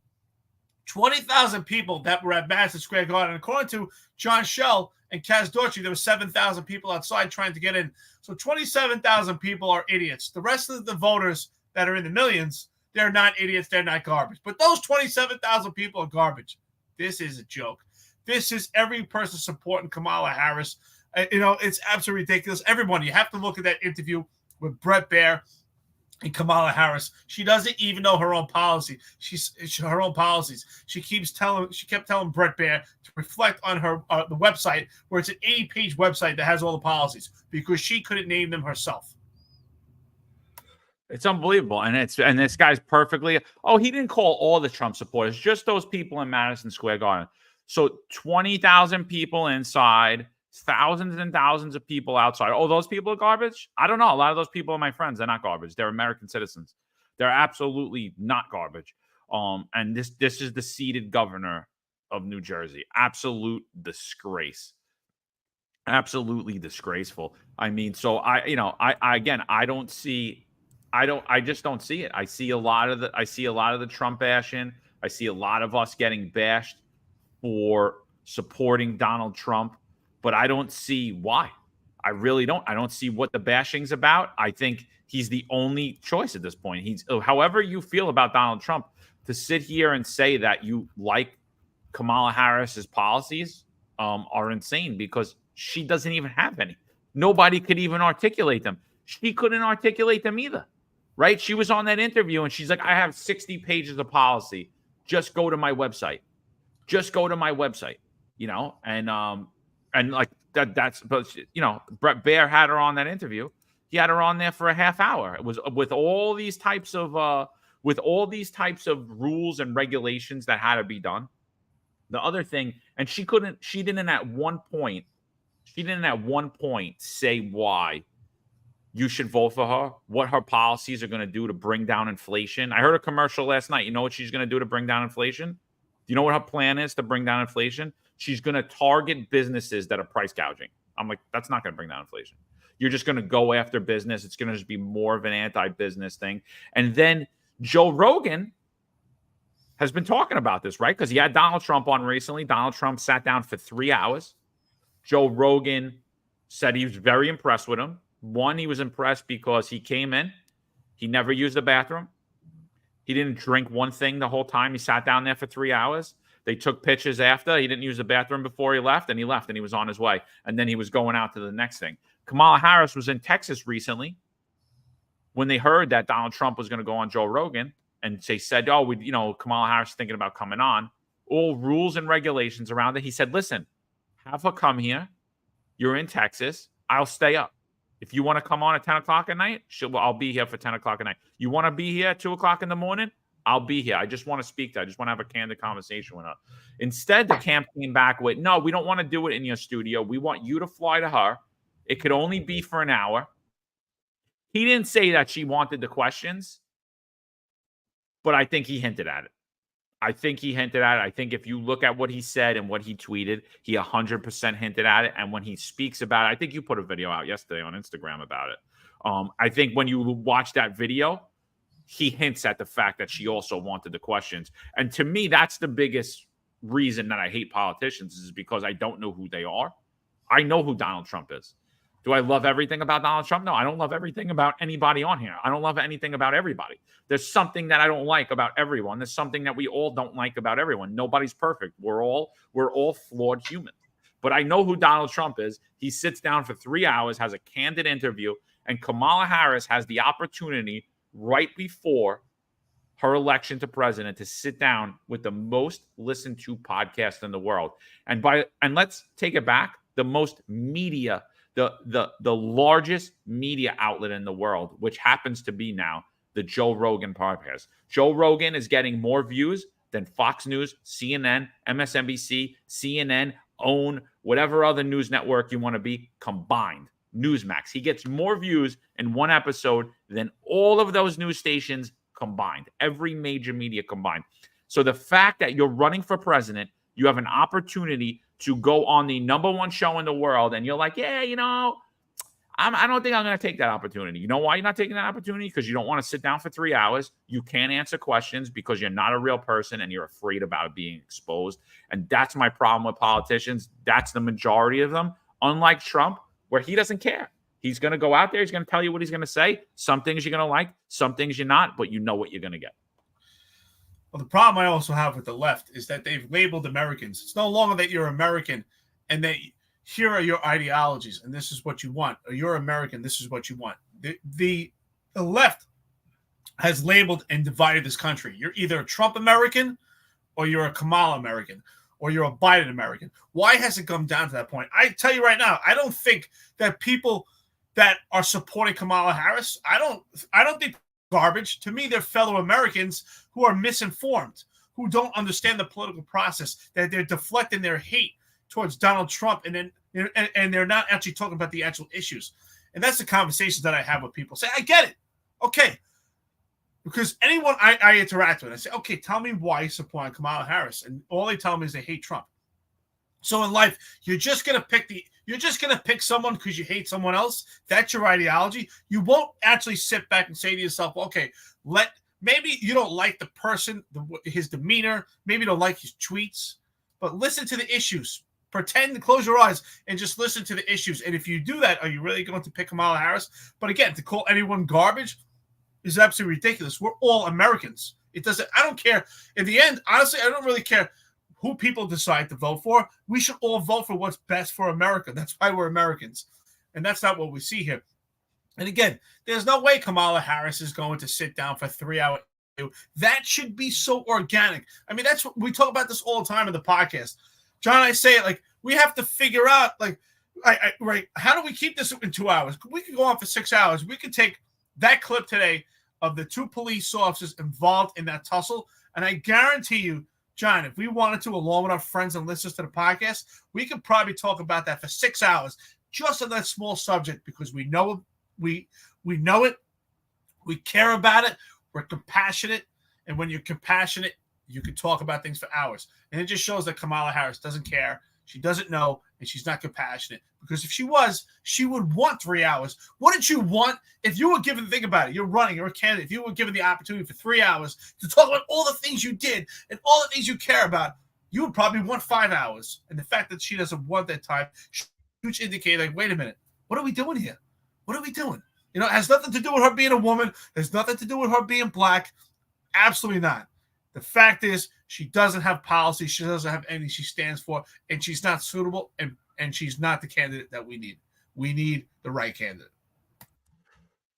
that were at Madison Square Garden. According to John Shell and Kaz Daughtry, there were 7,000 people outside trying to get in. So 27,000 people are idiots. The rest of the voters that are in the millions, they're not idiots. They're not garbage. But those 27,000 people are garbage. This is a joke. This is every person supporting Kamala Harris. It's absolutely ridiculous. Everyone, you have to look at that interview with Brett Baer and Kamala Harris. She doesn't even know her own policy. Her own policies. She kept telling Brett Baer to reflect on her the website, where it's an 80-page website that has all the policies, because she couldn't name them herself. It's unbelievable, and this guy's perfectly. Oh, he didn't call all the Trump supporters, just those people in Madison Square Garden. So 20,000 people inside, thousands and thousands of people outside. Oh, those people are garbage? I don't know. A lot of those people are my friends. They're not garbage. They're American citizens. They're absolutely not garbage. And this is the seated governor of New Jersey. Absolute disgrace. Absolutely disgraceful. I mean, so I just don't see it. I see a lot of the Trump bashing. I see a lot of us getting bashed for supporting Donald Trump, but I don't see why. I really don't. I don't see what the bashing's about. I think he's the only choice at this point. However you feel about Donald Trump, to sit here and say that you like Kamala Harris's policies are insane, because she doesn't even have any. Nobody could even articulate them. She couldn't articulate them either, right? She was on that interview and she's like, I have 60 pages of policy. Just go to my website. Just go to my website, and like that's, but Brett Baer had her on that interview. He had her on there for a half hour. It was with all these types of rules and regulations that had to be done. The other thing, and she didn't at one point say why you should vote for her, what her policies are going to do to bring down inflation. I heard a commercial last night. You know what she's going to do to bring down inflation? Do you know what her plan is to bring down inflation? She's going to target businesses that are price gouging. I'm like, that's not going to bring down inflation. You're just going to go after business. It's going to just be more of an anti-business thing. And then Joe Rogan has been talking about this, right? Because he had Donald Trump on recently. Donald Trump sat down for 3 hours. Joe Rogan said he was very impressed with him. One, he was impressed because he came in. He never used the bathroom. He didn't drink one thing the whole time. He sat down there for 3 hours. They took pictures after. He didn't use the bathroom before he left, and he was on his way. And then he was going out to the next thing. Kamala Harris was in Texas recently when they heard that Donald Trump was going to go on Joe Rogan, and they said, Kamala Harris is thinking about coming on. All rules and regulations around it. He said, listen, have her come here. You're in Texas. I'll stay up. If you want to come on at 10 o'clock at night, I'll be here for 10 o'clock at night. You want to be here at 2 o'clock in the morning? I'll be here. I just want to speak to her. I just want to have a candid conversation with her. Instead, the camp came back with, no, we don't want to do it in your studio. We want you to fly to her. It could only be for an hour. He didn't say that she wanted the questions, but I think he hinted at it. I think if you look at what he said and what he tweeted, he 100% hinted at it. And when he speaks about it, I think you put a video out yesterday on Instagram about it. I think when you watch that video, he hints at the fact that she also wanted the questions. And to me, that's the biggest reason that I hate politicians, is because I don't know who they are. I know who Donald Trump is. Do I love everything about Donald Trump? No, I don't love everything about anybody on here. I don't love anything about everybody. There's something that I don't like about everyone. There's something that we all don't like about everyone. Nobody's perfect. We're all flawed humans. But I know who Donald Trump is. He sits down for 3 hours, has a candid interview, and Kamala Harris has the opportunity right before her election to president to sit down with the most listened to podcast in the world. And let's take it back, the most media, the largest media outlet in the world, which happens to be now the Joe Rogan podcast. Joe Rogan is getting more views than Fox News, CNN, MSNBC, CNN, OWN, whatever other news network you want to be combined. Newsmax. He gets more views in one episode than all of those news stations combined, every major media combined. So the fact that you're running for president, you have an opportunity to go on the #1 show in the world, and you're like, yeah, I don't think I'm going to take that opportunity. You know why you're not taking that opportunity? Because you don't want to sit down for 3 hours. You can't answer questions because you're not a real person and you're afraid about being exposed. And that's my problem with politicians. That's the majority of them. Unlike Trump, where he doesn't care. He's going to go out there. He's going to tell you what he's going to say. Some things you're going to like, some things you're not, but you know what you're going to get. Well, the problem I also have with the left is that they've labeled Americans. It's no longer that you're American and that here are your ideologies and this is what you want, or you're American, this is what you want. The left has labeled and divided this country. You're either a Trump American or you're a Kamala American or you're a Biden American. Why has it come down to that point? I tell you right now, I don't think that people that are supporting Kamala Harris, I don't think garbage. To me, they're fellow Americans who are misinformed, who don't understand the political process, that they're deflecting their hate towards Donald Trump, and then and they're not actually talking about the actual issues. And that's the conversations that I have with people. Say, I get it. Okay. Because anyone I interact with, I say, okay, tell me why you support Kamala Harris. And all they tell me is they hate Trump. So in life, you're just gonna pick someone because you hate someone else. That's your ideology. You won't actually sit back and say to yourself, okay, maybe you don't like the person, his demeanor, maybe you don't like his tweets, but listen to the issues. Pretend to close your eyes and just listen to the issues. And if you do that, are you really going to pick Kamala Harris? But again, to call anyone garbage is absolutely ridiculous. We're all Americans. I don't care. In the end, honestly, I don't really care who people decide to vote for. We should all vote for what's best for America. That's why we're Americans. And that's not what we see here. And again, there's no way Kamala Harris is going to sit down for 3 hours. That should be so organic. I mean, that's what we talk about this all the time in the podcast. John and I say it like we have to figure out right, how do we keep this in 2 hours? We could go on for 6 hours. We could take that clip today of the 2 police officers involved in that tussle. And I guarantee you, John, if we wanted to, along with our friends and listeners to the podcast, we could probably talk about that for 6 hours just on that small subject because we know it, we know it, we care about it, we're compassionate, and when you're compassionate, you can talk about things for hours. And it just shows that Kamala Harris doesn't care, she doesn't know, and she's not compassionate. Because if she was, she would want 3 hours. What did you want if you were given, think about it, you're running, you're a candidate, if you were given the opportunity for 3 hours to talk about all the things you did and all the things you care about, you would probably want 5 hours. And the fact that she doesn't want that time, huge indicator, like, wait a minute, what are we doing here? What are we doing? You know, it has nothing to do with her being a woman. There's nothing to do with her being black. Absolutely not. The fact is, she doesn't have policy. She doesn't have anything she stands for, and she's not suitable, and she's not the candidate that we need. We need the right candidate.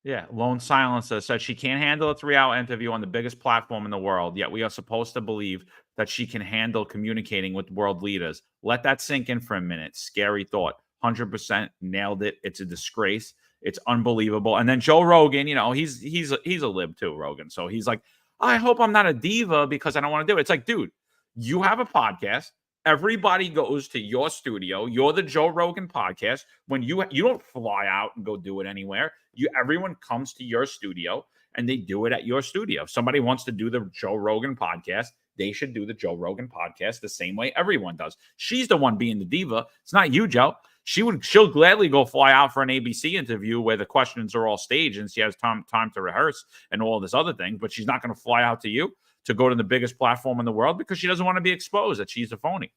Yeah, Lone Silencer said she can't handle a 3-hour interview on the biggest platform in the world, yet we are supposed to believe that she can handle communicating with world leaders. Let that sink in for a minute. Scary thought. 100% nailed it. It's a disgrace. It's unbelievable. And then Joe Rogan, you know, he's a lib too, Rogan. So he's like, I hope I'm not a diva because I don't want to do it. It's like, dude, you have a podcast. Everybody goes to your studio. You're the Joe Rogan podcast. When you don't fly out and go do it anywhere. Everyone comes to your studio and they do it at your studio. If somebody wants to do the Joe Rogan podcast, they should do the Joe Rogan podcast the same way everyone does. She's the one being the diva. It's not you, Joe. She'll gladly go fly out for an ABC interview where the questions are all staged and she has time to rehearse and all this other thing, but she's not going to fly out to you to go to the biggest platform in the world because she doesn't want to be exposed that she's a phony.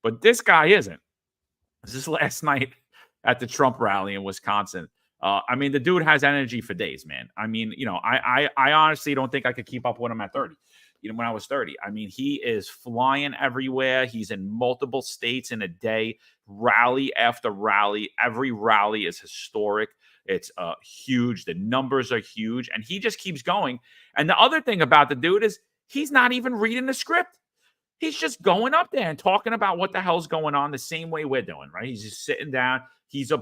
But this guy isn't. This is last night at the Trump rally in Wisconsin. I mean, the dude has energy for days, man. I mean, you know, I honestly don't think I could keep up with him at 30. You know, when I was 30, I mean, he is flying everywhere. He's in multiple states in a day, rally after rally. Every rally is historic. It's huge. The numbers are huge. And he just keeps going. And the other thing about the dude is he's not even reading the script. He's just going up there and talking about what the hell's going on the same way we're doing, right? He's just sitting down.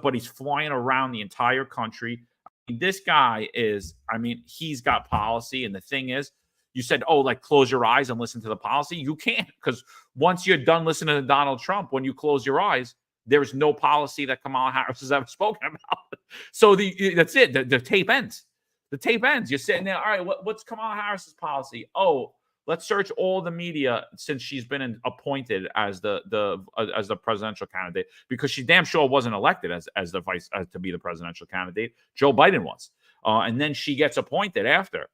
But he's flying around the entire country. I mean, this guy is, I mean, he's got policy. And the thing is, you said, oh, like close your eyes and listen to the policy. You can't, because once you're done listening to Donald Trump, when you close your eyes, there's no policy that Kamala Harris has ever spoken about. So that's it. The tape ends. The tape ends. You're sitting there. All right, what's Kamala Harris's policy? Oh, let's search all the media since she's been appointed as the presidential candidate, because she damn sure wasn't elected as the vice to be the presidential candidate. Joe Biden was, and then she gets appointed after.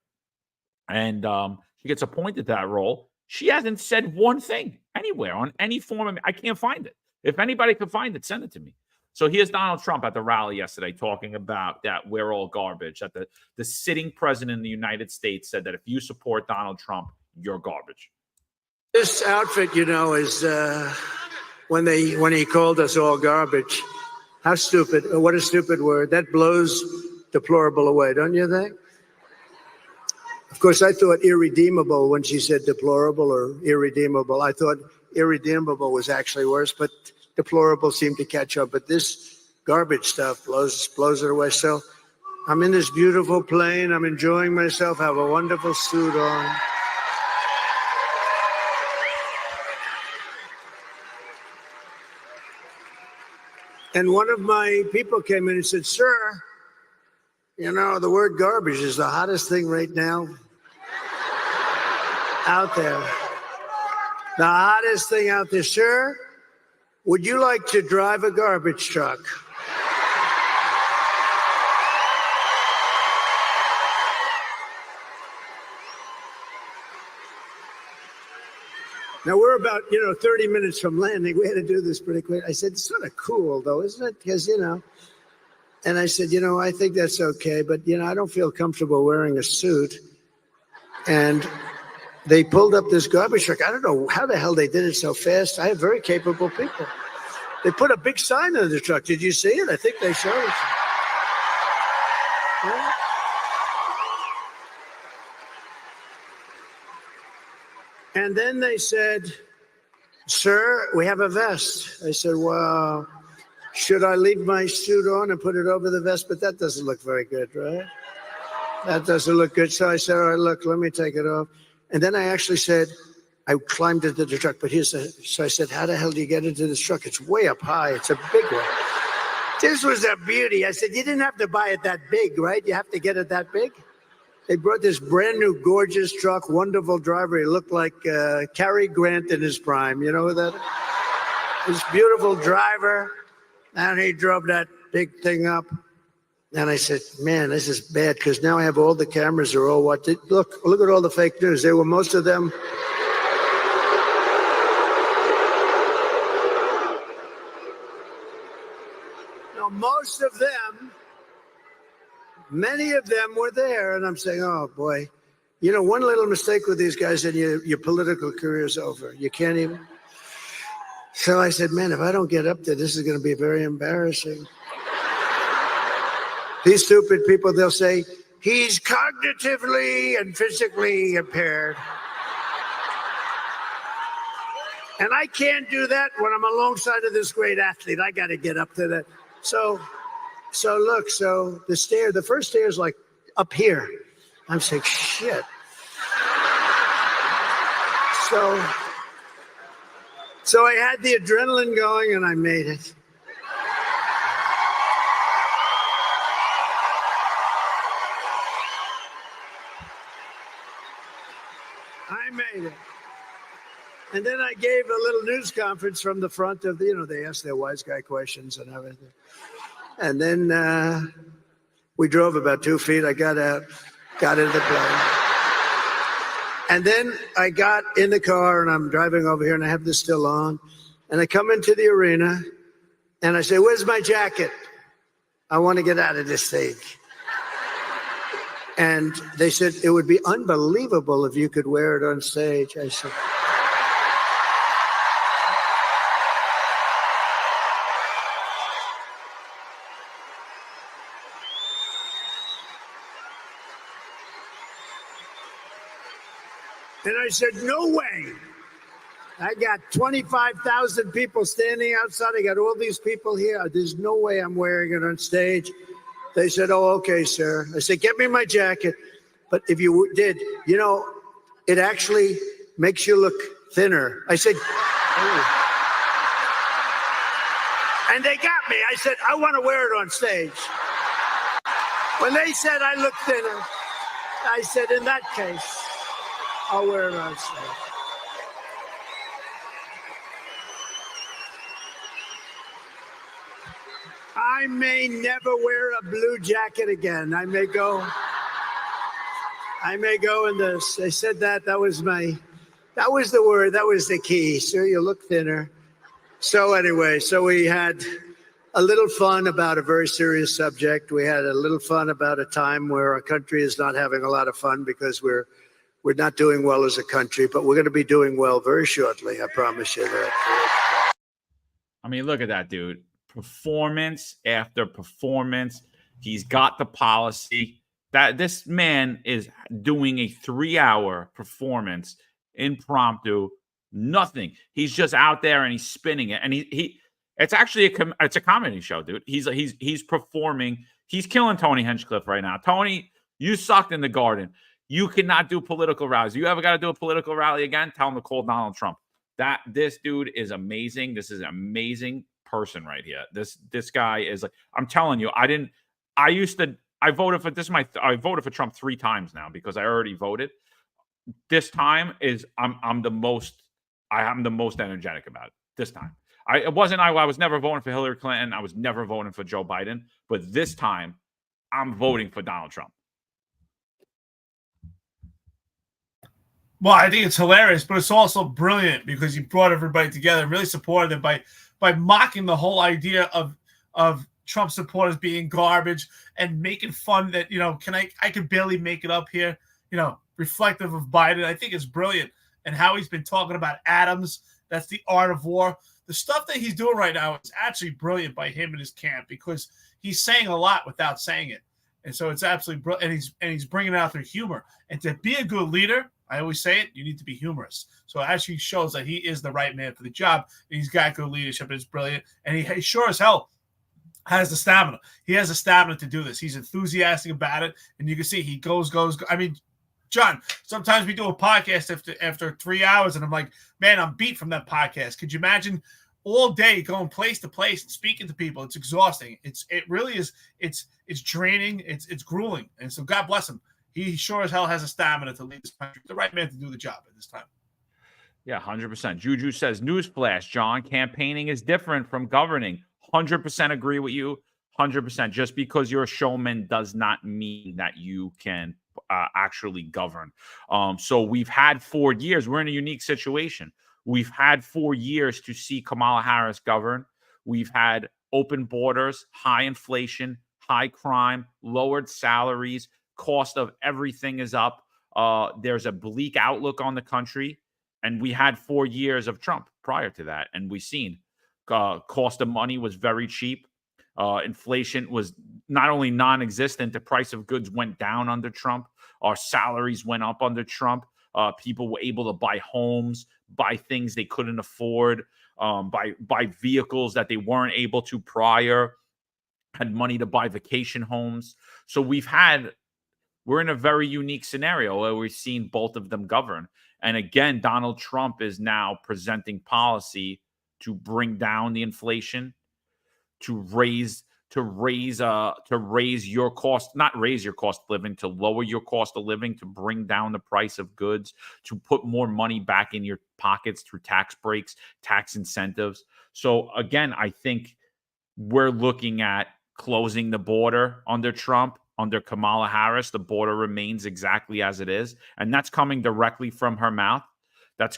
And she gets appointed to that role. She hasn't said one thing anywhere on any form of. I can't find it. If anybody can find it, send it to me. So here's Donald Trump at the rally yesterday talking about that we're all garbage. That the sitting president of the United States said that if you support Donald Trump, you're garbage. This outfit, you know, is when he called us all garbage. How stupid! What a stupid word. That blows deplorable away, don't you think? Of course, I thought irredeemable when she said deplorable or irredeemable. I thought irredeemable was actually worse, but deplorable seemed to catch up. But this garbage stuff blows it away. So I'm in this beautiful plane. I'm enjoying myself. Have a wonderful suit on. And one of my people came in and said, "Sir, you know, the word garbage is the hottest thing right now out there. The hottest thing out there. Sir, would you like to drive a garbage truck?" Now we're about, 30 minutes from landing. We had to do this pretty quick. I said, "It's sort of cool though, isn't it? Because, and I said, I think that's okay, but, I don't feel comfortable wearing a suit." And they pulled up this garbage truck. I don't know how the hell they did it so fast. I have very capable people. They put a big sign on the truck. Did you see it? I think they showed it. Yeah. And then they said, "Sir, we have a vest." I said, "Well, should I leave my suit on and put it over the vest?" But that doesn't look very good, right? That doesn't look good. So I said, "All right, look, let me take it off." And then I actually said, I climbed into the truck, but so I said, "How the hell do you get into this truck? It's way up high. It's a big one." This was a beauty. I said, "You didn't have to buy it that big, right? You have to get it that big?" They brought this brand new, gorgeous truck, wonderful driver. He looked like Cary Grant in his prime. You know who that is? This beautiful driver. And he drove that big thing up. And I said, "Man, this is bad because now I have all the cameras are all watching. Look at all the fake news. They were most of them. No, most of them. Many of them were there, and I'm saying, "Oh boy, one little mistake with these guys, and your political career is over. You can't even." So I said, "Man, if I don't get up there, this is going to be very embarrassing." These stupid people, they'll say, "He's cognitively and physically impaired." And I can't do that when I'm alongside of this great athlete. I got to get up to that. So the first stair is like up here. I'm saying, shit. So I had the adrenaline going and I made it. I made it. And then I gave a little news conference from the front of they asked their wise guy questions and everything. And then we drove about 2 feet. I got out, got into the plane. And then I got in the car and I'm driving over here and I have this still on. And I come into the arena and I say, "Where's my jacket? I want to get out of this stage." And they said, "It would be unbelievable if you could wear it on stage." I said, I said, "No way. I got 25,000 people standing outside. I got all these people here. There's no way I'm wearing it on stage." They said, "Oh, okay, sir." I said, "Get me my jacket." But if you did, it actually makes you look thinner. I said, "Oh." And they got me. I said, "I want to wear it on stage." When they said I look thinner, I said, "In that case, I'll wear it on stage." I may never wear a blue jacket again. I may go in this. They said that was the word. That was the key. Sir, you look thinner. So anyway, we had a little fun about a very serious subject. We had a little fun about a time where our country is not having a lot of fun because we're not doing well as a country, but we're going to be doing well very shortly. I promise you that. I mean, look at that, dude. Performance after performance. He's got the policy. That this man is doing a 3-hour performance impromptu. Nothing. He's just out there and he's spinning it. And it's actually it's a comedy show, dude. He's performing. He's killing Tony Hinchcliffe right now. Tony, you sucked in the Garden. You cannot do political rallies. You ever got to do a political rally again? Tell him to call Donald Trump. This dude is amazing. This is an amazing person right here. This guy is like, I'm telling you, I voted for Trump 3 times now because I already voted. This time is I'm the most energetic about it this time. I was never voting for Hillary Clinton. I was never voting for Joe Biden, but this time I'm voting for Donald Trump. Well, I think it's hilarious, but it's also brilliant because you brought everybody together and really supported them by mocking the whole idea of Trump supporters being garbage and making fun that, I could barely make it up here, reflective of Biden. I think it's brilliant. And how he's been talking about atoms. That's the art of war. The stuff that he's doing right now is actually brilliant by him and his camp because he's saying a lot without saying it. And so it's absolutely brilliant. And he's bringing it out through humor. And to be a good leader, I always say it, you need to be humorous. So it actually shows that he is the right man for the job. He's got good leadership. It's brilliant. And he sure as hell has the stamina. He has the stamina to do this. He's enthusiastic about it. And you can see he goes. I mean, John, sometimes we do a podcast after 3 hours, and I'm like, man, I'm beat from that podcast. Could you imagine all day going place to place and speaking to people? It's exhausting. It really is. It's draining. It's grueling. And so God bless him. He sure as hell has a stamina to lead this country. The right man to do the job at this time. Yeah, 100%. Juju says, newsflash, John, campaigning is different from governing. 100% agree with you. 100%. Just because you're a showman does not mean that you can actually govern. So we've had 4 years. We're in a unique situation. We've had 4 years to see Kamala Harris govern. We've had open borders, high inflation, high crime, lowered salaries, cost of everything is up. There's a bleak outlook on the country. And we had 4 years of Trump prior to that. And we've seen cost of money was very cheap. Inflation was not only non-existent, the price of goods went down under Trump. Our salaries went up under Trump. People were able to buy homes, buy things they couldn't afford, buy vehicles that they weren't able to prior, had money to buy vacation homes. So we're in a very unique scenario where we've seen both of them govern. And again, Donald Trump is now presenting policy to bring down the inflation, to raise your cost, not raise your cost of living, to lower your cost of living, to bring down the price of goods, to put more money back in your pockets through tax breaks, tax incentives. So again, I think we're looking at closing the border under Trump. Under Kamala Harris, the border remains exactly as it is. And that's coming directly from her mouth. Her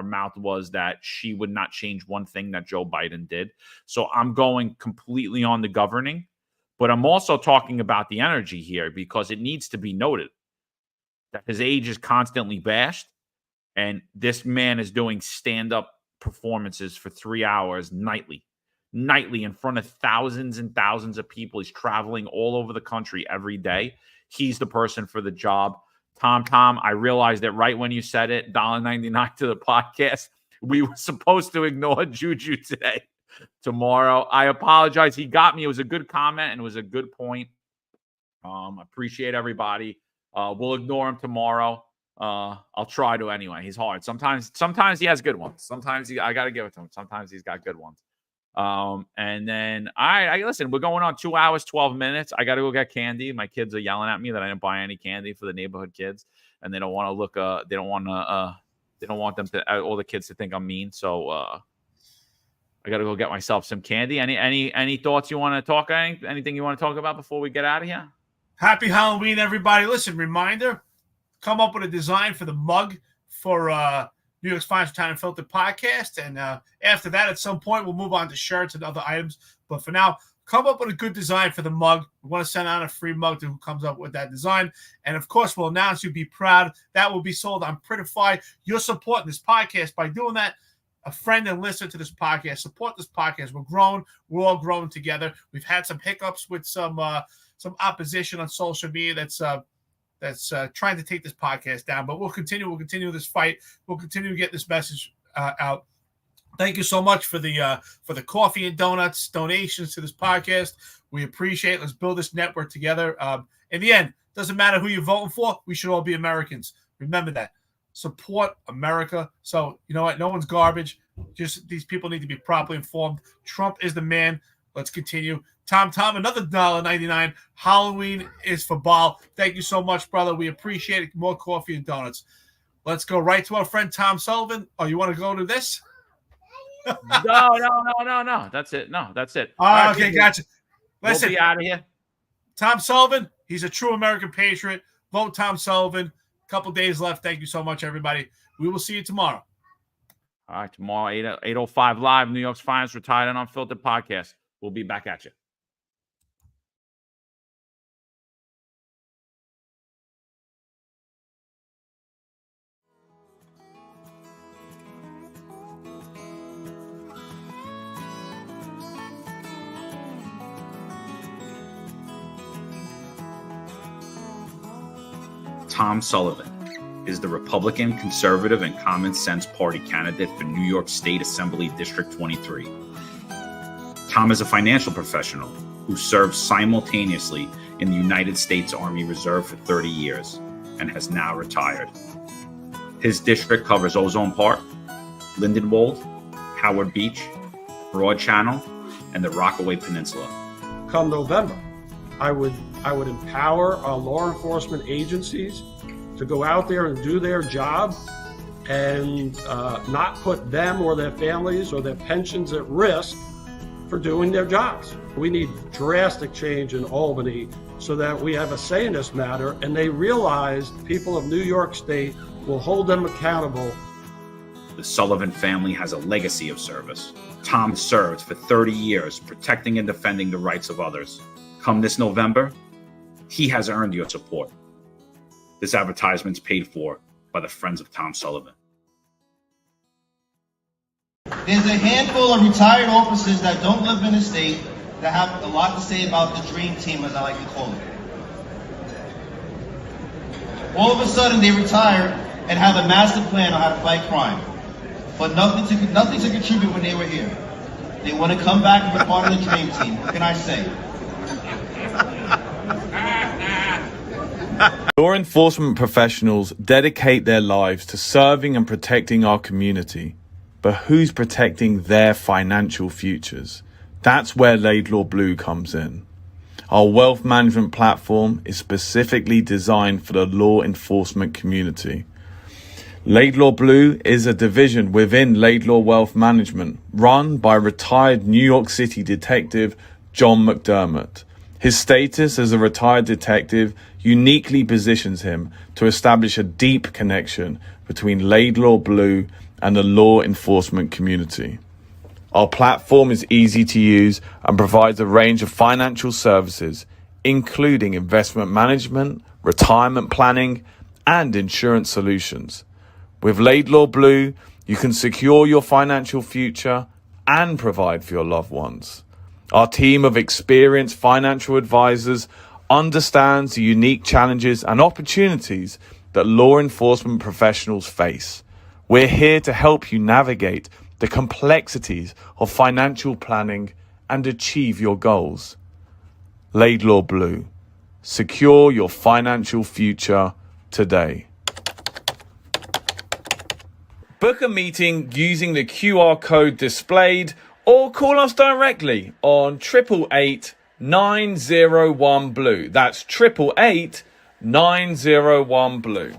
mouth was that she would not change one thing that Joe Biden did. So I'm going completely on the governing, but I'm also talking about the energy here because it needs to be noted that his age is constantly bashed. And this man is doing stand-up performances for 3 hours nightly in front of thousands and thousands of people. He's traveling all over the country every day. He's the person for the job. Tom, I realized that right when you said it, $1.99 to the podcast, we were supposed to ignore Juju today. Tomorrow, I apologize. He got me. It was a good comment and it was a good point. Appreciate everybody. We'll ignore him tomorrow. I'll try to anyway. He's hard. Sometimes he has good ones. I got to give it to him. Sometimes he's got good ones. And then I listen, we're going on 2 hours, 12 minutes. I got to go get candy. My kids are yelling at me that I didn't buy any candy for the neighborhood kids. And they don't want to look, they don't want them to, all the kids to think I'm mean. So, I got to go get myself some candy. Any thoughts you want to talk? Anything you want to talk about before we get out of here? Happy Halloween, everybody. Listen, reminder, come up with a design for the mug for, New York's Finest Unfiltered podcast. And after that, at some point, we'll move on to shirts and other items. But for now, come up with a good design for the mug. We want to send out a free mug to who comes up with that design. And, of course, we'll announce you. Be proud. That will be sold on Printify. You're supporting this podcast by doing that. A friend and listener to this podcast. Support this podcast. We're growing. We're all growing together. We've had some hiccups with some opposition on social media that's trying to take this podcast down, but we'll continue this fight. We'll continue to get this message out. Thank you so much for the coffee and donuts donations to this podcast. We appreciate it. Let's build this network together. In the end, doesn't matter who you're voting for. We should all be Americans. Remember that. Support America. So you know what? No one's garbage. Just these people need to be properly informed. Trump is the man. Let's continue. Tom, another $1.99. Halloween is for Ball. Thank you so much, brother. We appreciate it. More coffee and donuts. Let's go right to our friend Tom Sullivan. Oh, you want to go to this? No. That's it. No, that's it. Oh, All right, okay, gotcha. Listen, we'll be out of here. Tom Sullivan, he's a true American patriot. Vote Tom Sullivan. Couple days left. Thank you so much, everybody. We will see you tomorrow. All right, tomorrow, 8:05 live, New York's finest retired and unfiltered podcast. We'll be back at you. Tom Sullivan is the Republican, Conservative, and Common Sense Party candidate for New York State Assembly District 23. Tom is a financial professional who served simultaneously in the United States Army Reserve for 30 years and has now retired. His district covers Ozone Park, Lindenwold, Howard Beach, Broad Channel, and the Rockaway Peninsula. Come November, I would empower our law enforcement agencies to go out there and do their job and not put them or their families or their pensions at risk for doing their jobs. We need drastic change in Albany so that we have a say in this matter, and they realize people of New York State will hold them accountable. The Sullivan family has a legacy of service. Tom served for 30 years protecting and defending the rights of others. Come this November, he has earned your support. This advertisement's paid for by the Friends of Tom Sullivan. There's a handful of retired officers that don't live in the state that have a lot to say about the dream team, as I like to call it. All of a sudden, they retire and have a master plan on how to fight crime, but nothing to contribute when they were here. They want to come back and be part of the dream team. What can I say? Law enforcement professionals dedicate their lives to serving and protecting our community. But who's protecting their financial futures? That's where Laidlaw Blue comes in. Our wealth management platform is specifically designed for the law enforcement community. Laidlaw Blue is a division within Laidlaw Wealth Management, run by retired New York City detective John McDermott. His status as a retired detective uniquely positions him to establish a deep connection between Laidlaw Blue and the law enforcement community. Our platform is easy to use and provides a range of financial services, including investment management, retirement planning, and insurance solutions. With Laidlaw Blue, you can secure your financial future and provide for your loved ones. Our team of experienced financial advisors understands the unique challenges and opportunities that law enforcement professionals face. We're here to help you navigate the complexities of financial planning and achieve your goals. Laidlaw Blue. Secure your financial future today. Book a meeting using the QR code displayed or call us directly on 888-901-BLUE. That's 888-901-BLUE.